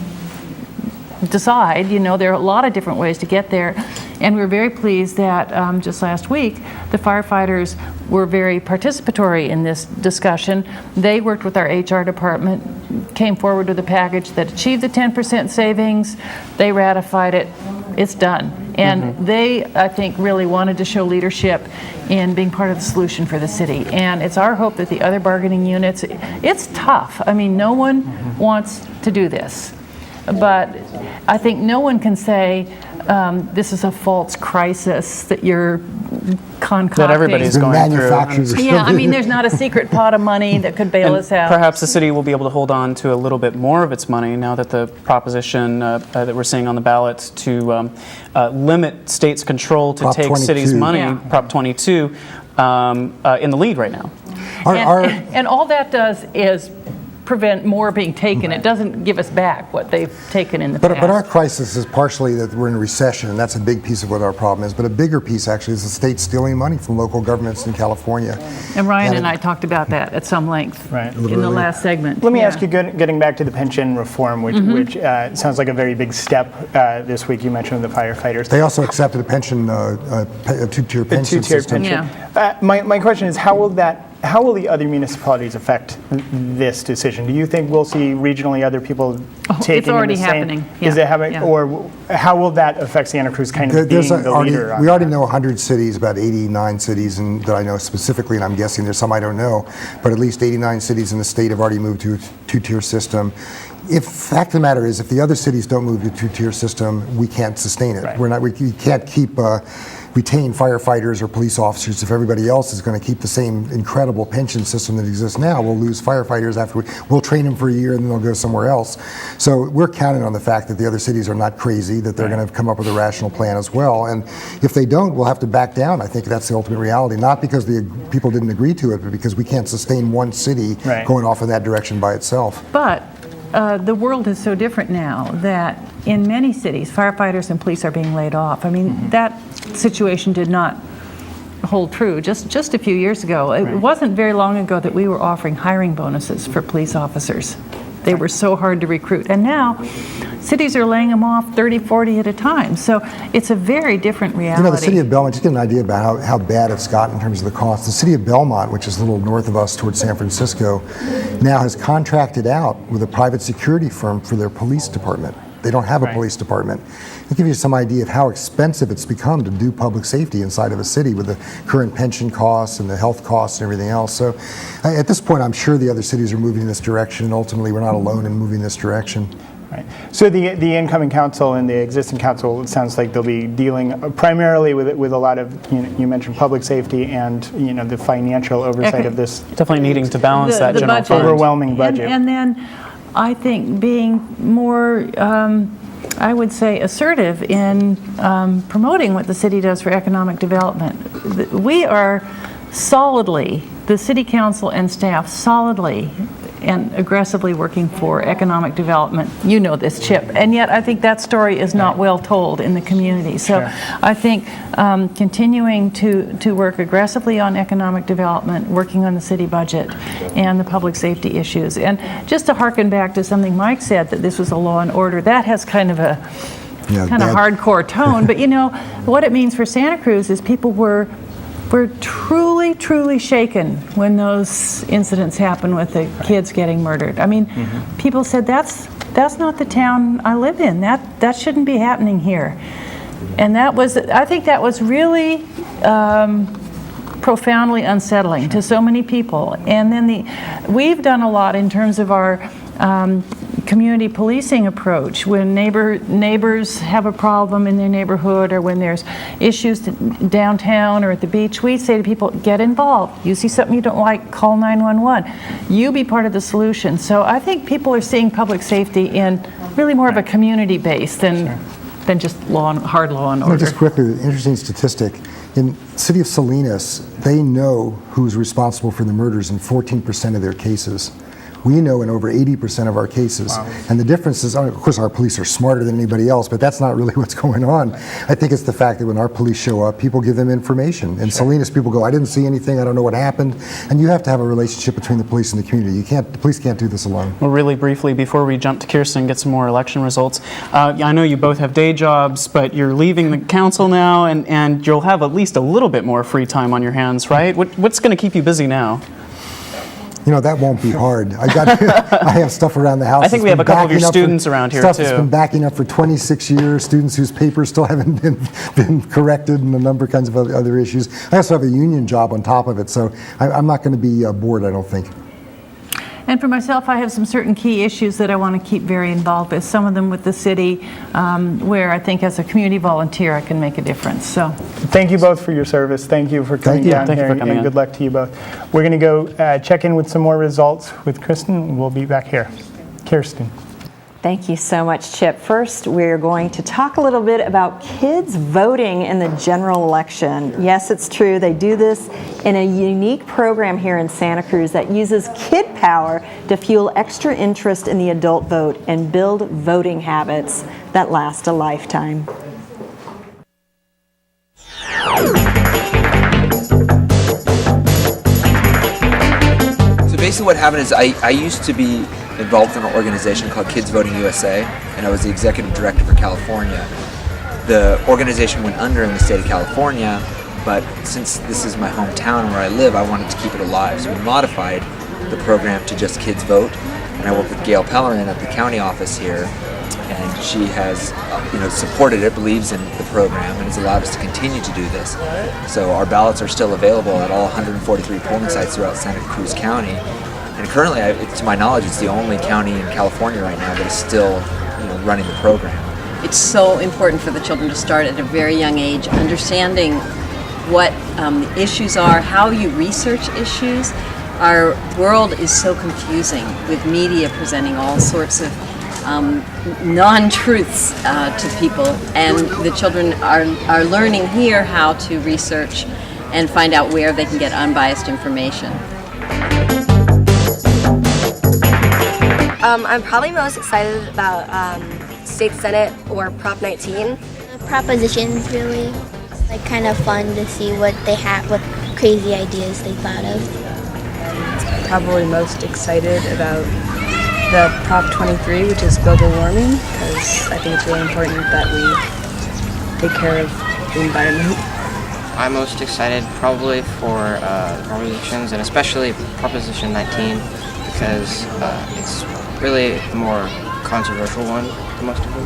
decide. There are a lot of different ways to get there. And we're very pleased that just last week, the firefighters were very participatory in this discussion. They worked with our HR department, came forward with a package that achieved the 10% savings. They ratified it. It's done. And they, I think, really wanted to show leadership in being part of the solution for the city. And it's our hope that the other bargaining units, it's tough. I mean, no one wants to do this. But I think no one can say this is a false crisis that you're concocting. That everybody's going through. Yeah, I mean, there's not a secret pot of money that could bail us out. Perhaps the city will be able to hold on to a little bit more of its money now that the proposition that we're seeing on the ballot to limit states' control to Prop take 22. cities' money, Yeah. Prop 22, in the lead right now. And all that does is prevent more being taken. It doesn't give us back what they've taken in the past. But our crisis is partially that we're in a recession, and that's a big piece of what our problem is. But a bigger piece, actually, is the state stealing money from local governments in California. And Ryan and I talked about that at some length in the last segment. Let me ask you, getting back to the pension reform, which sounds like a very big step this week. You mentioned the firefighters. They also accepted a pension, a two-tier pension system. My question is, how will the other municipalities affect this decision? Do you think we'll see regionally other people taking it's already the same? happening. Is it happening? Or how will that affect Santa Cruz being the leader? We already know 100 cities, about 89 cities that I know specifically, and I'm guessing there's some I don't know, but at least 89 cities in the state have already moved to a two-tier system. Fact of the matter is, if the other cities don't move to a two-tier system, we can't sustain it. We can't keep retain firefighters or police officers if everybody else is going to keep the same incredible pension system that exists now. We'll lose firefighters after we'll train them for a year and then they'll go somewhere else. So we're counting on the fact that the other cities are not crazy, that they're going to come up with a rational plan as well. And if they don't, we'll have to back down. I think that's the ultimate reality, not because the people didn't agree to it, but because we can't sustain one city going off in that direction by itself. But the world is so different now that in many cities, firefighters and police are being laid off. I mean, that situation did not hold true just a few years ago. It wasn't very long ago that we were offering hiring bonuses for police officers. They were so hard to recruit. And now cities are laying them off 30, 40 at a time. So it's a very different reality. You know, the city of Belmont, just get an idea about how bad it's gotten in terms of the cost. The city of Belmont, which is a little north of us towards San Francisco, now has contracted out with a private security firm for their police department. They don't have a police department. It'll give you some idea of how expensive it's become to do public safety inside of a city with the current pension costs and the health costs and everything else. So at this point, I'm sure the other cities are moving in this direction, and ultimately we're not alone in moving this direction. Right. So the incoming council and the existing council, it sounds like they'll be dealing primarily with a lot of, you mentioned public safety and the financial oversight of this. Definitely needing to balance that general budget. fund. Overwhelming budget. And then I think being more, I would say, assertive in promoting what the city does for economic development. We are solidly, the city council and staff solidly and aggressively working for economic development. You know this, Chip. And yet I think that story is not well told in the community. So I think continuing to work aggressively on economic development, working on the city budget and the public safety issues. And just to harken back to something Mike said, that this was a law and order, that has kind of a hardcore tone. But what it means for Santa Cruz is people were truly, truly shaken when those incidents happened with the kids getting murdered. I mean, people said, that's not the town I live in. That shouldn't be happening here. And I think that was really profoundly unsettling to so many people. And then we've done a lot in terms of our community policing approach. When neighbors have a problem in their neighborhood, or when there's issues downtown or at the beach, we say to people, get involved. You see something you don't like, call 911. You be part of the solution. So I think people are seeing public safety in really more of a community base than just hard law and order. Just quickly, the interesting statistic. In the city of Salinas, they know who's responsible for the murders in 14% of their cases. We know in over 80% of our cases. Wow. And the difference is, of course, our police are smarter than anybody else, but that's not really what's going on. I think it's the fact that when our police show up, people give them information. In Salinas, people go, I didn't see anything, I don't know what happened. And you have to have a relationship between the police and the community. The police can't do this alone. Well, really briefly, before we jump to Kirsten and get some more election results, I know you both have day jobs, but you're leaving the council now, and you'll have at least a little bit more free time on your hands, right? What's going to keep you busy now? That won't be hard. I have stuff around the house. I think we have a couple of your students around here, stuff too. That's been backing up for 26 years, students whose papers still haven't been corrected, and a number of kinds of other issues. I also have a union job on top of it, so I'm not going to be bored, I don't think. And for myself, I have some certain key issues that I want to keep very involved with, some of them with the city, where I think as a community volunteer I can make a difference. So, thank you both for your service. Thank you for coming down here, and good luck to you both. We're going to go check in with some more results with Kristen. We'll be back here. Kirsten. Thank you so much, Chip. First, we're going to talk a little bit about kids voting in the general election. Yes, it's true. They do this in a unique program here in Santa Cruz that uses kid power to fuel extra interest in the adult vote and build voting habits that last a lifetime. So basically what happened is I used to be involved in an organization called Kids Voting USA, and I was the executive director for California. The organization went under in the state of California, but since this is my hometown where I live, I wanted to keep it alive. So we modified the program to just Kids Vote, and I work with Gail Pellerin at the county office here, and she has supported it, believes in the program, and has allowed us to continue to do this. So our ballots are still available at all 143 polling sites throughout Santa Cruz County. And currently, to my knowledge, it's the only county in California right now that is still running the program. it's so important for the children to start at a very young age, understanding what the issues are, how you research issues. Our world is so confusing with media presenting all sorts of non-truths to people, and the children are learning here how to research and find out where they can get unbiased information. I'm probably most excited about State Senate or Prop 19. The propositions really like kind of fun to see what they have, what crazy ideas they thought of. Probably most excited about the Prop 23, which is global warming, because I think it's really important that we take care of the environment. I'm most excited probably for propositions, and especially Proposition 19, because it's really the more controversial one to most of them.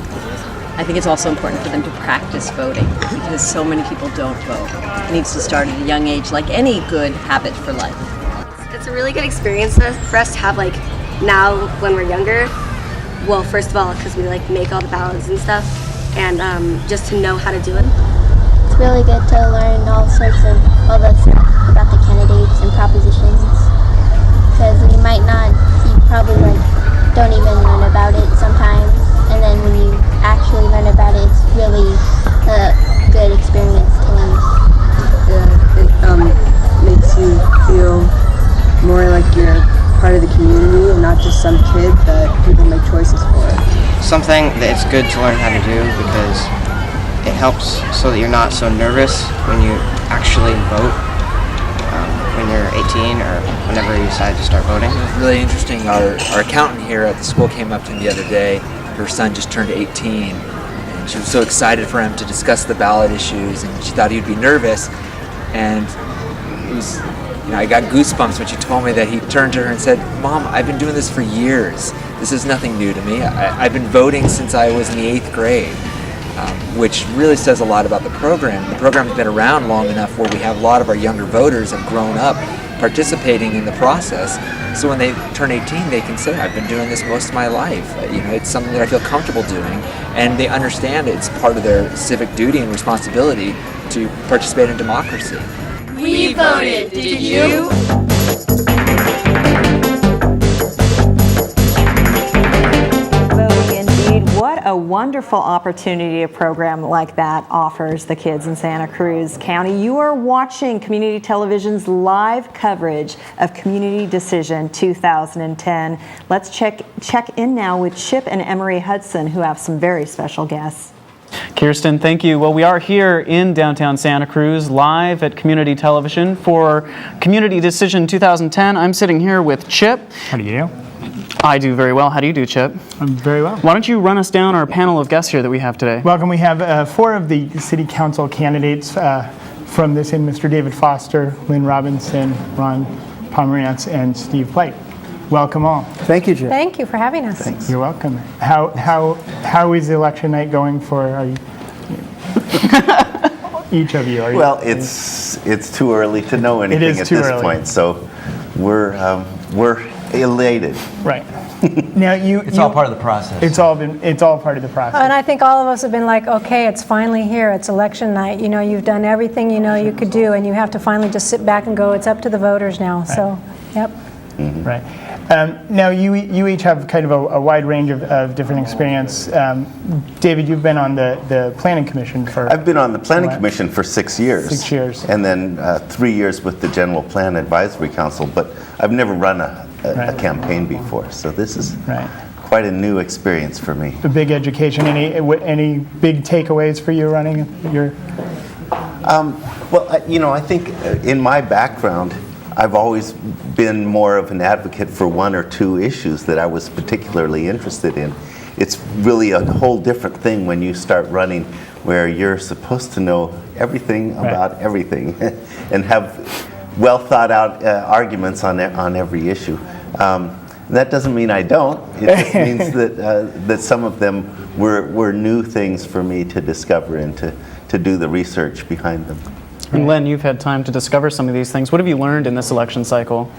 I think it's also important for them to practice voting, because so many people don't vote. It needs to start at a young age, like any good habit for life. It's a really good experience for us to have, like, now when we're younger. Well, first of all, because we like make all the ballots and stuff, and just to know how to do it. It's really good to learn all the stuff about the candidates and propositions, because you might not, you probably like don't even learn about it sometimes, and then when you actually learn about it, it's really a good experience to learn. Yeah, it makes you feel more like you're part of the community and not just some kid that people make choices for. Something that it's good to learn how to do, because it helps so that you're not so nervous when you actually vote when you're 18 or whenever you decide to start voting. It was really interesting. Our accountant here at the school came up to me the other day. Her son just turned 18, and she was so excited for him to discuss the ballot issues, and she thought he'd be nervous. And it was, I got goosebumps when she told me that he turned to her and said, "Mom, I've been doing this for years. This is nothing new to me. I've been voting since I was in the 8th grade." Which really says a lot about the program. The program's been around long enough where we have a lot of our younger voters have grown up participating in the process. So when they turn 18, they can say, "I've been doing this most of my life. It's something that I feel comfortable doing," and they understand it's part of their civic duty and responsibility to participate in democracy. We voted, did you? Voting indeed. What a wonderful opportunity a program like that offers the kids in Santa Cruz County. You are watching Community Television's live coverage of Community Decision 2010. Let's check in now with Chip and Emery Hudson, who have some very special guests. Kirsten, thank you. Well, we are here in downtown Santa Cruz, live at Community Television for Community Decision 2010. I'm sitting here with Chip. How do you do? I do very well. How do you do, Chip? I'm very well. Why don't you run us down our panel of guests here that we have today? Welcome. We have 4 of the city council candidates from this in Mr. David Foster, Lynn Robinson, Ron Pomerantz, and Steve Plate. Welcome all. Thank you, Jim. Thank you for having us. Thanks. You're welcome. How is the election night going for each of you? Well, it's too early to know anything at this point, so we're elated. Right. Now It's all part of the process. It's all part of the process. And I think all of us have been like, okay, it's finally here. It's election night. You've done everything you could do, and you have to finally just sit back and go, it's up to the voters now. Right. So, yep. Mm-hmm. Right. Now, you each have kind of a wide range of different experience. David, you've been on the Planning Commission for... I've been on the Planning Commission for 6 years. 6 years. And then 3 years with the General Plan Advisory Council, but I've never run a campaign before, so this is quite a new experience for me. A big education. Any big takeaways for you running your... Well, I think in my background, I've always been more of an advocate for 1 or 2 issues that I was particularly interested in. It's really a whole different thing when you start running where you're supposed to know everything about everything and have well thought out arguments on every issue. That doesn't mean I don't. It just means that some of them were new things for me to discover and to do the research behind them. And Len, you've had time to discover some of these things. What have you learned in this election cycle?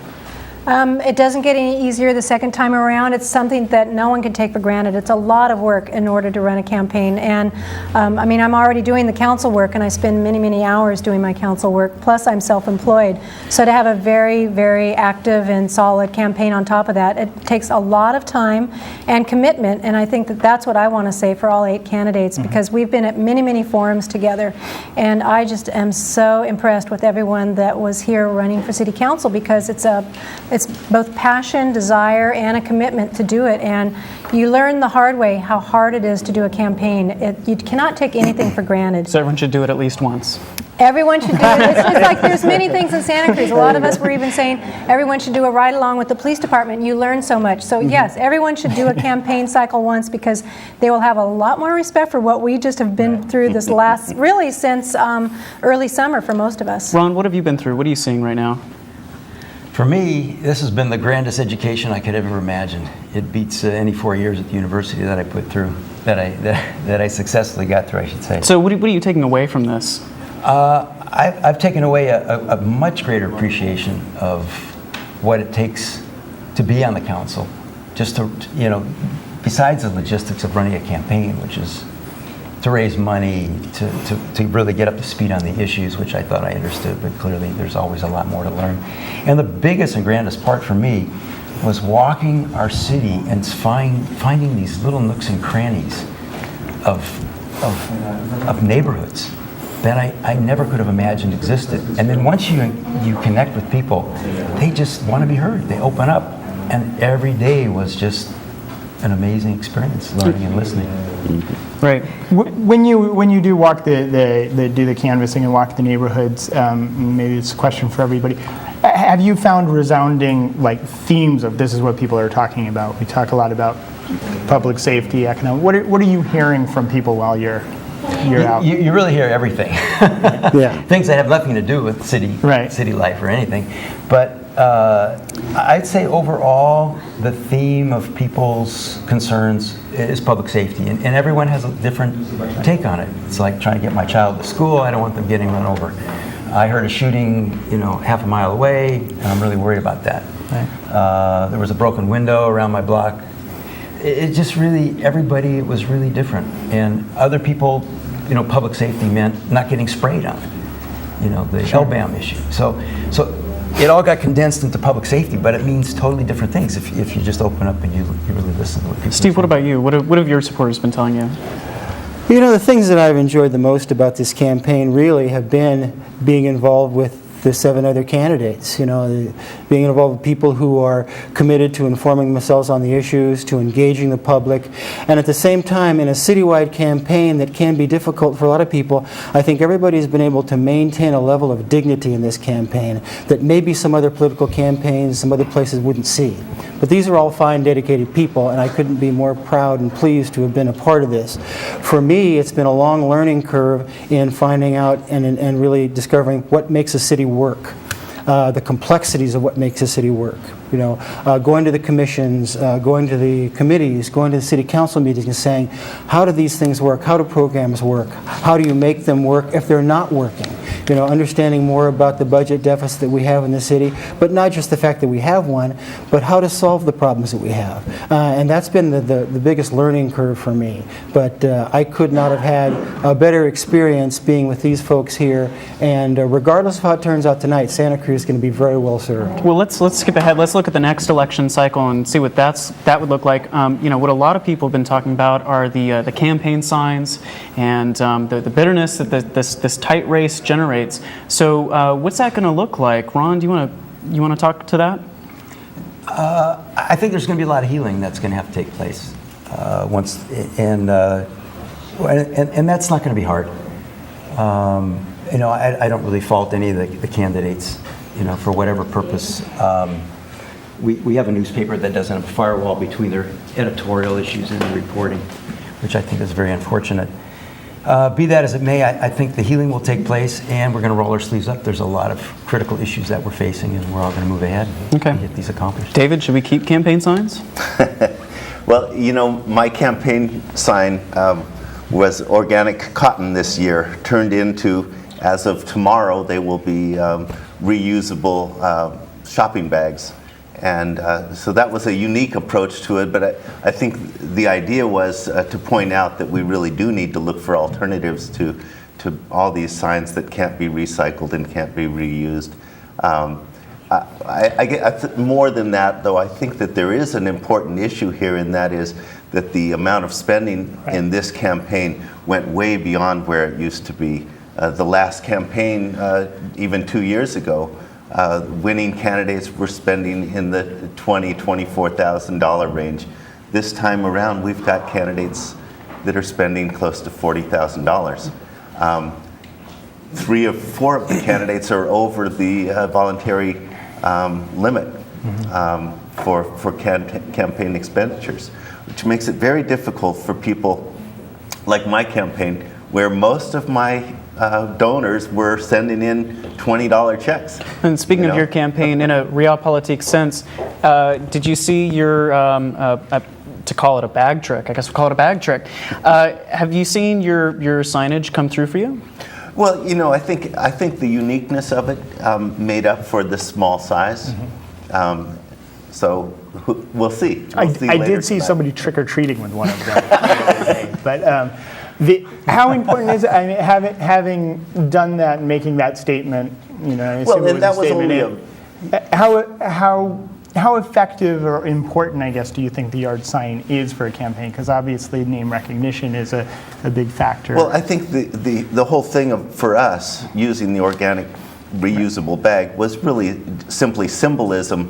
It doesn't get any easier the second time around. It's something that no one can take for granted. It's a lot of work in order to run a campaign. And I mean, I'm already doing the council work, and I spend many, many hours doing my council work, plus I'm self-employed. So to have a very, very active and solid campaign on top of that, it takes a lot of time and commitment. And I think that that's what I want to say for all 8 candidates, because we've been at many, many forums together. And I just am so impressed with everyone that was here running for city council, because it's both passion, desire, and a commitment to do it. And you learn the hard way how hard it is to do a campaign. You cannot take anything for granted. So everyone should do it at least once. Everyone should do it. It's like there's many things in Santa Cruz. A lot of us were even saying everyone should do a ride-along with the police department. You learn so much. So yes, everyone should do a campaign cycle once, because they will have a lot more respect for what we just have been through this last, really since early summer for most of us. Ron, what have you been through? What are you seeing right now? For me, this has been the grandest education I could ever imagine. It beats any 4 years at the university that I put through, that I successfully got through, I should say. So what are you taking away from this? I've taken away a much greater appreciation of what it takes to be on the council. Just to, besides the logistics of running a campaign, which is to raise money, to really get up to speed on the issues, which I thought I understood, but clearly there's always a lot more to learn. And the biggest and grandest part for me was walking our city and finding these little nooks and crannies of neighborhoods that I never could have imagined existed. And then once you connect with people, they just want to be heard. They open up. And every day was just an amazing experience, learning and listening. Right. When you do walk do the canvassing and walk the neighborhoods, maybe it's a question for everybody. Have you found resounding themes of this is what people are talking about? We talk a lot about public safety, economic. What are you hearing from people while you're out? You really hear everything. Yeah. Things that have nothing to do with city life or anything. But I'd say overall, the theme of people's concerns is public safety, and everyone has a different take on it. It's like trying to get my child to school. I don't want them getting run over. I heard a shooting, half a mile away, and I'm really worried about that. Right. There was a broken window around my block. It just really, everybody was really different, and other people, public safety meant not getting sprayed on. The LBAM issue. So it all got condensed into public safety, but it means totally different things if you just open up and you really listen to what people Steve, what about you? What have your supporters been telling you? The things that I've enjoyed the most about this campaign really have been being involved with the 7 other candidates, being involved with people who are committed to informing themselves on the issues, to engaging the public, and at the same time, in a citywide campaign that can be difficult for a lot of people, I think everybody's been able to maintain a level of dignity in this campaign that maybe some other political campaigns, some other places wouldn't see. But these are all fine, dedicated people, and I couldn't be more proud and pleased to have been a part of this. For me, it's been a long learning curve in finding out and really discovering what makes a city work, the complexities of what makes a city work. Going to the commissions, going to the committees, going to the city council meetings and saying, how do these things work? How do programs work? How do you make them work if they're not working? Understanding more about the budget deficit that we have in the city, but not just the fact that we have one, but how to solve the problems that we have. And that's been the biggest learning curve for me. But I could not have had a better experience being with these folks here. And regardless of how it turns out tonight, Santa Cruz is going to be very well served. Well, let's skip ahead. Let's look at the next election cycle and see what that would look like. What a lot of people have been talking about are the campaign signs and the bitterness that this tight race generates. So what's that going to look like? Ron, do you want to talk to that? I think there's going to be a lot of healing that's going to have to take place once, and that's not going to be hard. I don't really fault any of the candidates, for whatever purpose. We have a newspaper that doesn't have a firewall between their editorial issues and the reporting, which I think is very unfortunate. Be that as it may, I think the healing will take place, and we're going to roll our sleeves up. There's a lot of critical issues that we're facing, and we're all going to move ahead and get these accomplished. David, should we keep campaign signs? Well, my campaign sign was organic cotton this year, turned into, as of tomorrow, they will be reusable shopping bags. And so that was a unique approach to it, but I think the idea was to point out that we really do need to look for alternatives to all these signs that can't be recycled and can't be reused. More than that, though, I think that there is an important issue here, and that is that the amount of spending in this campaign went way beyond where it used to be. The last campaign, even 2 years ago, winning candidates were spending in the $20,000, $24,000 range. This time around, we've got candidates that are spending close to $40,000. 3 or 4 of the candidates are over the voluntary limit for campaign expenditures, which makes it very difficult for people like my campaign, where most of my donors were sending in $20 checks. And speaking of your campaign, in a realpolitik sense, did you see your, to call it a bag trick, I guess we'll call it a bag trick, have you seen your signage come through for you? Well, you know, I think the uniqueness of it made up for the small size. So we'll see. I did see somebody trick-or-treating with one of them. But how important is it, I mean, having done that and making that statement, you know, I assume it was a statement. How effective or important, I guess, do you think the yard sign is for a campaign? Because obviously name recognition is a big factor. Well, I think the whole thing for us using the organic reusable bag was really simply symbolism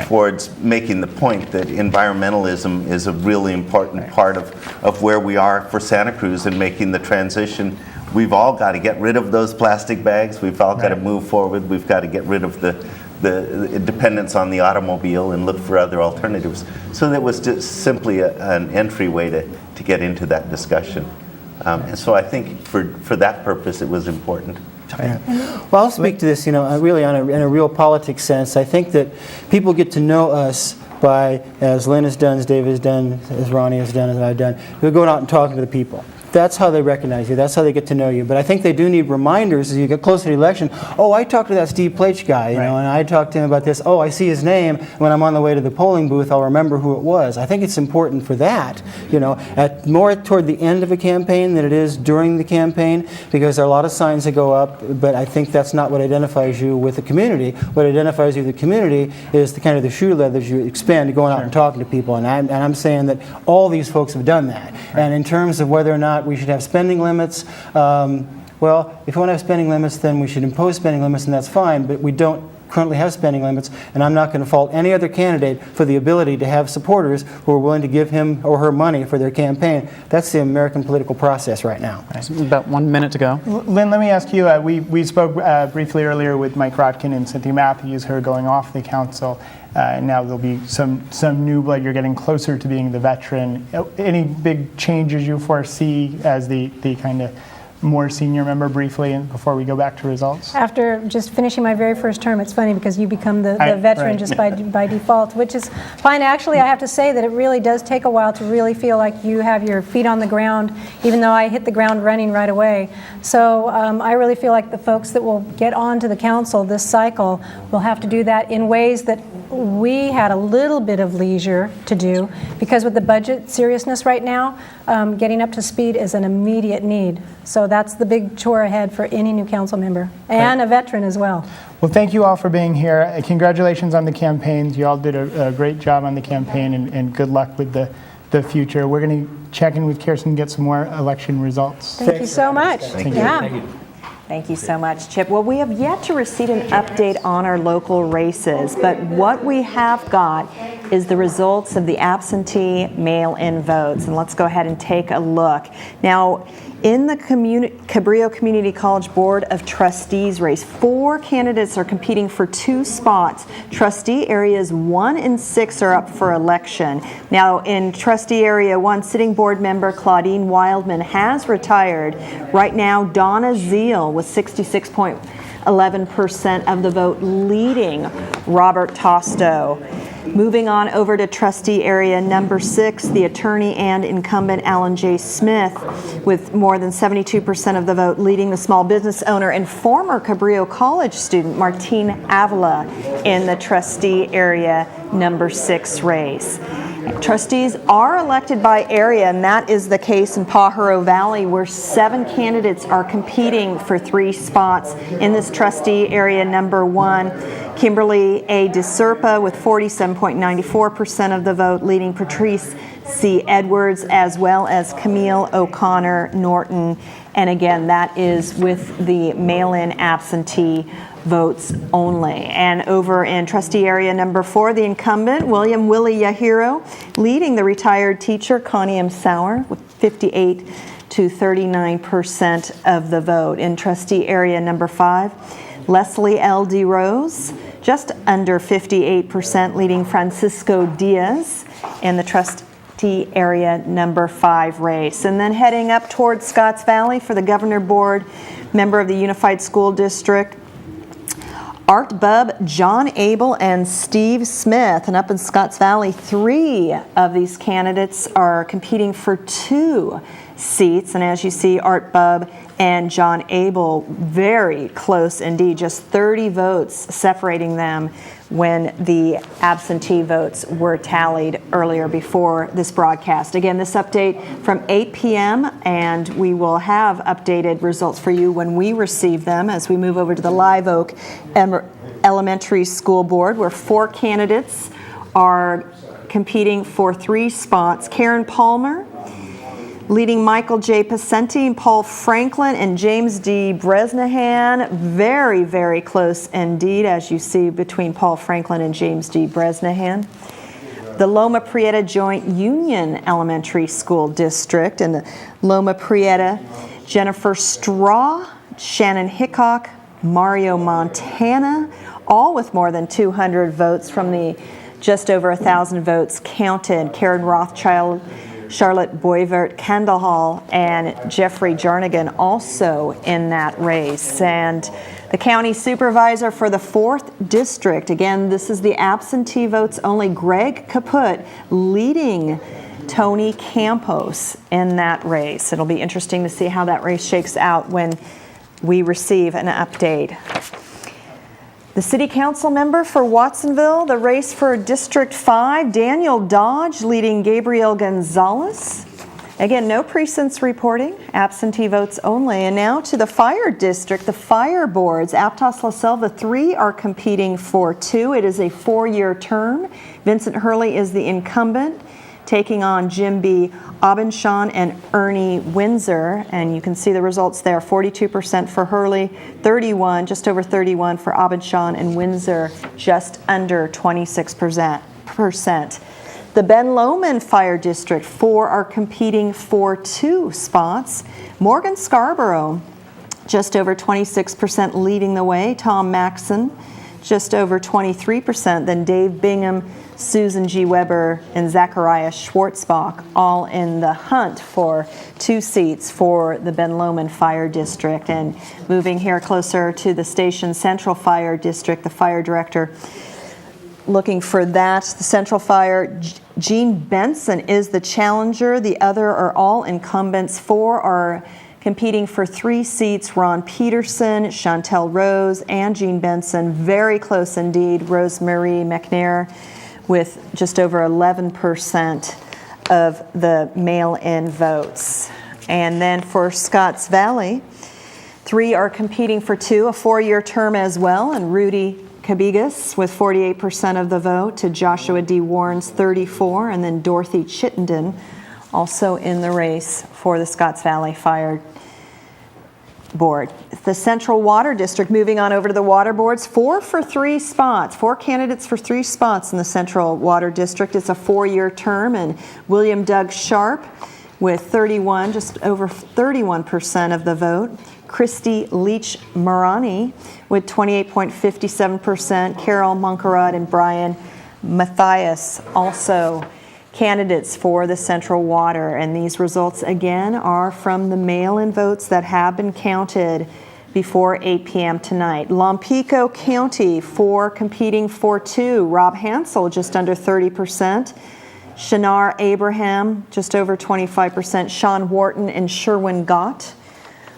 towards making the point that environmentalism is a really important part of where we are for Santa Cruz and making the transition. We've all got to get rid of those plastic bags. We've all got to move forward. We've got to get rid of the dependence on the automobile and look for other alternatives. So that was just simply an entryway to get into that discussion. And so I think for that purpose it was important. Well, I'll speak to this, you know, really in a real politics sense. I think that people get to know us by, as Lynn has done, as Dave has done, as Ronnie has done, as I've done, we're going out and talking to the people. That's how they recognize you. That's how they get to know you. But I think they do need reminders as you get closer to the election. Oh, I talked to that Steve Plach guy, you know, and I talked to him about this. Oh, I see his name. When I'm on the way to the polling booth, I'll remember who it was. I think it's important for that, you know, more toward the end of a campaign than it is during the campaign, because there are a lot of signs that go up, but I think that's not what identifies you with the community. What identifies you with the community is the kind of the shoe leathers you expand, going out and talking to people. And I'm saying that all these folks have done that. And in terms of whether or not we should have spending limits, well, if we want to have spending limits, then we should impose spending limits, and that's fine, but we don't currently have spending limits, and I'm not going to fault any other candidate for the ability to have supporters who are willing to give him or her money for their campaign. That's the American political process right now. About 1 minute to go. Lynn, let me ask you, we spoke briefly earlier with Mike Rotkin and Cynthia Matthews, who are going off the council. Now there'll be some new blood. You're getting closer to being the veteran. Any big changes you foresee as the kind of more senior member briefly and before we go back to results? After just finishing my very first term, it's funny because you become the veteran just by default, which is fine. Actually, I have to say that it really does take a while to really feel like you have your feet on the ground, even though I hit the ground running right away. So I really feel like the folks that will get onto the council this cycle will have to do that in ways that we had a little bit of leisure to do, because with the budget seriousness right now, getting up to speed is an immediate need. So that's the big chore ahead for any new council member and a veteran as well. Well, thank you all for being here. Congratulations on the campaigns. You all did a great job on the campaign, and good luck with the future. We're going to check in with Kirsten and get some more election results. Thank you so much. Thank you. Thank you. Thank you so much, Chip. Well, we have yet to receive an update on our local races, but what we have got is the results of the absentee mail-in votes. And let's go ahead and take a look. Now, in the Cabrillo Community College Board of Trustees race, 4 candidates are competing for 2 spots. Trustee areas 1 and 6 are up for election. Now, in Trustee Area 1, sitting board member Claudine Wildman has retired. Right now, Donna Zeal with 66.11% of the vote leading Robert Tosto. Moving on over to trustee area number 6, the attorney and incumbent Alan J. Smith, with more than 72% of the vote, leading the small business owner and former Cabrillo College student Martine Avila in the trustee area number 6 race. Trustees are elected by area, and that is the case in Pajaro Valley, where 7 candidates are competing for 3 spots in this trustee area number 1. Kimberly A. DeSerpa with 47.94% of the vote, leading Patrice C. Edwards, as well as Camille O'Connor Norton. And again, that is with the mail-in absentee votes only. And over in trustee area number 4, the incumbent, William Willie Yahiro, leading the retired teacher, Connie M. Sauer, with 58 to 39% of the vote. In trustee area number 5, Leslie L. DeRose, just under 58%, leading Francisco Diaz in the trustee area number 5 race. And then heading up towards Scotts Valley for the Governor Board, member of the Unified School District, Art Bubb, John Abel, and Steve Smith. And up in Scotts Valley, 3 of these candidates are competing for 2 seats. And as you see, Art Bubb and John Abel, very close indeed, just 30 votes separating them when the absentee votes were tallied earlier before this broadcast. Again, this update from 8 p.m. and we will have updated results for you when we receive them as we move over to the Live Oak Elementary School Board, where 4 candidates are competing for 3 spots. Karen Palmer, leading Michael J. Pacenti, Paul Franklin, and James D. Bresnahan. Very, very close indeed, as you see, between Paul Franklin and James D. Bresnahan. The Loma Prieta Joint Union Elementary School District, and the Loma Prieta, Jennifer Straw, Shannon Hickok, Mario Montana, all with more than 200 votes from the just over 1,000 votes counted. Karen Rothschild, Charlotte Boyvert Kendall, and Jeffrey Jarnigan also in that race. And the county supervisor for the 4th district, again, this is the absentee votes only, Greg Caput, leading Tony Campos in that race. It'll be interesting to see how that race shakes out when we receive an update. The city council member for Watsonville, the race for District 5, Daniel Dodge, leading Gabriel Gonzalez. Again, no precincts reporting, absentee votes only. And now to the fire district, the fire boards. Aptos La Selva, 3 are competing for 2. It is a 4-year term. Vincent Hurley is the incumbent, taking on Jim B. Abenshon and Ernie Windsor. And you can see the results there, 42% for Hurley, 31, just over 31 for Abenshon, and Windsor just under 26%. The Ben Lomond Fire District, 4 are competing for 2 spots. Morgan Scarborough, just over 26% leading the way. Tom Maxson, just over 23%. Then Dave Bingham, Susan G. Weber, and Zachariah Schwartzbach, all in the hunt for 2 seats for the Ben Lomond Fire District. And moving here closer to the Station Central Fire District, the fire director looking for that. The Central Fire, Gene Benson is the challenger. The other are all incumbents. 4 are competing for 3 seats. Ron Peterson, Chantel Rose, and Gene Benson. Very close indeed. Rosemarie McNair with just over 11% of the mail-in votes. And then for Scotts Valley, 3 are competing for 2, a 4-year term as well, and Rudy Cabigas with 48% of the vote to Joshua D. Warren's 34, and then Dorothy Chittenden also in the race for the Scotts Valley Fire Board. The Central Water District, moving on over to the water boards, 4 for 3 spots, 4 candidates for 3 spots in the Central Water District. It's a 4-year term, and William Doug Sharp with 31, just over 31% of the vote. Christy Leach Marani with 28.57%. Carol Monkerud and Brian Matthias also candidates for the Central Water. And these results again are from the mail-in votes that have been counted before 8 p.m. tonight. Lompico County, 4 competing for 2. Rob Hansel, just under 30%. Shinar Abraham, just over 25%. Sean Wharton and Sherwin Gott,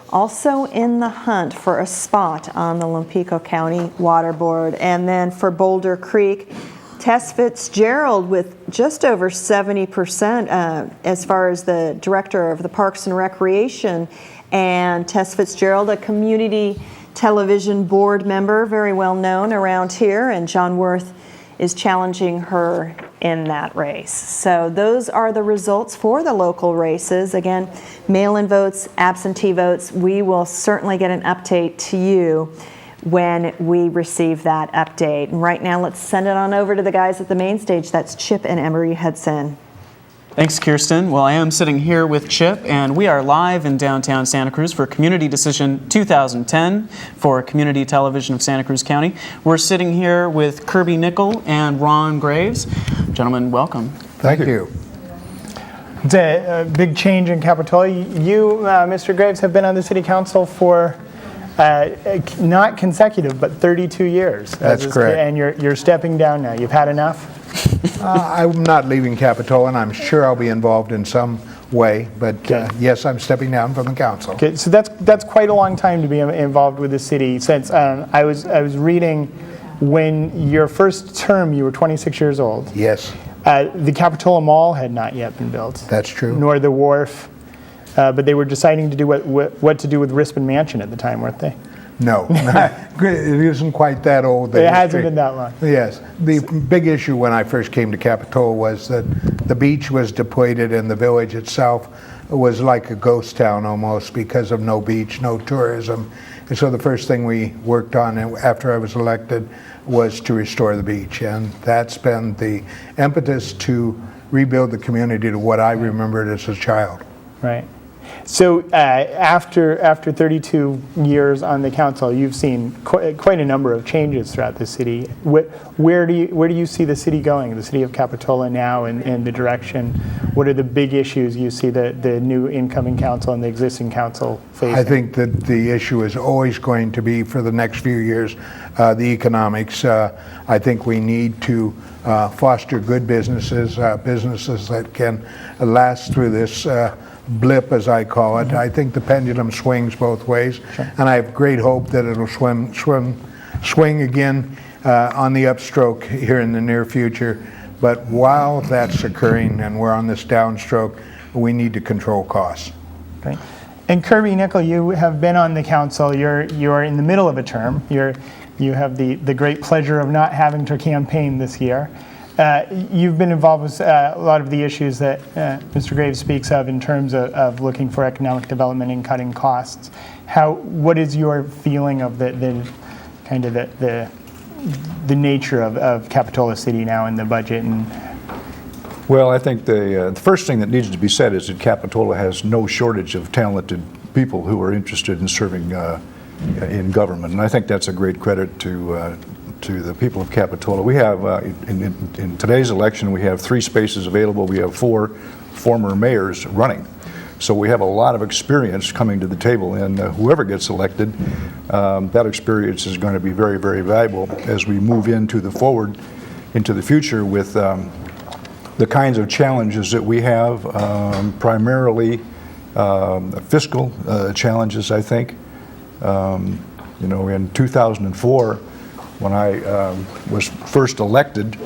also in the hunt for a spot on the Lompico County Water Board. And then for Boulder Creek, Tess Fitzgerald with just over 70% as far as the director of the Parks and Recreation. And Tess Fitzgerald, a community television board member, very well known around here, and John Worth is challenging her in that race. So those are the results for the local races. Again, mail-in votes, absentee votes. We will certainly get an update to you when we receive that update. And right now, let's send it on over to the guys at the main stage. That's Chip and Emery Hudson. Thanks, Kirsten. Well, I am sitting here with Chip, and we are live in downtown Santa Cruz for Community Decision 2010 for Community Television of Santa Cruz County. We're sitting here with Kirby Nickel and Ron Graves. Gentlemen, welcome. Thank you. It's a big change in Capitola. You, Mr. Graves, have been on the City Council for not consecutive, but 32 years. That's correct. And you're stepping down now. You've had enough? I'm not leaving Capitola, and I'm sure I'll be involved in some way, but yes, I'm stepping down from the council. Okay, so that's quite a long time to be involved with the city. Since I was reading, when your first term, you were 26 years old. Yes. The Capitola Mall had not yet been built. That's true. Nor the wharf, but they were deciding to do what to do with Rispin Mansion at the time, weren't they? No, it isn't quite that old. It hasn't been that long. Yes. The big issue when I first came to Capitola was that the beach was depleted and the village itself was like a ghost town almost because of no beach, no tourism. And so the first thing we worked on after I was elected was to restore the beach. And that's been the impetus to rebuild the community to what I remembered as a child. Right. So after 32 years on the council, you've seen quite a number of changes throughout the city. Where do you see the city going, the city of Capitola now, and the direction? What are the big issues you see the new incoming council and the existing council facing? I think that the issue is always going to be, for the next few years, the economics. I think we need to foster good businesses, businesses that can last through this blip, as I call it. I think the pendulum swings both ways, and I have great hope that it'll swing again on the upstroke here in the near future. But while that's occurring and we're on this downstroke, we need to control costs. Okay. And Kirby Nickel, you have been on the council. You're in the middle of a term. You have the great pleasure of not having to campaign this year. You've been involved with a lot of the issues that Mr. Graves speaks of in terms of looking for economic development and cutting costs. What is your feeling of the nature of Capitola City now in the budget? Well, I think the first thing that needs to be said is that Capitola has no shortage of talented people who are interested in serving in government, and I think that's a great credit to the people of Capitola. We have, in today's election, we have 3 spaces available. We have 4 former mayors running. So we have a lot of experience coming to the table, and whoever gets elected, that experience is going to be very, very valuable as we move into the future with the kinds of challenges that we have, primarily fiscal challenges, I think. In 2004, when I was first elected,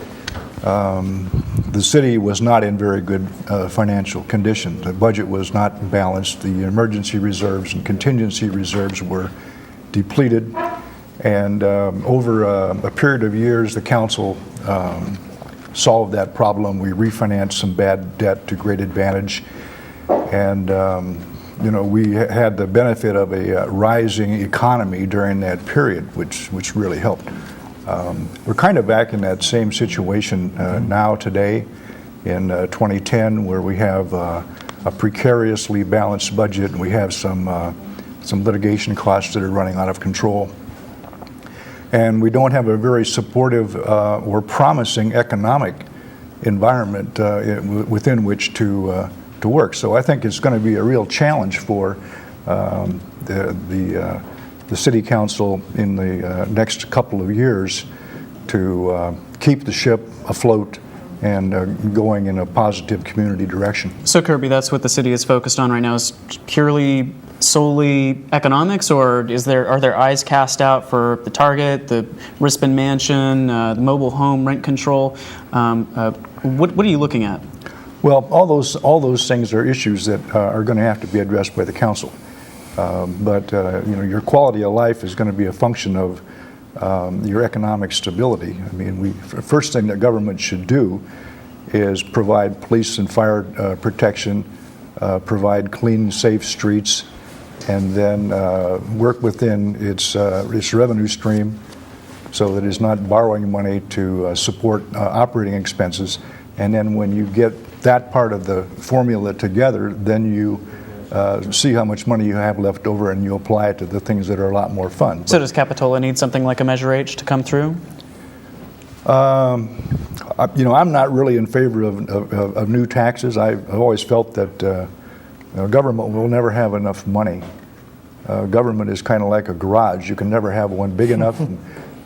the city was not in very good financial condition. The budget was not balanced. The emergency reserves and contingency reserves were depleted. And over a period of years, the council solved that problem. We refinanced some bad debt to great advantage. And we had the benefit of a rising economy during that period, which really helped. We're kind of back in that same situation now today in 2010, where we have a precariously balanced budget, and we have some litigation costs that are running out of control. And we don't have a very supportive or promising economic environment within which to work. So I think it's going to be a real challenge for the the city council in the next couple of years to keep the ship afloat and going in a positive community direction. So Kirby, that's what the city is focused on right now, is purely solely economics, or are there eyes cast out for the Target, the Rispin Mansion, the mobile home rent control? What are you looking at? Well, all those things are issues that are going to have to be addressed by the council. But your quality of life is going to be a function of your economic stability. I mean, first thing that government should do is provide police and fire protection, provide clean, safe streets, and then work within its revenue stream so that it's not borrowing money to support operating expenses. And then when you get that part of the formula together, then you see how much money you have left over and you apply it to the things that are a lot more fun. So does Capitola need something like a Measure H to come through? I'm not really in favor of new taxes. I've always felt that government will never have enough money. Government is kind of like a garage. You can never have one big enough,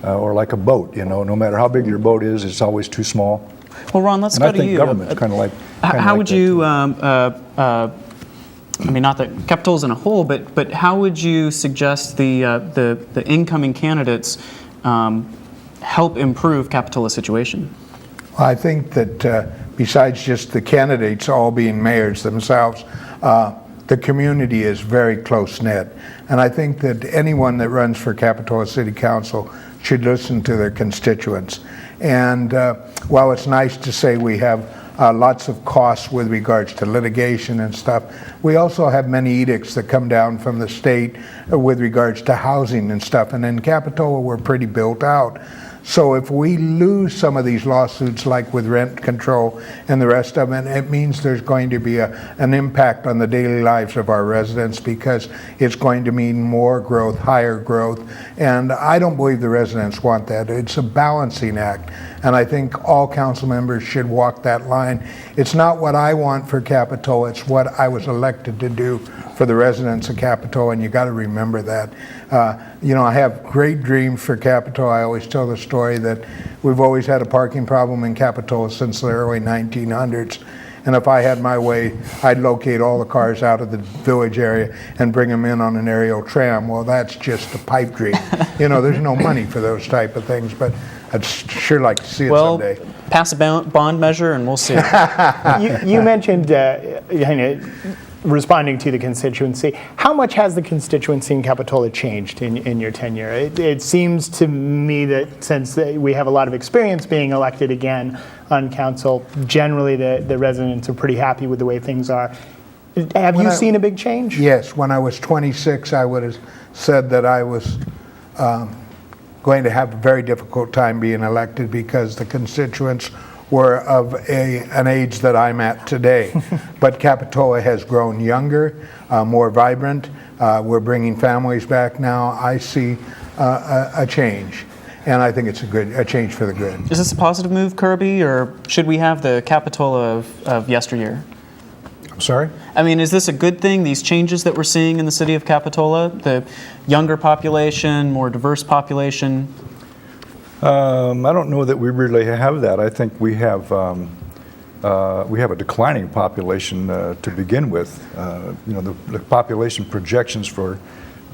or like a boat. No matter how big your boat is, it's always too small. Well, Ron, let's go to you. I think government's kind of like. How would you? I mean, not that Capitola's in a hole, but how would you suggest the incoming candidates help improve Capitola's situation? I think that besides just the candidates all being mayors themselves, the community is very close-knit. And I think that anyone that runs for Capitola City Council should listen to their constituents. And while it's nice to say we have lots of costs with regards to litigation and stuff, we also have many edicts that come down from the state with regards to housing and stuff. And in Capitola, we're pretty built out. So if we lose some of these lawsuits, like with rent control and the rest of it, it means there's going to be an impact on the daily lives of our residents, because it's going to mean more growth, higher growth. And I don't believe the residents want that. It's a balancing act. And I think all council members should walk that line. It's not what I want for Capitola, it's what I was elected to do for the residents of Capitola, and you got to remember that. I have great dreams for Capitola. I always tell the story that we've always had a parking problem in Capitola since the early 1900s. And if I had my way, I'd locate all the cars out of the village area and bring them in on an aerial tram. Well, that's just a pipe dream. There's no money for those type of things, but I'd sure like to see it someday. Pass a bond measure and we'll see. You mentioned responding to the constituency. How much has the constituency in Capitola changed in your tenure? It seems to me that since we have a lot of experience being elected again on council, generally the residents are pretty happy with the way things are. Have you seen a big change? Yes. When I was 26, I would have said that I was going to have a very difficult time being elected, because the constituents were of an age that I'm at today. But Capitola has grown younger, more vibrant. We're bringing families back now. I see a change, and I think it's a change for the good. Is this a positive move, Kirby, or should we have the Capitola of yesteryear? I'm sorry? I mean, is this a good thing, these changes that we're seeing in the city of Capitola? The younger population, more diverse population? I don't know that we really have that. I think we have a declining population to begin with. The population projections for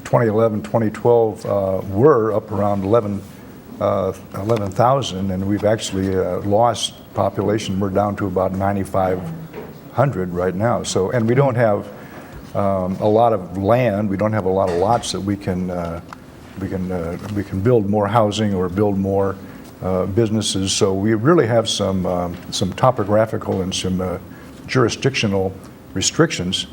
2011, 2012 were up around 11,000, and we've actually lost population. We're down to about 9,500 right now. So, and we don't have a lot of land. We don't have a lot of lots that we can build more housing or build more businesses. So we really have some topographical and some jurisdictional restrictions.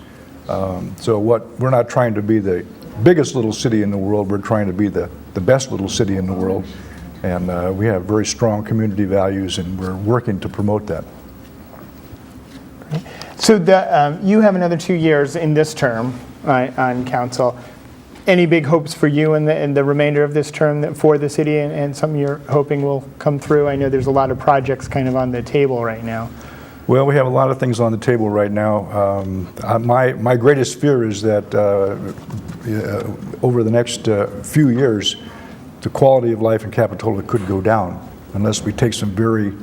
So we're not trying to be the biggest little city in the world. We're trying to be the best little city in the world. And we have very strong community values, and we're working to promote that. So you have another 2 years in this term on council. Any big hopes for you in the remainder of this term for the city, and something you're hoping will come through? I know there's a lot of projects kind of on the table right now. Well, we have a lot of things on the table right now. My greatest fear is that over the next few years, the quality of life in Capitola could go down unless we take some very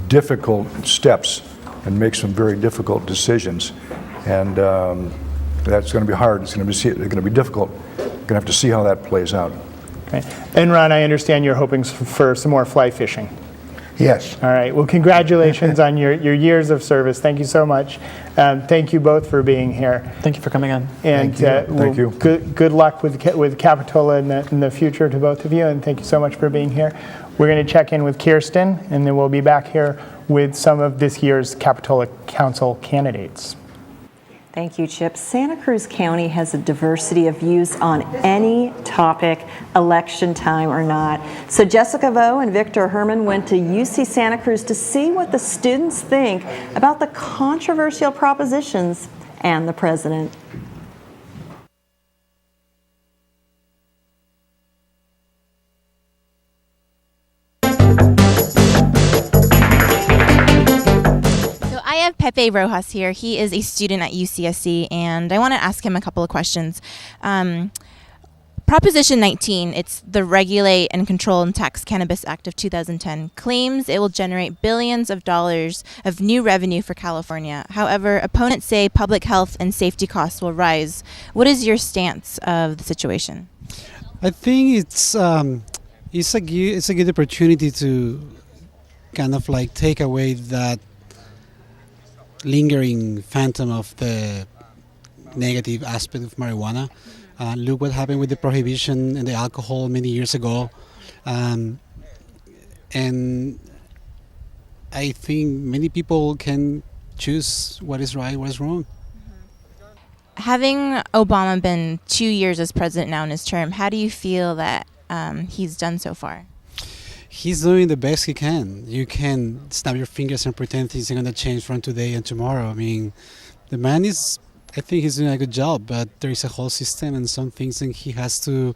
difficult steps and make some very difficult decisions. And that's going to be hard. It's going to be difficult. We're going to have to see how that plays out. Okay. And Ron, I understand you're hoping for some more fly fishing. Yes. All right. Well, congratulations on your years of service. Thank you so much. Thank you both for being here. Thank you for coming on. And Thank you. Good luck with Capitola in the future to both of you. And thank you so much for being here. We're going to check in with Kirsten, and then we'll be back here with some of this year's Capitola Council candidates. Thank you, Chip. Santa Cruz County has a diversity of views on any topic, election time or not. So Jessica Vo and Victor Herman went to UC Santa Cruz to see what the students think about the controversial propositions and the president. I have Pepe Rojas here. He is a student at UCSC, and I want to ask him a couple of questions. Proposition 19, it's the Regulate and Control and Tax Cannabis Act of 2010, claims it will generate billions of dollars of new revenue for California. However, opponents say public health and safety costs will rise. What is your stance of the situation? I think it's a good opportunity to kind of like take away that lingering phantom of the negative aspect of marijuana. Look what happened with the prohibition and the alcohol many years ago. And I think many people can choose what is right, what is wrong. Having Obama been 2 years as president now in his term, how do you feel that he's done so far? He's doing the best he can. You can snap your fingers and pretend things are going to change from today and tomorrow. I mean, the man I think he's doing a good job, but there is a whole system and some things that he has to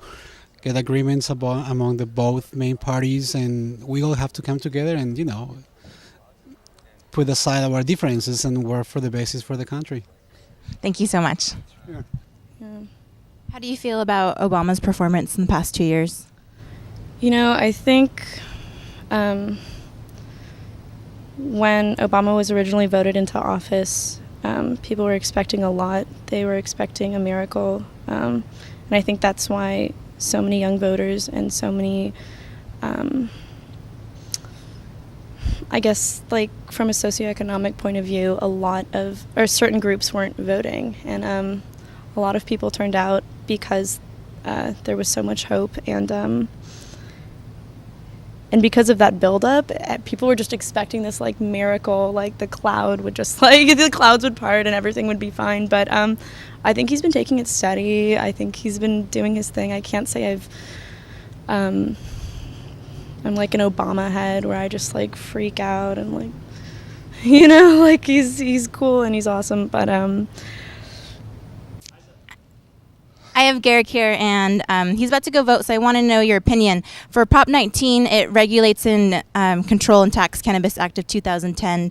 get agreements among the both main parties, and we all have to come together and, put aside our differences and work for the basis for the country. Thank you so much. Sure. How do you feel about Obama's performance in the past 2 years? I think when Obama was originally voted into office, people were expecting a lot. They were expecting a miracle. And I think that's why so many young voters and so many, I guess, like from a socioeconomic point of view, certain groups weren't voting. And a lot of people turned out because there was so much hope. And because of that buildup, people were just expecting this like miracle, like the clouds would part and everything would be fine. But I think he's been taking it steady. I think he's been doing his thing. I can't say I'm like an Obama head where I just like freak out and like, like he's cool and he's awesome. But I have Garrick here, and he's about to go vote, so I want to know your opinion. For Prop 19, it regulates and control and tax Cannabis Act of 2010,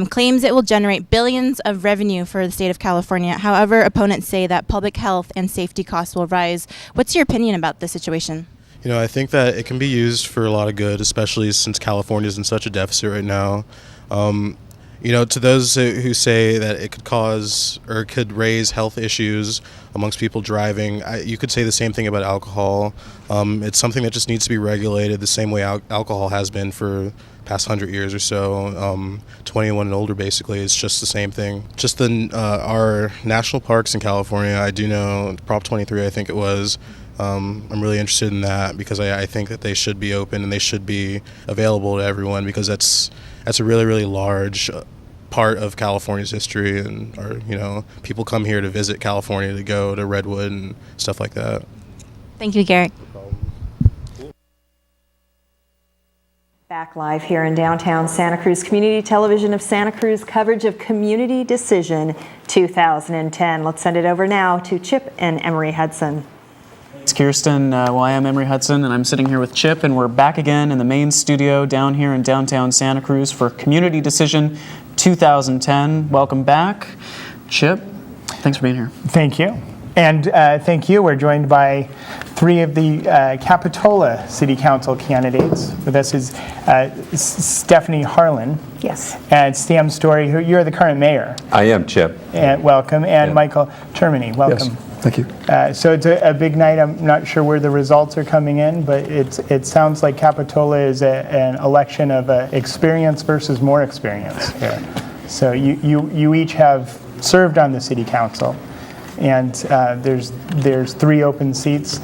claims it will generate billions of revenue for the state of California. However, opponents say that public health and safety costs will rise. What's your opinion about this situation? I think that it can be used for a lot of good, especially since California is in such a deficit right now. To those who say that it could cause or could raise health issues amongst people driving, you could say the same thing about alcohol. It's something that just needs to be regulated the same way alcohol has been for the past 100 years or so. 21 and older, basically, it's just the same thing. Just our national parks in California, I do know, Prop 23, I think it was. I'm really interested in that because I think that they should be open and they should be available to everyone because that's a really, really large part of California's history, and people come here to visit California, to go to Redwood and stuff like that. Thank you, Garrick. Back live here in downtown Santa Cruz, Community Television of Santa Cruz coverage of Community Decision 2010. Let's send it over now to Chip and Emery Hudson. It's Kirsten. I am Emery Hudson, and I'm sitting here with Chip, and we're back again in the main studio down here in downtown Santa Cruz for Community Decision 2010. Welcome back. Chip, thanks for being here. Thank you. And thank you. We're joined by 3 of the Capitola City Council candidates. With us is Stephanie Harlan. Yes. And Sam Story, who you're the current mayor. I am, Chip. And welcome. And Michael Termini, welcome. Yes, thank you. So it's a big night. I'm not sure where the results are coming in, but it sounds like Capitola is an election of experience versus more experience here. So you each have served on the city council, and there's 3 open seats.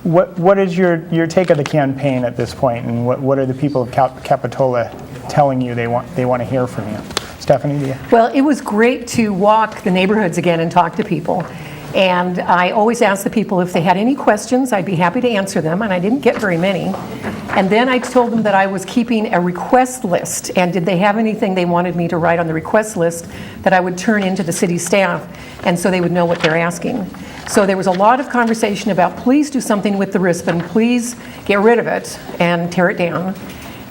What is your take of the campaign at this point, and what are the people of Capitola telling you they want to hear from you? Stephanie, do you? Well, it was great to walk the neighborhoods again and talk to people. And I always asked the people if they had any questions, I'd be happy to answer them, and I didn't get very many. And then I told them that I was keeping a request list, and did they have anything they wanted me to write on the request list that I would turn into the city staff, and so they would know what they're asking. So there was a lot of conversation about, please do something with the wristband, please get rid of it and tear it down.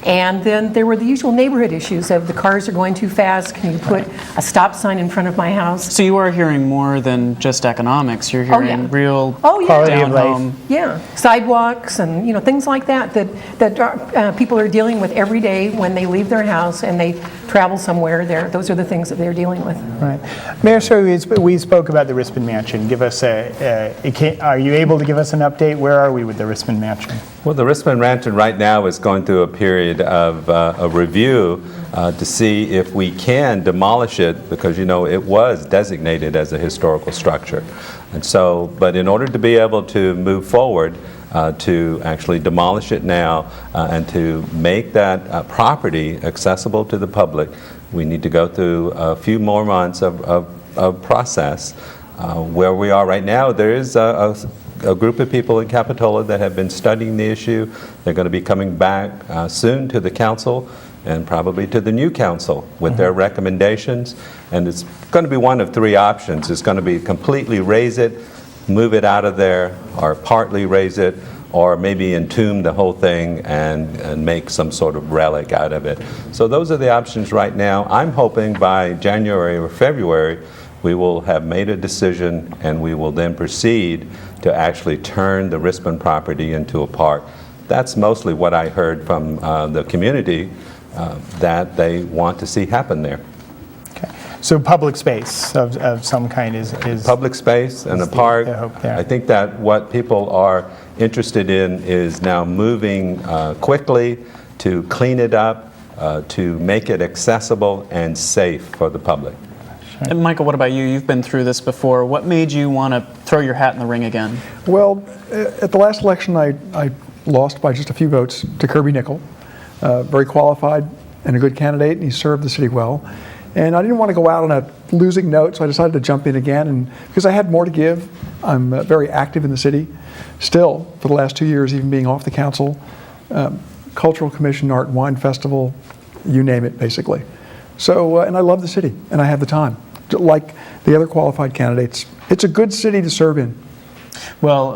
And then there were the usual neighborhood issues of the cars are going too fast, can you put a stop sign in front of my house? So you are hearing more than just economics. You're hearing real quality of life. home. Yeah, sidewalks and things like that people are dealing with every day when they leave their house and they travel somewhere. Those are the things that they're dealing with. Right. Mayor, so we spoke about the Rispin Mansion. Give us are you able to give us an update? Where are we with the Rispin Mansion? Well, the Rispin Mansion right now is going through a period of a review to see if we can demolish it, because it was designated as a historical structure. And so, but in order to be able to move forward, to actually demolish it now and to make that property accessible to the public, we need to go through a few more months of process. Where we are right now, there is a group of people in Capitola that have been studying the issue. They're going to be coming back soon to the council and probably to the new council with their recommendations. And it's going to be one of 3 options. It's going to be completely raze it, move it out of there, or partly raze it, or maybe entomb the whole thing and make some sort of relic out of it. So those are the options right now. I'm hoping by January or February we will have made a decision, and we will then proceed to actually turn the Rispin property into a park. That's mostly what I heard from the community that they want to see happen there. Okay. So public space of some kind is public space and a park. I think that what people are interested in is now moving quickly to clean it up, to make it accessible and safe for the public. And Michael, what about you? You've been through this before. What made you want to throw your hat in the ring again? Well, at the last election, I lost by just a few votes to Kirby Nickel. Very qualified and a good candidate, and he served the city well. And I didn't want to go out on a losing note, so I decided to jump in again. And because I had more to give, I'm very active in the city still for the last 2 years, even being off the council. Cultural Commission, Art and Wine Festival, you name it, basically. So, and I love the city, and I have the time. Like the other qualified candidates, it's a good city to serve in. Well,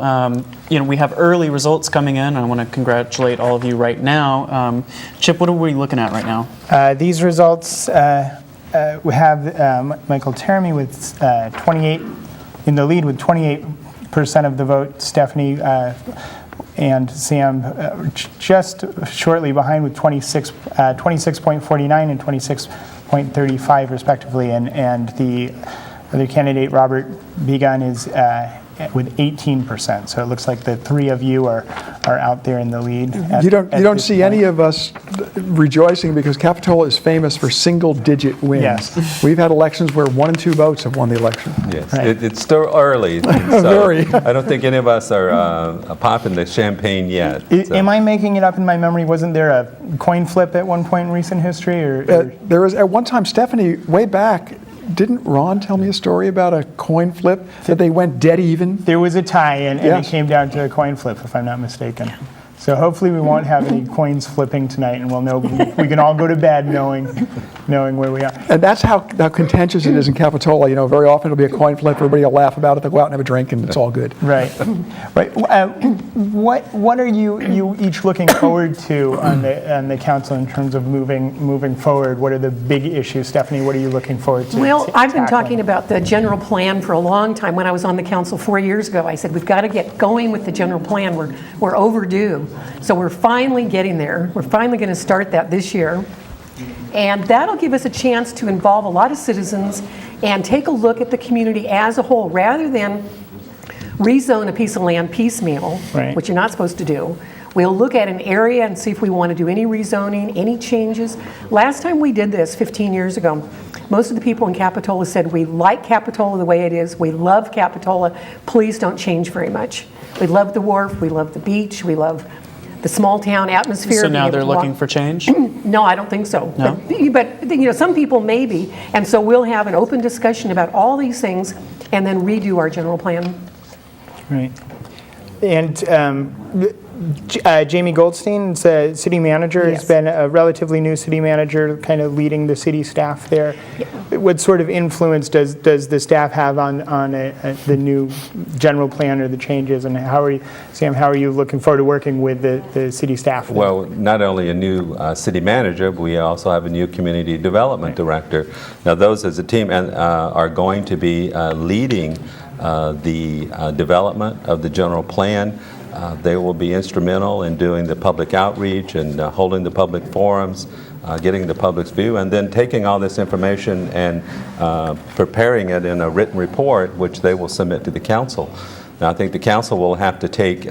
we have early results coming in. I want to congratulate all of you right now. Chip, what are we looking at right now? These results, we have Michael Termy with 28 in the lead with 28% of the vote. Stephanie and Sam just shortly behind with 26.49 and 26.35 respectively, and the other candidate, Robert Begun, is with 18%. So it looks like the 3 of you are out there in the lead. You don't see any of us rejoicing, because Capitola is famous for single-digit wins. Yes. We've had elections where 1 and 2 votes have won the election. Yes, it's still early. So Very. I don't think any of us are popping the champagne yet. Am I making it up in my memory? Wasn't there a coin flip at one point in recent history? There was at one time, Stephanie, way back. Didn't Ron tell me a story about a coin flip that they went dead even? There was a tie, and it came down to a coin flip, if I'm not mistaken. So hopefully we won't have any coins flipping tonight, and we'll know we can all go to bed knowing where we are. And that's how contentious it is in Capitola. You know, very often it'll be a coin flip. Everybody will laugh about it. They'll go out and have a drink, and it's all good. Right. Right. What are you each looking forward to on the council in terms of moving forward? What are the big issues, Stephanie? What are you looking forward to? Well, I've been talking about the general plan for a long time. When I was on the council 4 years ago, I said we've got to get going with the general plan. We're overdue. So we're finally getting there. We're finally going to start that this year. And that'll give us a chance to involve a lot of citizens and take a look at the community as a whole, rather than rezone a piece of land piecemeal, right, which you're not supposed to do. We'll look at an area and see if we want to do any rezoning, any changes. Last time we did this 15 years ago, most of the people in Capitola said, we like Capitola the way it is. We love Capitola. Please don't change very much. We love the wharf. We love the beach. We love the small town atmosphere. So now they're looking for change? No, I don't think so. No? But you know, some people maybe. And so we'll have an open discussion about all these things and then redo our general plan. Right. And Jamie Goldstein, city manager, Yes. has been a relatively new city manager, kind of leading the city staff there. What sort of influence does the staff have on the new general plan or the changes? And Sam, how are you looking forward to working with the city staff? Well, not only a new city manager, but we also have a new community development director. Now, those as a team are going to be leading the development of the general plan. They will be instrumental in doing the public outreach and holding the public forums, getting the public's view, and then taking all this information and preparing it in a written report, which they will submit to the council. Now, I think the council will have to take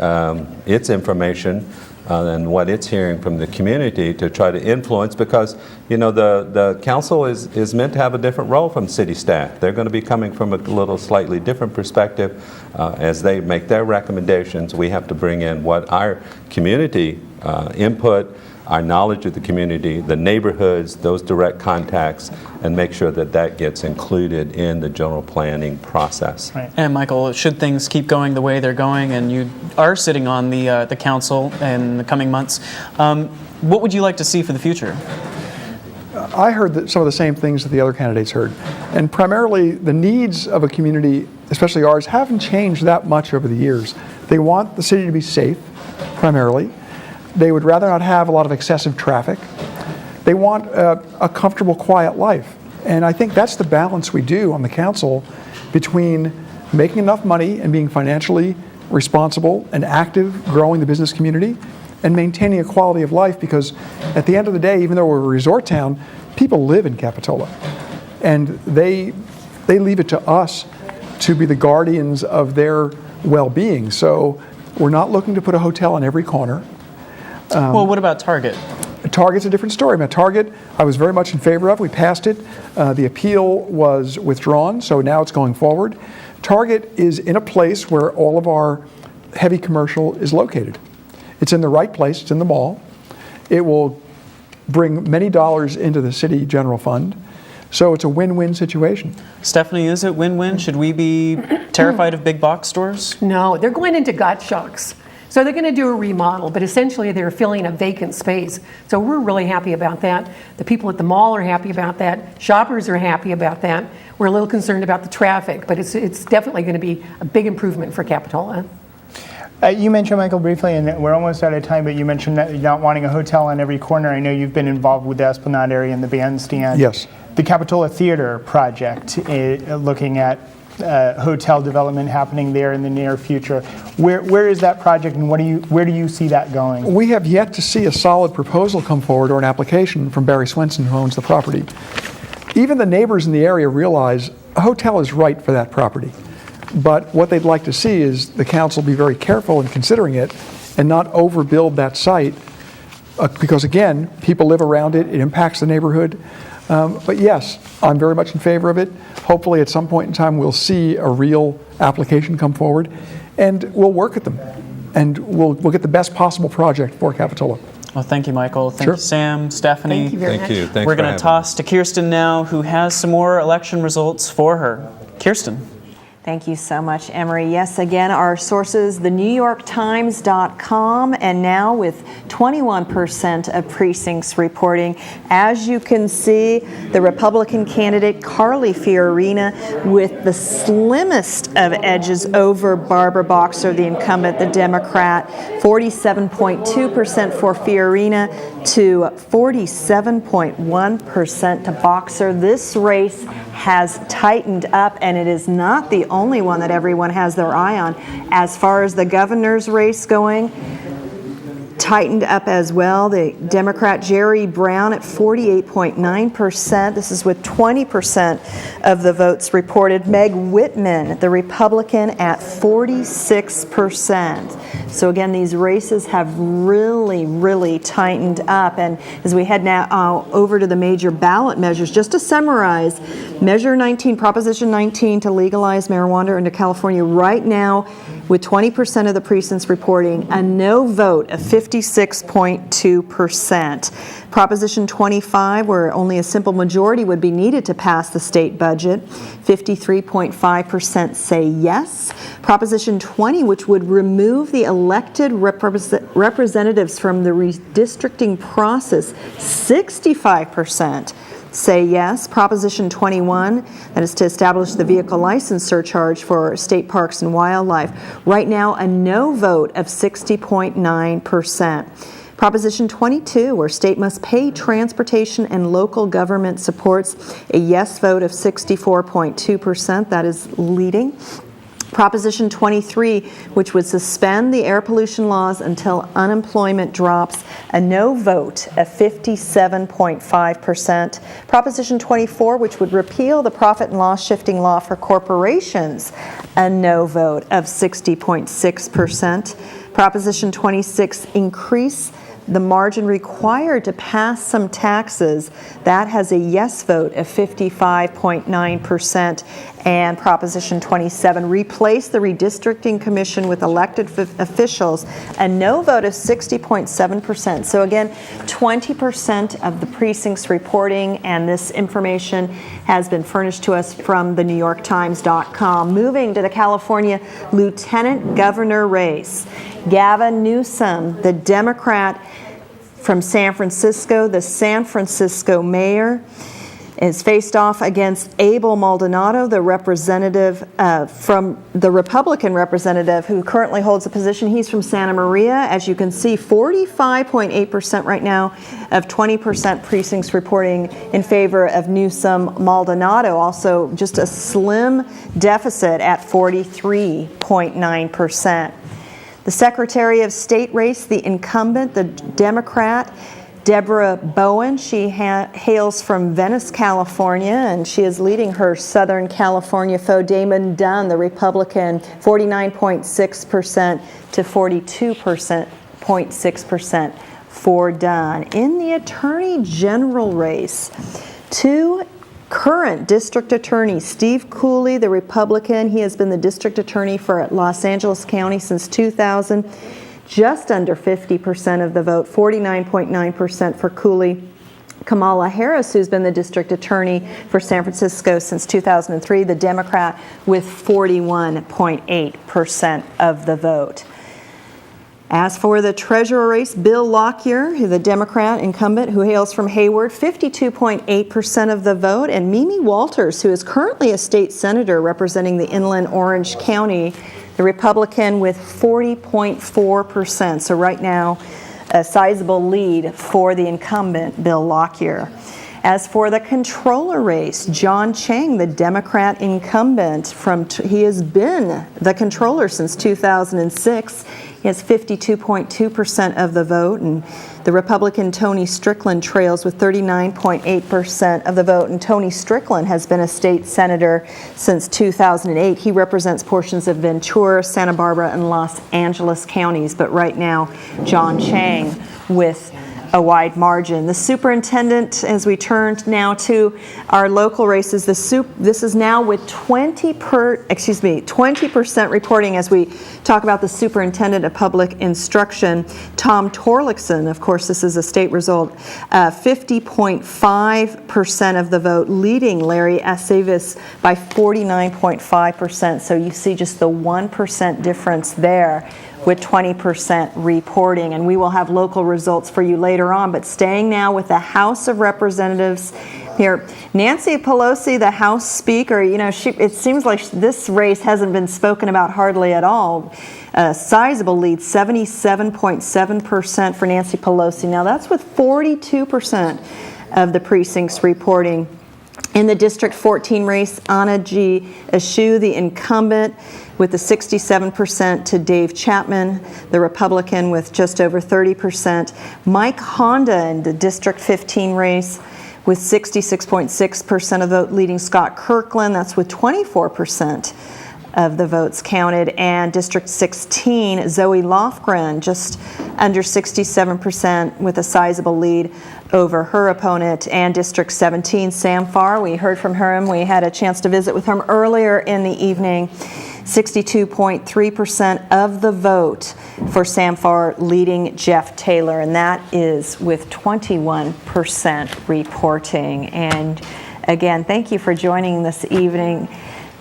its information and what it's hearing from the community to try to influence, because you know the council is meant to have a different role from city staff. They're going to be coming from a little slightly different perspective. As they make their recommendations, we have to bring in what our community input, our knowledge of the community, the neighborhoods, those direct contacts, and make sure that that gets included in the general planning process. Right. And Michael, should things keep going the way they're going, and you are sitting on the council in the coming months, what would you like to see for the future? I heard some of the same things that the other candidates heard. And primarily, the needs of a community, especially ours, haven't changed that much over the years. They want the city to be safe, primarily. They would rather not have a lot of excessive traffic. They want a comfortable, quiet life. And I think that's the balance we do on the council between making enough money and being financially responsible and active, growing the business community, and maintaining a quality of life, because at the end of the day, even though we're a resort town, people live in Capitola. And they leave it to us to be the guardians of their well-being. So we're not looking to put a hotel on every corner. Well, what about Target? Target's a different story. Now, Target, I was very much in favor of. We passed it. The appeal was withdrawn, so now it's going forward. Target is in a place where all of our heavy commercial is located. It's in the right place. It's in the mall. It will bring many dollars into the city general fund. So it's a win-win situation. Stephanie, is it win-win? Should we be terrified of big box stores? No, they're going into Gottschalks. So they're going to do a remodel, but essentially they're filling a vacant space. So we're really happy about that. The people at the mall are happy about that. Shoppers are happy about that. We're a little concerned about the traffic, but it's definitely going to be a big improvement for Capitola. You mentioned, Michael, briefly, and we're almost out of time, but you mentioned that you're not wanting a hotel on every corner. I know you've been involved with the Esplanade area and the bandstand. Yes. The Capitola Theater project, looking at hotel development happening there in the near future. Where is that project, and where do you see that going? We have yet to see a solid proposal come forward or an application from Barry Swenson, who owns the property. Even the neighbors in the area realize a hotel is right for that property. But what they'd like to see is the council be very careful in considering it and not overbuild that site, because again, people live around it, it impacts the neighborhood. But yes, I'm very much in favor of it. Hopefully at some point in time we'll see a real application come forward, and we'll work with them, and we'll get the best possible project for Capitola. Well, thank you, Michael. Thank you, Sam, Stephanie. Thank you very Thank you. much. Thanks We're for going having to toss to Kirsten now, who has some more election results for her. Kirsten. Thank you so much, Emery. Yes, again, our sources, thenewyorktimes.com, and now with 21% of precincts reporting. As you can see, the Republican candidate, Carly Fiorina, with the slimmest of edges over Barbara Boxer, the incumbent, the Democrat, 47.2% for Fiorina to 47.1% to Boxer. This race has tightened up, and it is not the only one that everyone has their eye on. As far as the governor's race going, tightened up as well. The Democrat Jerry Brown at 48.9%. This is with 20% of the votes reported. Meg Whitman, the Republican, at 46%. So again, these races have really tightened up. And as we head now over to the major ballot measures, just to summarize, Measure 19, Proposition 19 to legalize marijuana into California right now, with 20% of the precincts reporting a no vote of 56.2%. Proposition 25, where only a simple majority would be needed to pass the state budget, 53.5% say yes. Proposition 20, which would remove the elected representatives from the redistricting process, 65% say yes. Proposition 21, that is to establish the vehicle license surcharge for state parks and wildlife. Right now, a no vote of 60.9%. Proposition 22, where state must pay transportation and local government supports, a yes vote of 64.2%. That is leading. Proposition 23, which would suspend the air pollution laws until unemployment drops, a no vote of 57.5%. Proposition 24, which would repeal the profit and loss shifting law for corporations, a no vote of 60.6%. Proposition 26, increase the margin required to pass some taxes, that has a yes vote of 55.9%. And Proposition 27, replace the redistricting commission with elected officials, a no vote of 60.7%. So again, 20% of the precincts reporting, and this information has been furnished to us from the NewYorkTimes.com. Moving to the California Lieutenant Governor race, Gavin Newsom, the Democrat from San Francisco, the San Francisco mayor, is faced off against Abel Maldonado, the representative from the Republican representative who currently holds a position. He's from Santa Maria. As you can see, 45.8% right now of 20% precincts reporting in favor of Newsom. Maldonado also just a slim deficit at 43.9%. The Secretary of State race, the incumbent, the Democrat, Deborah Bowen. She hails from Venice, California, and she is leading her Southern California foe, Damon Dunn, the Republican, 49.6% to 42.6% for Dunn. In the Attorney General race, two current district attorneys, Steve Cooley, the Republican, he has been the district attorney for Los Angeles County since 2000, just under 50% of the vote, 49.9% for Cooley. Kamala Harris, who's been the district attorney for San Francisco since 2003, the Democrat, with 41.8% of the vote. As for the treasurer race, Bill Lockyer, the Democrat incumbent who hails from Hayward, 52.8% of the vote, and Mimi Walters, who is currently a state senator representing the Inland Orange County, the Republican, with 40.4%. So right now, a sizable lead for the incumbent, Bill Lockyer. As for the controller race, John Chang, the Democrat incumbent, he has been the controller since 2006. He has 52.2% of the vote, and the Republican Tony Strickland trails with 39.8% of the vote, and Tony Strickland has been a state senator since 2008. He represents portions of Ventura, Santa Barbara, and Los Angeles counties, but right now, John Chang with a wide margin. The superintendent, as we turn now to our local races, this is now with 20% reporting as we talk about the superintendent of public instruction, Tom Torlakson. Of course, this is a state result. 50.5% of the vote, leading Larry Aceves by 49.5%. So you see just the 1% difference there, with 20% reporting. And we will have local results for you later on. But staying now with the House of Representatives here, Nancy Pelosi, the House Speaker, it seems like this race hasn't been spoken about hardly at all. A sizable lead, 77.7% for Nancy Pelosi. Now that's with 42% of the precincts reporting. In the District 14 race, Anna G. Eshoo, the incumbent, with the 67% to Dave Chapman, the Republican, with just over 30%. Mike Honda in the District 15 race with 66.6% of the vote, leading Scott Kirkland. That's with 24% of the votes counted. And District 16, Zoe Lofgren, just under 67% with a sizable lead over her opponent. And District 17, Sam Farr, we heard from him. We had a chance to visit with him earlier in the evening. 62.3% of the vote for Sam Farr, leading Jeff Taylor, and that is with 21% reporting. And again, thank you for joining this evening.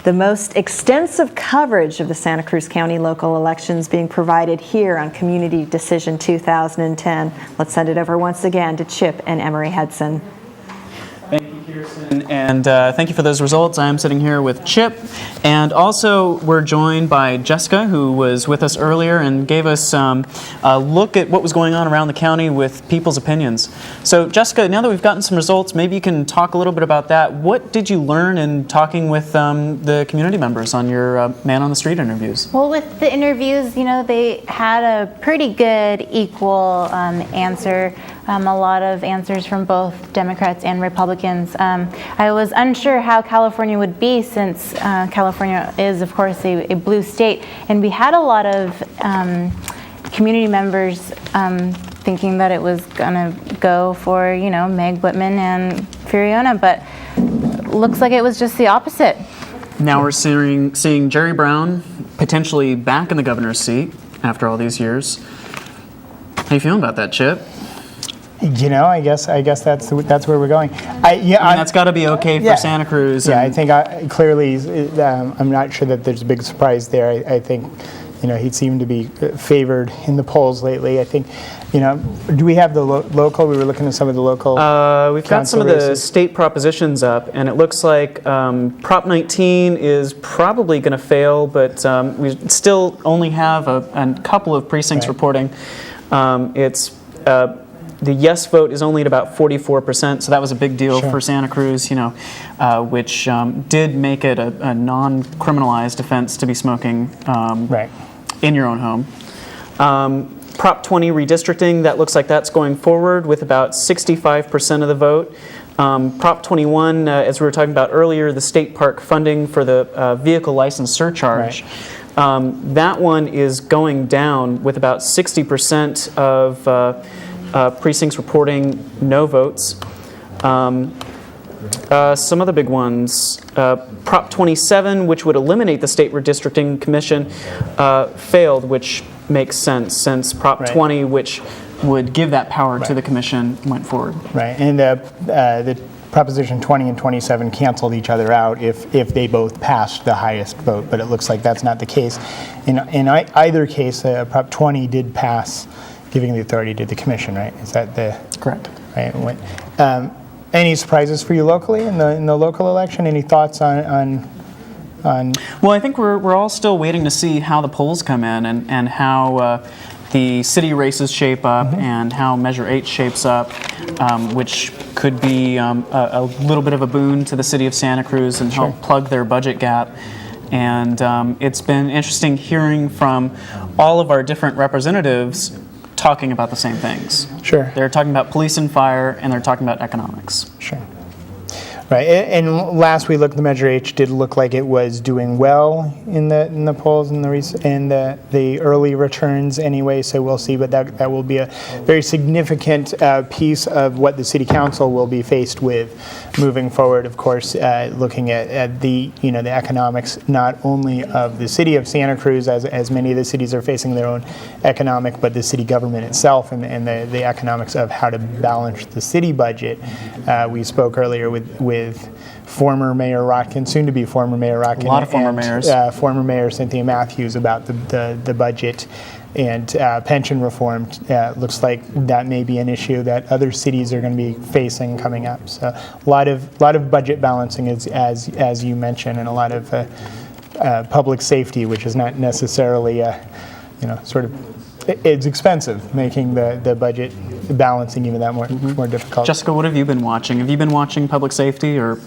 The most extensive coverage of the Santa Cruz County local elections being provided here on Community Decision 2010. Let's send it over once again to Chip and Emery Hudson. Thank you, Kirsten, and thank you for those results. I'm sitting here with Chip, and also we're joined by Jessica, who was with us earlier and gave us a look at what was going on around the county with people's opinions. So Jessica, now that we've gotten some results, maybe you can talk a little bit about that. What did you learn in talking with the community members on your man on the street interviews? Well, with the interviews, they had a pretty good equal answer. A lot of answers from both Democrats and Republicans. I was unsure how California would be, since California is, of course, a blue state. And we had a lot of community members thinking that it was going to go for, Meg Whitman and Furiona, but looks like it was just the opposite. Now we're seeing Jerry Brown potentially back in the governor's seat after all these years. How you feeling about that, Chip? I guess that's where we're going. That's got to be okay for Santa Cruz. Yeah, I think clearly, I'm not sure that there's a big surprise there. I think, he seemed to be favored in the polls lately. I think, do we have the local? We were looking at some of the local. We've got some of the state propositions up, and it looks like Prop 19 is probably going to fail, but we still only have a couple of precincts reporting. The yes vote is only at about 44%, so that was a big deal for Santa Cruz, which did make it a non-criminalized offense to be smoking in your own home. Prop 20 redistricting, that looks like that's going forward with about 65% of the vote. Prop 21, as we were talking about earlier, the state park funding for the vehicle license surcharge. That one is going down with about 60% of precincts reporting no votes. Some other big ones, Prop 27, which would eliminate the State Redistricting Commission, failed, which makes sense since Prop 20, which would give that power to the commission, went forward. Right, and the Proposition 20 and 27 canceled each other out if they both passed the highest vote, but it looks like that's not the case. In either case, Prop 20 did pass, giving the authority to the commission, right? Is that the correct? Right. Any surprises for you locally in the local election? Any thoughts on? Well, I think we're all still waiting to see how the polls come in and how the city races shape up and how Measure 8 shapes up, which could be a little bit of a boon to the city of Santa Cruz and help plug their budget gap. And it's been interesting hearing from all of our different representatives talking about the same things. Sure. They're talking about police and fire, and they're talking about economics. Sure. Right, and last we looked, the Measure H did look like it was doing well in the polls and the early returns anyway. So we'll see, but that will be a very significant piece of what the City Council will be faced with moving forward. Of course, looking at the the economics not only of the city of Santa Cruz, as many of the cities are facing their own economic, but the city government itself and the economics of how to balance the city budget. We spoke earlier with former Mayor Rotkin, soon to be former Mayor Rotkin, a lot of former mayors, former Mayor Cynthia Matthews about the budget and pension reform. Looks like that may be an issue that other cities are going to be facing coming up. So a lot of budget balancing is as you mentioned, and a lot of public safety, which is not necessarily sort of. It's expensive, making the budget balancing even that more difficult. Jessica, what have you been watching? Have you been watching public safety or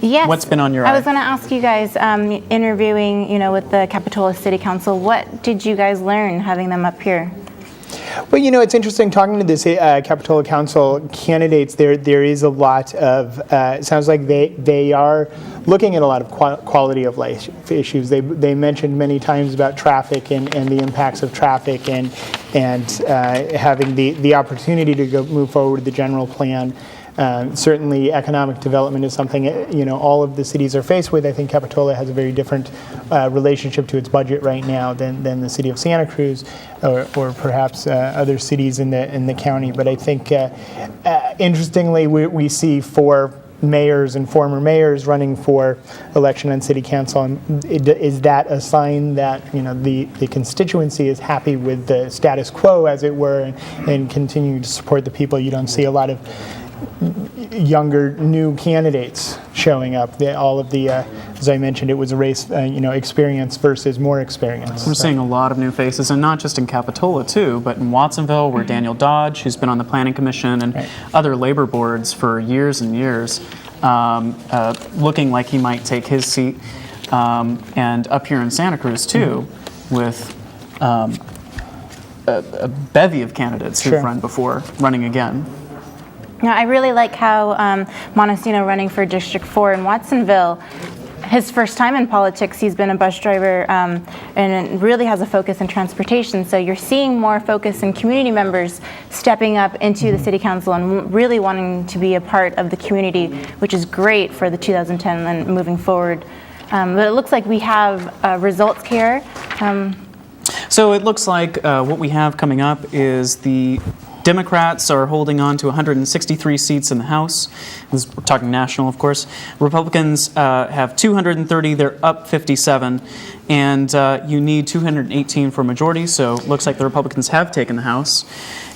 Yes. what's been on your eye? I was going to ask you guys, interviewing, with the Capitola City Council, what did you guys learn having them up here? Well, it's interesting talking to this Capitola Council candidates. There is a lot of. It sounds like they are looking at a lot of quality of life issues. They mentioned many times about traffic and the impacts of traffic and having the opportunity to move forward with the general plan. Certainly, economic development is something all of the cities are faced with. I think Capitola has a very different relationship to its budget right now than the city of Santa Cruz or perhaps other cities in the county. But I think interestingly, we see 4 mayors and former mayors running for election on city council. And is that a sign that the constituency is happy with the status quo, as it were, and continue to support the people? You don't see a lot of younger new candidates showing up. All of the, as I mentioned, it was a race, experience versus more experience. We're seeing a lot of new faces, and not just in Capitola too, but in Watsonville, where Daniel Dodge, who's been on the Planning Commission and other labor boards for years and years, looking like he might take his seat, and up here in Santa Cruz too, with a bevy of candidates who've run before, running again. Now, I really like how Montesino running for District 4 in Watsonville, his first time in politics, he's been a bus driver and really has a focus in transportation. So you're seeing more focus in community members stepping up into the city council and really wanting to be a part of the community, which is great for the 2010 and moving forward. But it looks like we have results here. So it looks like what we have coming up is the Democrats are holding on to 163 seats in the House. We're talking national, of course. Republicans have 230. They're up 57. And you need 218 for a majority, so it looks like the Republicans have taken the House.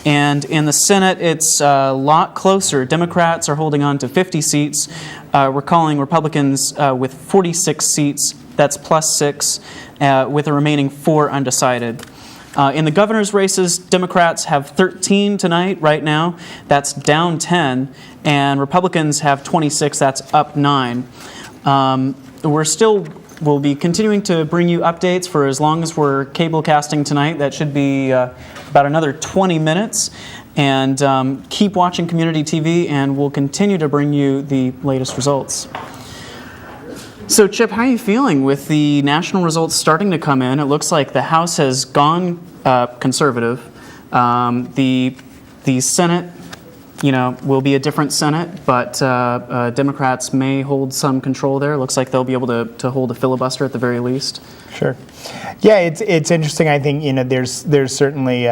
And in the Senate, it's a lot closer. Democrats are holding on to 50 seats. We're calling Republicans with 46 seats. That's plus 6, with the remaining 4 undecided. In the governor's races, Democrats have 13 tonight, right now. That's down 10. And Republicans have 26. That's up 9. We'll be continuing to bring you updates for as long as we're cable casting tonight. That should be about another 20 minutes. And keep watching Community TV, and we'll continue to bring you the latest results. So, Chip, how are you feeling with the national results starting to come in? It looks like the House has gone conservative. The Senate, will be a different Senate, but Democrats may hold some control there. It looks like they'll be able to hold a filibuster at the very least. Sure. Yeah, it's interesting. I think there's certainly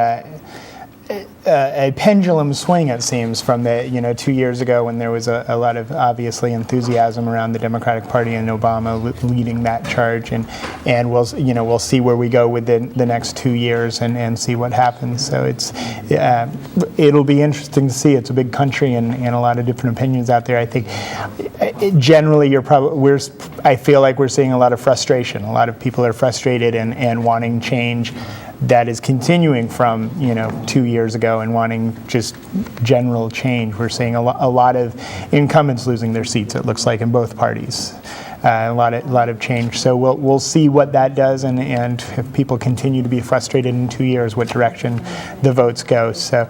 a pendulum swing, it seems, from the 2 years ago when there was a lot of obviously enthusiasm around the Democratic Party and Obama leading that charge, and we'll see where we go with the next 2 years and see what happens. So it'll be interesting to see. It's a big country and a lot of different opinions out there. I think generally I feel like we're seeing a lot of frustration. A lot of people are frustrated and wanting change that is continuing from 2 years ago and wanting just general change. We're seeing a lot of incumbents losing their seats, it looks like, in both parties. A lot of change. So we'll see what that does, and if people continue to be frustrated in 2 years, what direction the votes go. So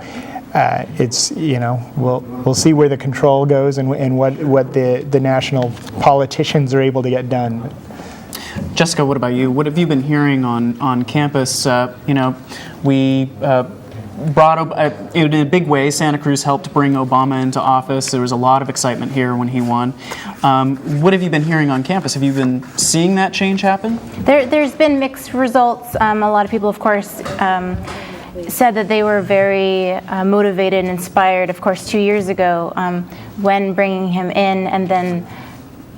it's, we'll see where the control goes and what the national politicians are able to get done. Jessica, what about you? What have you been hearing on campus? We brought in a big way. Santa Cruz helped bring Obama into office. There was a lot of excitement here when he won. What have you been hearing on campus? Have you been seeing that change happen? There's been mixed results. A lot of people, of course, said that they were very motivated and inspired, of course, 2 years ago when bringing him in, and then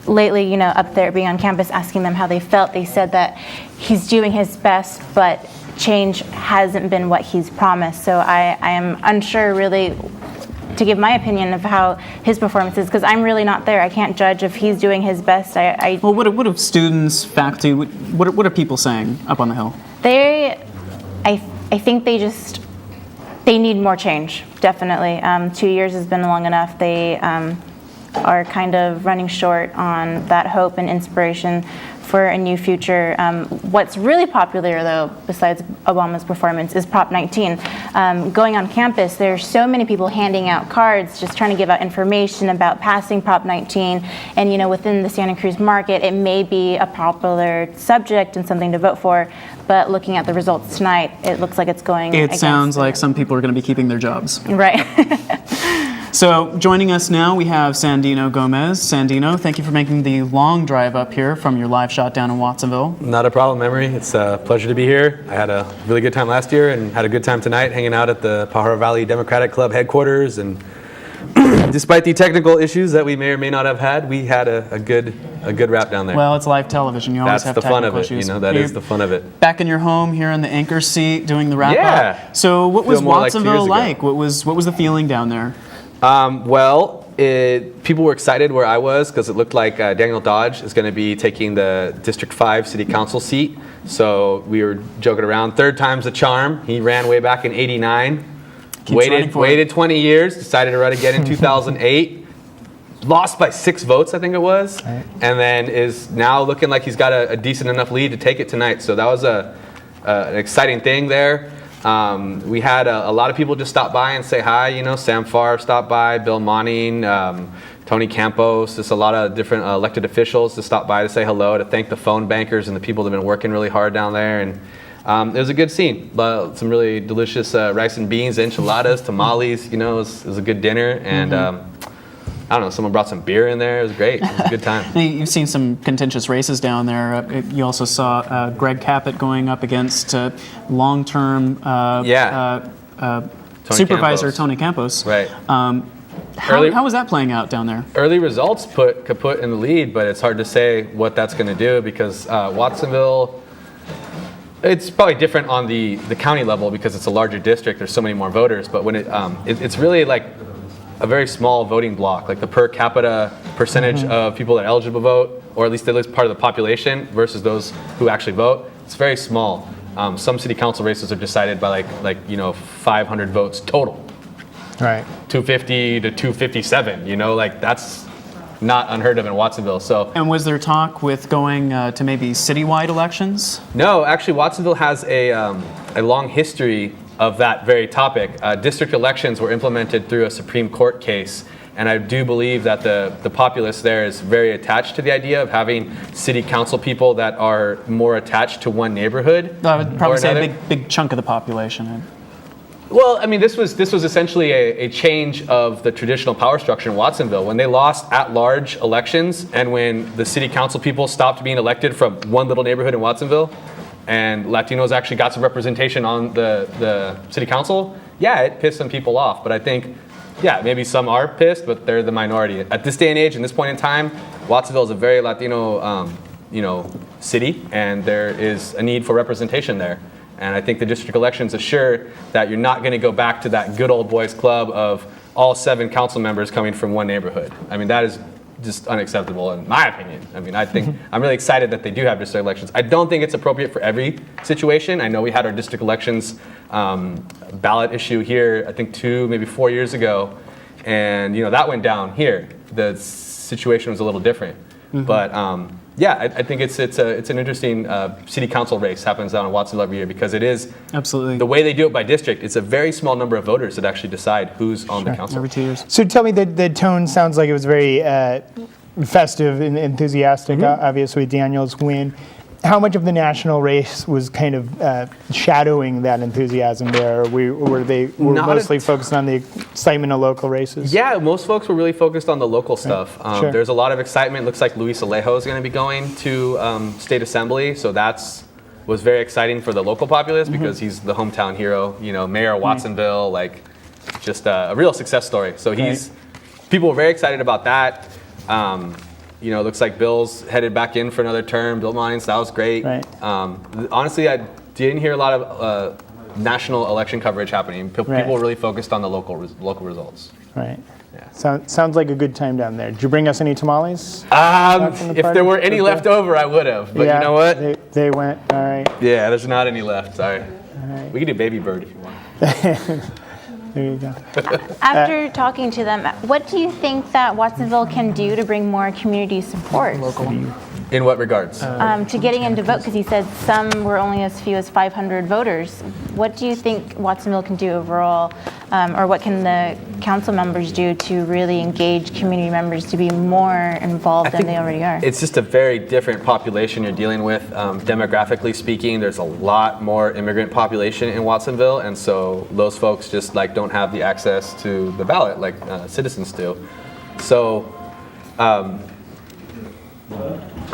lately, up there being on campus, asking them how they felt. They said that he's doing his best, but change hasn't been what he's promised. So I am unsure really to give my opinion of how his performance is, because I'm really not there. I can't judge if he's doing his best. Well, what have students, faculty, what are people saying up on the Hill? I think they need more change, definitely. 2 years has been long enough. They are kind of running short on that hope and inspiration for a new future. What's really popular, though, besides Obama's performance, is Prop 19. Going on campus, there's so many people handing out cards, just trying to give out information about passing Prop 19. And, within the Santa Cruz market, it may be a popular subject and something to vote for. But looking at the results tonight, it looks like it's going It sounds like some people are going to be keeping their jobs. Right. So joining us now, we have Sandino Gomez. Sandino, thank you for making the long drive up here from your live shot down in Watsonville. Not a problem, Emery. It's a pleasure to be here. I had a really good time last year and had a good time tonight hanging out at the Pajaro Valley Democratic Club headquarters. And despite the technical issues that we may or may not have had, we had a good wrap down there. Well, it's live television. You always have That's the fun of technical it. issues. That is the fun of it. Back in your home here in the anchor seat doing the wrap up. Yeah. So what was Feel more like 2 years Watsonville ago. like? What was the feeling down there? People were excited where I was because it looked like Daniel Dodge is going to be taking the District 5 City Council seat. So we were joking around. Third time's the charm. He ran way back in '89. Waited 20 years. Decided to run again in 2008. Lost by 6 votes, I think it was. Right. And then is now looking like he's got a decent enough lead to take it tonight. So that was an exciting thing there. We had a lot of people just stop by and say hi. Sam Farr stopped by, Bill Monning, Tony Campos, just a lot of different elected officials to stop by to say hello, to thank the phone bankers and the people that have been working really hard down there. And it was a good scene. Some really delicious rice and beans, enchiladas, tamales. It was a good dinner. And I don't know, someone brought some beer in there. It was great. It was a good time. You've seen some contentious races down there. You also saw Greg Caput going up against long-term supervisor Campos. Tony Campos. Right. How was that playing out down there? Early results put Caput in the lead, but it's hard to say what that's going to do because Watsonville, it's probably different on the county level because it's a larger district. There's so many more voters, but when it's really like a very small voting block, like the per capita percentage of people that are eligible to vote, or at least part of the population versus those who actually vote. It's very small. Some city council races are decided by 500 votes total. Right. 250 to 257. That's not unheard of in Watsonville. So. And was there talk with going to maybe citywide elections? No, actually, Watsonville has a long history of that very topic. District elections were implemented through a Supreme Court case, and I do believe that the populace there is very attached to the idea of having city council people that are more attached to one neighborhood. I would probably say a big chunk of the population. Well, I mean, this was essentially a change of the traditional power structure in Watsonville. When they lost at-large elections, and when the city council people stopped being elected from one little neighborhood in Watsonville, and Latinos actually got some representation on the city council, it pissed some people off. But I think, maybe some are pissed, but they're the minority. At this day and age, in this point in time, Watsonville is a very Latino, city, and there is a need for representation there. And I think the district elections assure that you're not going to go back to that good old boys club of all 7 council members coming from one neighborhood. I mean, that is just unacceptable in my opinion. I mean, I think I'm really excited that they do have district elections. I don't think it's appropriate for every situation. I know we had our district elections ballot issue here, I think 2, maybe 4 years ago, and that went down here. The situation was a little different, but Yeah, I think it's an interesting city council race happens down in Watsonville every year because it is absolutely the way they do it by district. It's a very small number of voters that actually decide who's on the council every 2 years. So tell me, the tone sounds like it was very festive and enthusiastic, obviously, Daniel's win. How much of the national race was kind of shadowing that enthusiasm there? Were they mostly focused on the excitement of local races? Yeah, most folks were really focused on the local stuff. Sure. There's a lot of excitement. Looks like Luis Alejo is going to be going to state assembly, so was very exciting for the local populace because he's the hometown hero. You know, mayor of Watsonville, like just a real success story. So people were very excited about that. You know, it looks like Bill's headed back in for another term. Bill Mines, that was great. Right. Honestly, I didn't hear a lot of national election coverage happening. People were really focused on the local results. Right. Yeah. Sounds like a good time down there. Did you bring us any tamales? If there were any left over, I would have. But you know what? They went. All right. Yeah, there's not any left. Sorry. All right. We can do baby bird if you want. There you go. After talking to them, what do you think that Watsonville can do to bring more community support? In what regards? To getting in to vote, because he said some were only as few as 500 voters. What do you think Watsonville can do overall, or what can the council members do to really engage community members to be more involved than they already are? It's just a very different population you're dealing with. Demographically speaking, there's a lot more immigrant population in Watsonville, and so those folks just don't have the access to the ballot like citizens do. So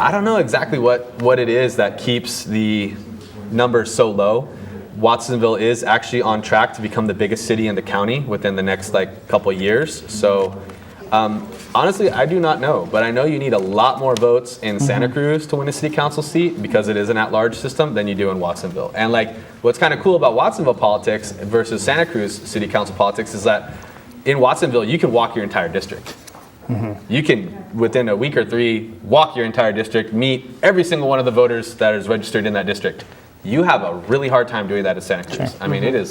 I don't know exactly what it is that keeps the numbers so low. Watsonville is actually on track to become the biggest city in the county within the next couple of years. So honestly, I do not know, but I know you need a lot more votes in Santa Cruz to win a city council seat because it is an at-large system than you do in Watsonville. And what's kind of cool about Watsonville politics versus Santa Cruz city council politics is that in Watsonville, you can walk your entire district. You can, within a week or 3, walk your entire district, meet every single one of the voters that is registered in that district. You have a really hard time doing that at Santa Cruz. I mean, it is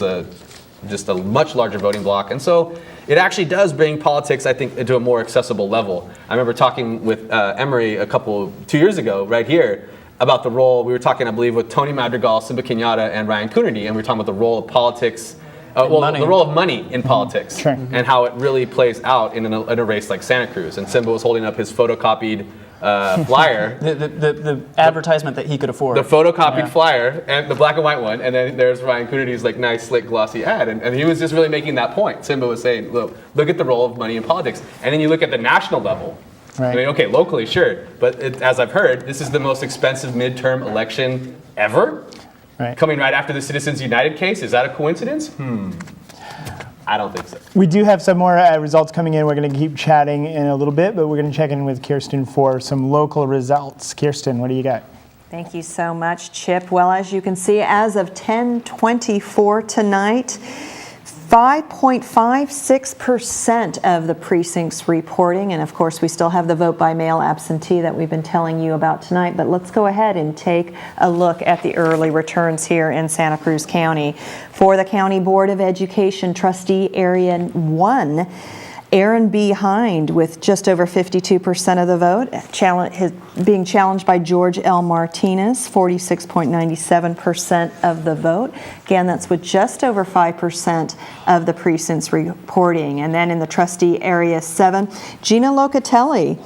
just a much larger voting block. And so it actually does bring politics, I think, into a more accessible level. I remember talking with Emery 2 years ago, right here, about the role. We were talking, I believe, with Tony Madrigal, Simba Kenyatta, and Ryan Coonerty, and we were talking about the role of politics. The role of money in politics and how it really plays out in a race like Santa Cruz. And Simba was holding up his photocopied flyer. the advertisement that he could afford. The photocopied flyer, and the black and white one, and then there's Ryan Coonerty's nice, slick, glossy ad. And he was just really making that point. Simba was saying, look at the role of money in politics. And then you look at the national level. I mean, okay, locally, sure. But as I've heard, this is the most expensive midterm election ever. Coming right after the Citizens United case. Is that a coincidence? I don't think so. We do have some more results coming in. We're going to keep chatting in a little bit, but we're going to check in with Kirsten for some local results. Kirsten, what do you got? Thank you so much, Chip. Well, as you can see, as of 10:24 tonight, 5.56% of the precincts reporting, and of course we still have the vote by mail absentee that we've been telling you about tonight, but let's go ahead and take a look at the early returns here in Santa Cruz County. For the County Board of Education Trustee Area 1, Aaron B. Hind with just over 52% of the vote, being challenged by George L. Martinez, 46.97% of the vote. Again, that's with just over 5% of the precincts reporting. And then in the Trustee Area 7, Gina Locatelli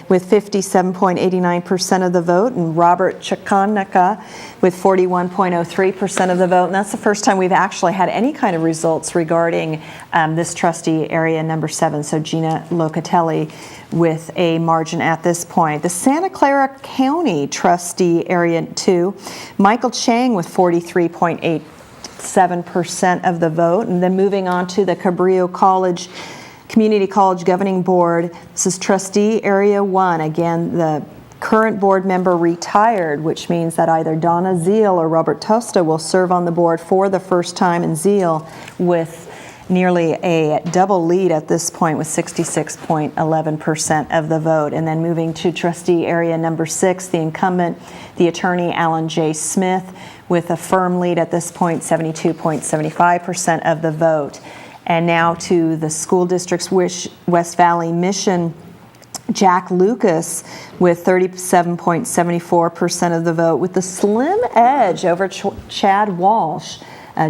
with 57.89% of the vote, and Robert Chakanika with 41.03% of the vote. And that's the first time we've actually had any kind of results regarding this trustee area number 7. So Gina Locatelli with a margin at this point. The Santa Clara County trustee area 2, Michael Chang with 43.87% of the vote. And then moving on to the Cabrillo Community College Governing Board. This is Trustee Area 1. Again, the current board member retired, which means that either Donna Zeal or Robert Tosta will serve on the board for the first time, and Zeal with nearly a double lead at this point with 66.11% of the vote. And then moving to Trustee Area number 6, the incumbent, the attorney Alan J. Smith, with a firm lead at this point, 72.75% of the vote. And now to the school district's West Valley Mission Jack Lucas with 37.74% of the vote, with the slim edge over Chad Walsh,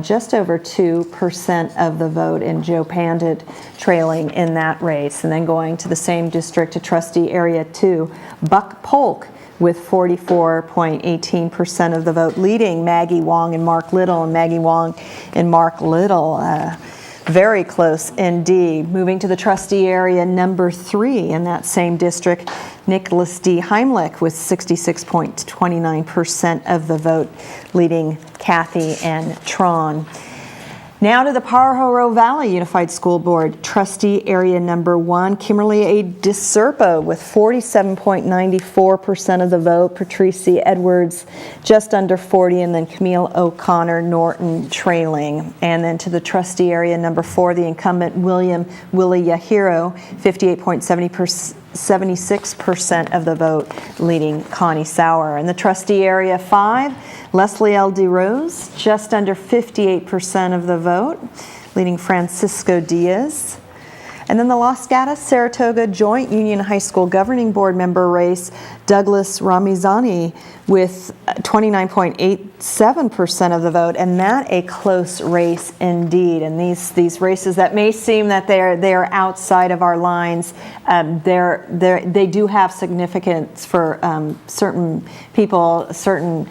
just over 2% of the vote, and Joe Pandit trailing in that race. And then going to the same district, to trustee area 2, Buck Polk with 44.18% of the vote, leading Maggie Wong and Mark Little. And Maggie Wong and Mark Little, very close indeed. Moving to the trustee area number 3 in that same district, Nicholas D. Heimlich with 66.29% of the vote, leading Kathy and Tron. Now to the Pajaro Valley Unified School Board, trustee area number 1, Kimberly A. DeSerpo with 47.94% of the vote, Patricia Edwards just under 40, and then Camille O'Connor Norton trailing. And then to the trustee area number 4, the incumbent Willie Yahiro, 76% of the vote, leading Connie Sauer. And the trustee area 5, Leslie L. DeRose, just under 58% of the vote, leading Francisco Diaz. And then the Los Gatos Saratoga Joint Union High School Governing Board member race, Douglas Ramizani with 29.87% of the vote, and that a close race indeed. And these races that may seem that they are outside of our lines, they do have significance for certain people, certain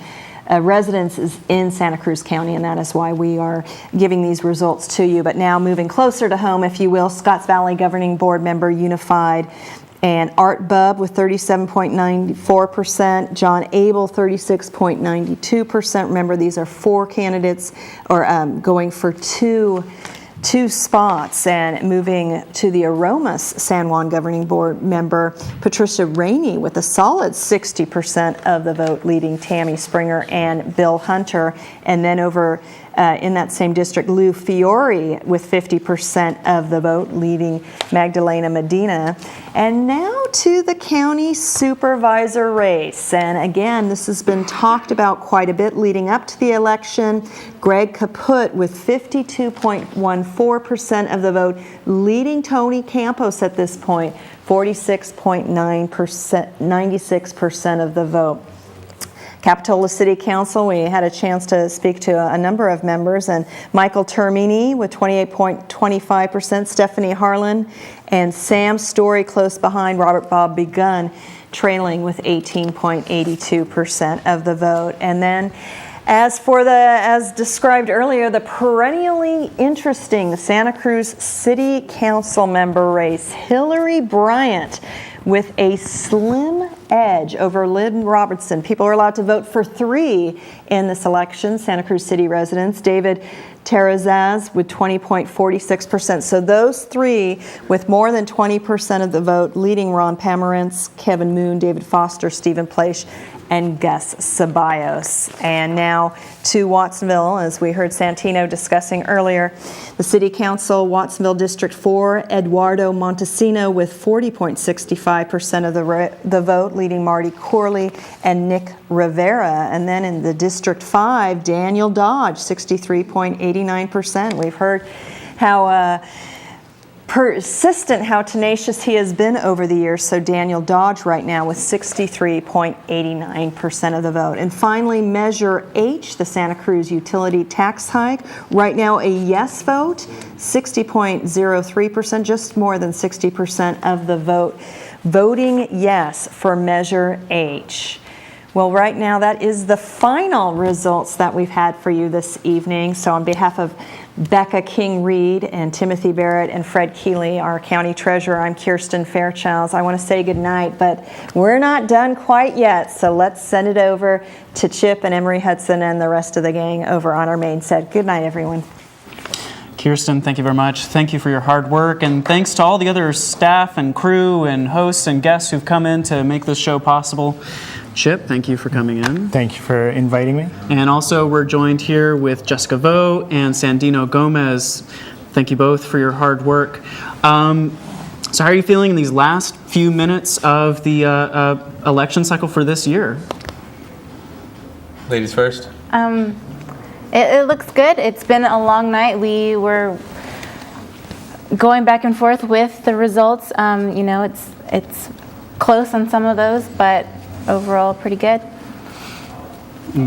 residents in Santa Cruz County, and that is why we are giving these results to you. But now moving closer to home, if you will, Scotts Valley Governing Board member unified, and Art Bubb with 37.94%, John Abel 36.92%. Remember, these are 4 candidates, or going for two spots. And moving to the Aromas San Juan Governing Board member, Patricia Rainey with a solid 60% of the vote, leading Tammy Springer and Bill Hunter. And then over in that same district, Lou Fiore with 50% of the vote, leading Magdalena Medina. And now to the county supervisor race. And again, this has been talked about quite a bit leading up to the election. Greg Caput with 52.14% of the vote, leading Tony Campos at this point, 46.9%, 96% of the vote. Capitola City Council, we had a chance to speak to a number of members, and Michael Termini with 28.25%, Stephanie Harlan and Sam Story close behind, Robert Bob Begun trailing with 18.82% of the vote. And then as described earlier, the perennially interesting Santa Cruz City Council member race, Hillary Bryant with a slim edge over Lynn Robertson. People are allowed to vote for 3 in this election, Santa Cruz City residents. David Terrazaz with 20.46%. So those 3 with more than 20% of the vote, leading Ron Pomerantz, Kevin Moon, David Foster, Stephen Plaish, and Gus Ceballos. And now to Watsonville, as we heard Santino discussing earlier, the City Council, Watsonville District 4, Eduardo Montesino with 40.65% of the vote, leading Marty Corley and Nick Rivera. And then in the District 5, Daniel Dodge, 63.89%. We've heard how persistent, how tenacious he has been over the years. So Daniel Dodge right now with 63.89% of the vote. And finally, Measure H, the Santa Cruz utility tax hike. Right now, a yes vote, 60.03%, just more than 60% of the vote voting yes for Measure H. Well, right now, that is the final results that we've had for you this evening. So on behalf of Becca King-Reed and Timothy Barrett and Fred Keeley, our county treasurer, I'm Kirsten Fairchilds. I want to say goodnight, but we're not done quite yet. So let's send it over to Chip and Emery Hudson and the rest of the gang over on our main set. Good night, everyone. Kirsten, thank you very much. Thank you for your hard work, and thanks to all the other staff and crew and hosts and guests who've come in to make this show possible. Chip, thank you for coming in. Thank you for inviting me. And also we're joined here with Jessica Vo and Sandino Gomez. Thank you both for your hard work. So how are you feeling in these last few minutes of the election cycle for this year? Ladies first. It looks good. It's been a long night. We were going back and forth with the results. It's close on some of those, but overall pretty good.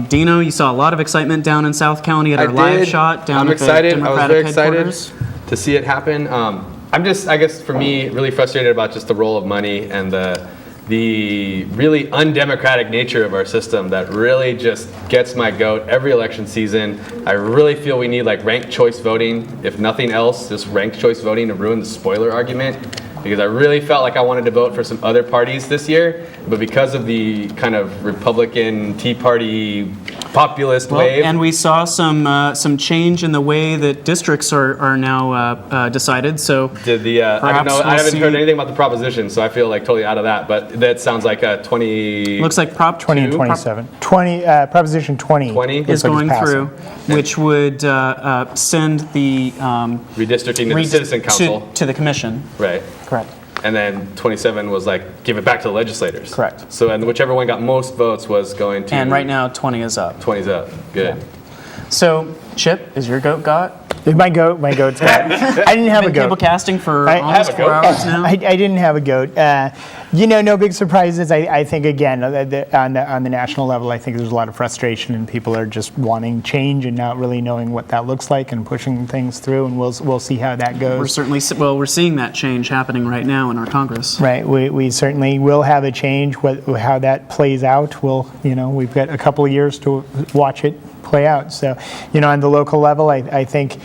Dino, you saw a lot of excitement down in South County at our live shot down I'm at the excited. I was Democratic very excited headquarters. to see it happen. I'm just, I guess for me, really frustrated about just the role of money and the really undemocratic nature of our system that really just gets my goat every election season. I really feel we need like ranked choice voting, if nothing else, just ranked choice voting to ruin the spoiler argument. Because I really felt like I wanted to vote for some other parties this year, but because of the kind of Republican Tea Party populist wave. And we saw some change in the way that districts are now decided. So I don't know. I haven't heard anything about the proposition, so I feel like totally out of that. But that sounds like a 20. Looks like Prop 20 and 27. 20 Proposition 20 is going through, which would send the redistricting to the Citizen Council to the Commission. Right. Correct. And then 27 was like give it back to the legislators. Correct. So and whichever one got most votes was going to. And right now 20 is up. 20's up. Good. Yeah. So Chip, is your goat got? My goat's got. I didn't have a goat. Cable casting for almost 4 hours now. I didn't have a goat. No big surprises. I think again on the national level, I think there's a lot of frustration and people are just wanting change and not really knowing what that looks like and pushing things through. And we'll see how that goes. We're seeing that change happening right now in our Congress. Right. We certainly will have a change. How that plays out, we've got a couple of years to watch it play out. So, on the local level, I think,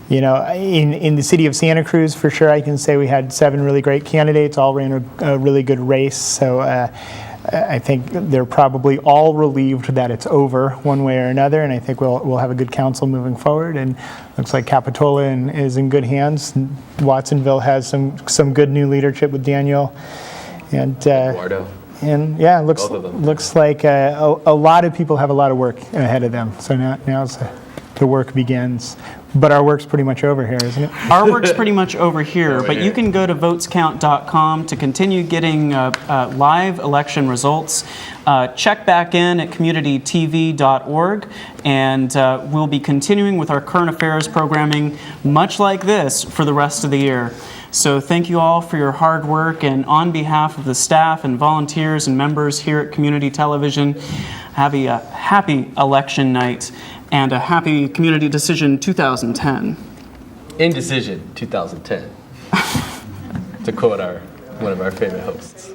in the city of Santa Cruz, for sure, I can say we had 7 really great candidates, all ran a really good race. So I think they're probably all relieved that it's over one way or another, and I think we'll have a good council moving forward. And looks like Capitola is in good hands. Watsonville has some good new leadership with Daniel, and Eduardo. And yeah, looks like a lot of people have a lot of work ahead of them. So now's the work begins. But our work's pretty much over here, isn't it? Our work's pretty much over here, but you can go to votescount.com to continue getting live election results. Check back in at communitytv.org, and we'll be continuing with our current affairs programming much like this for the rest of the year. So thank you all for your hard work, and on behalf of the staff and volunteers and members here at Community Television, have a happy election night and a happy Community Decision 2010. Indecision 2010. To quote one of our favorite hosts.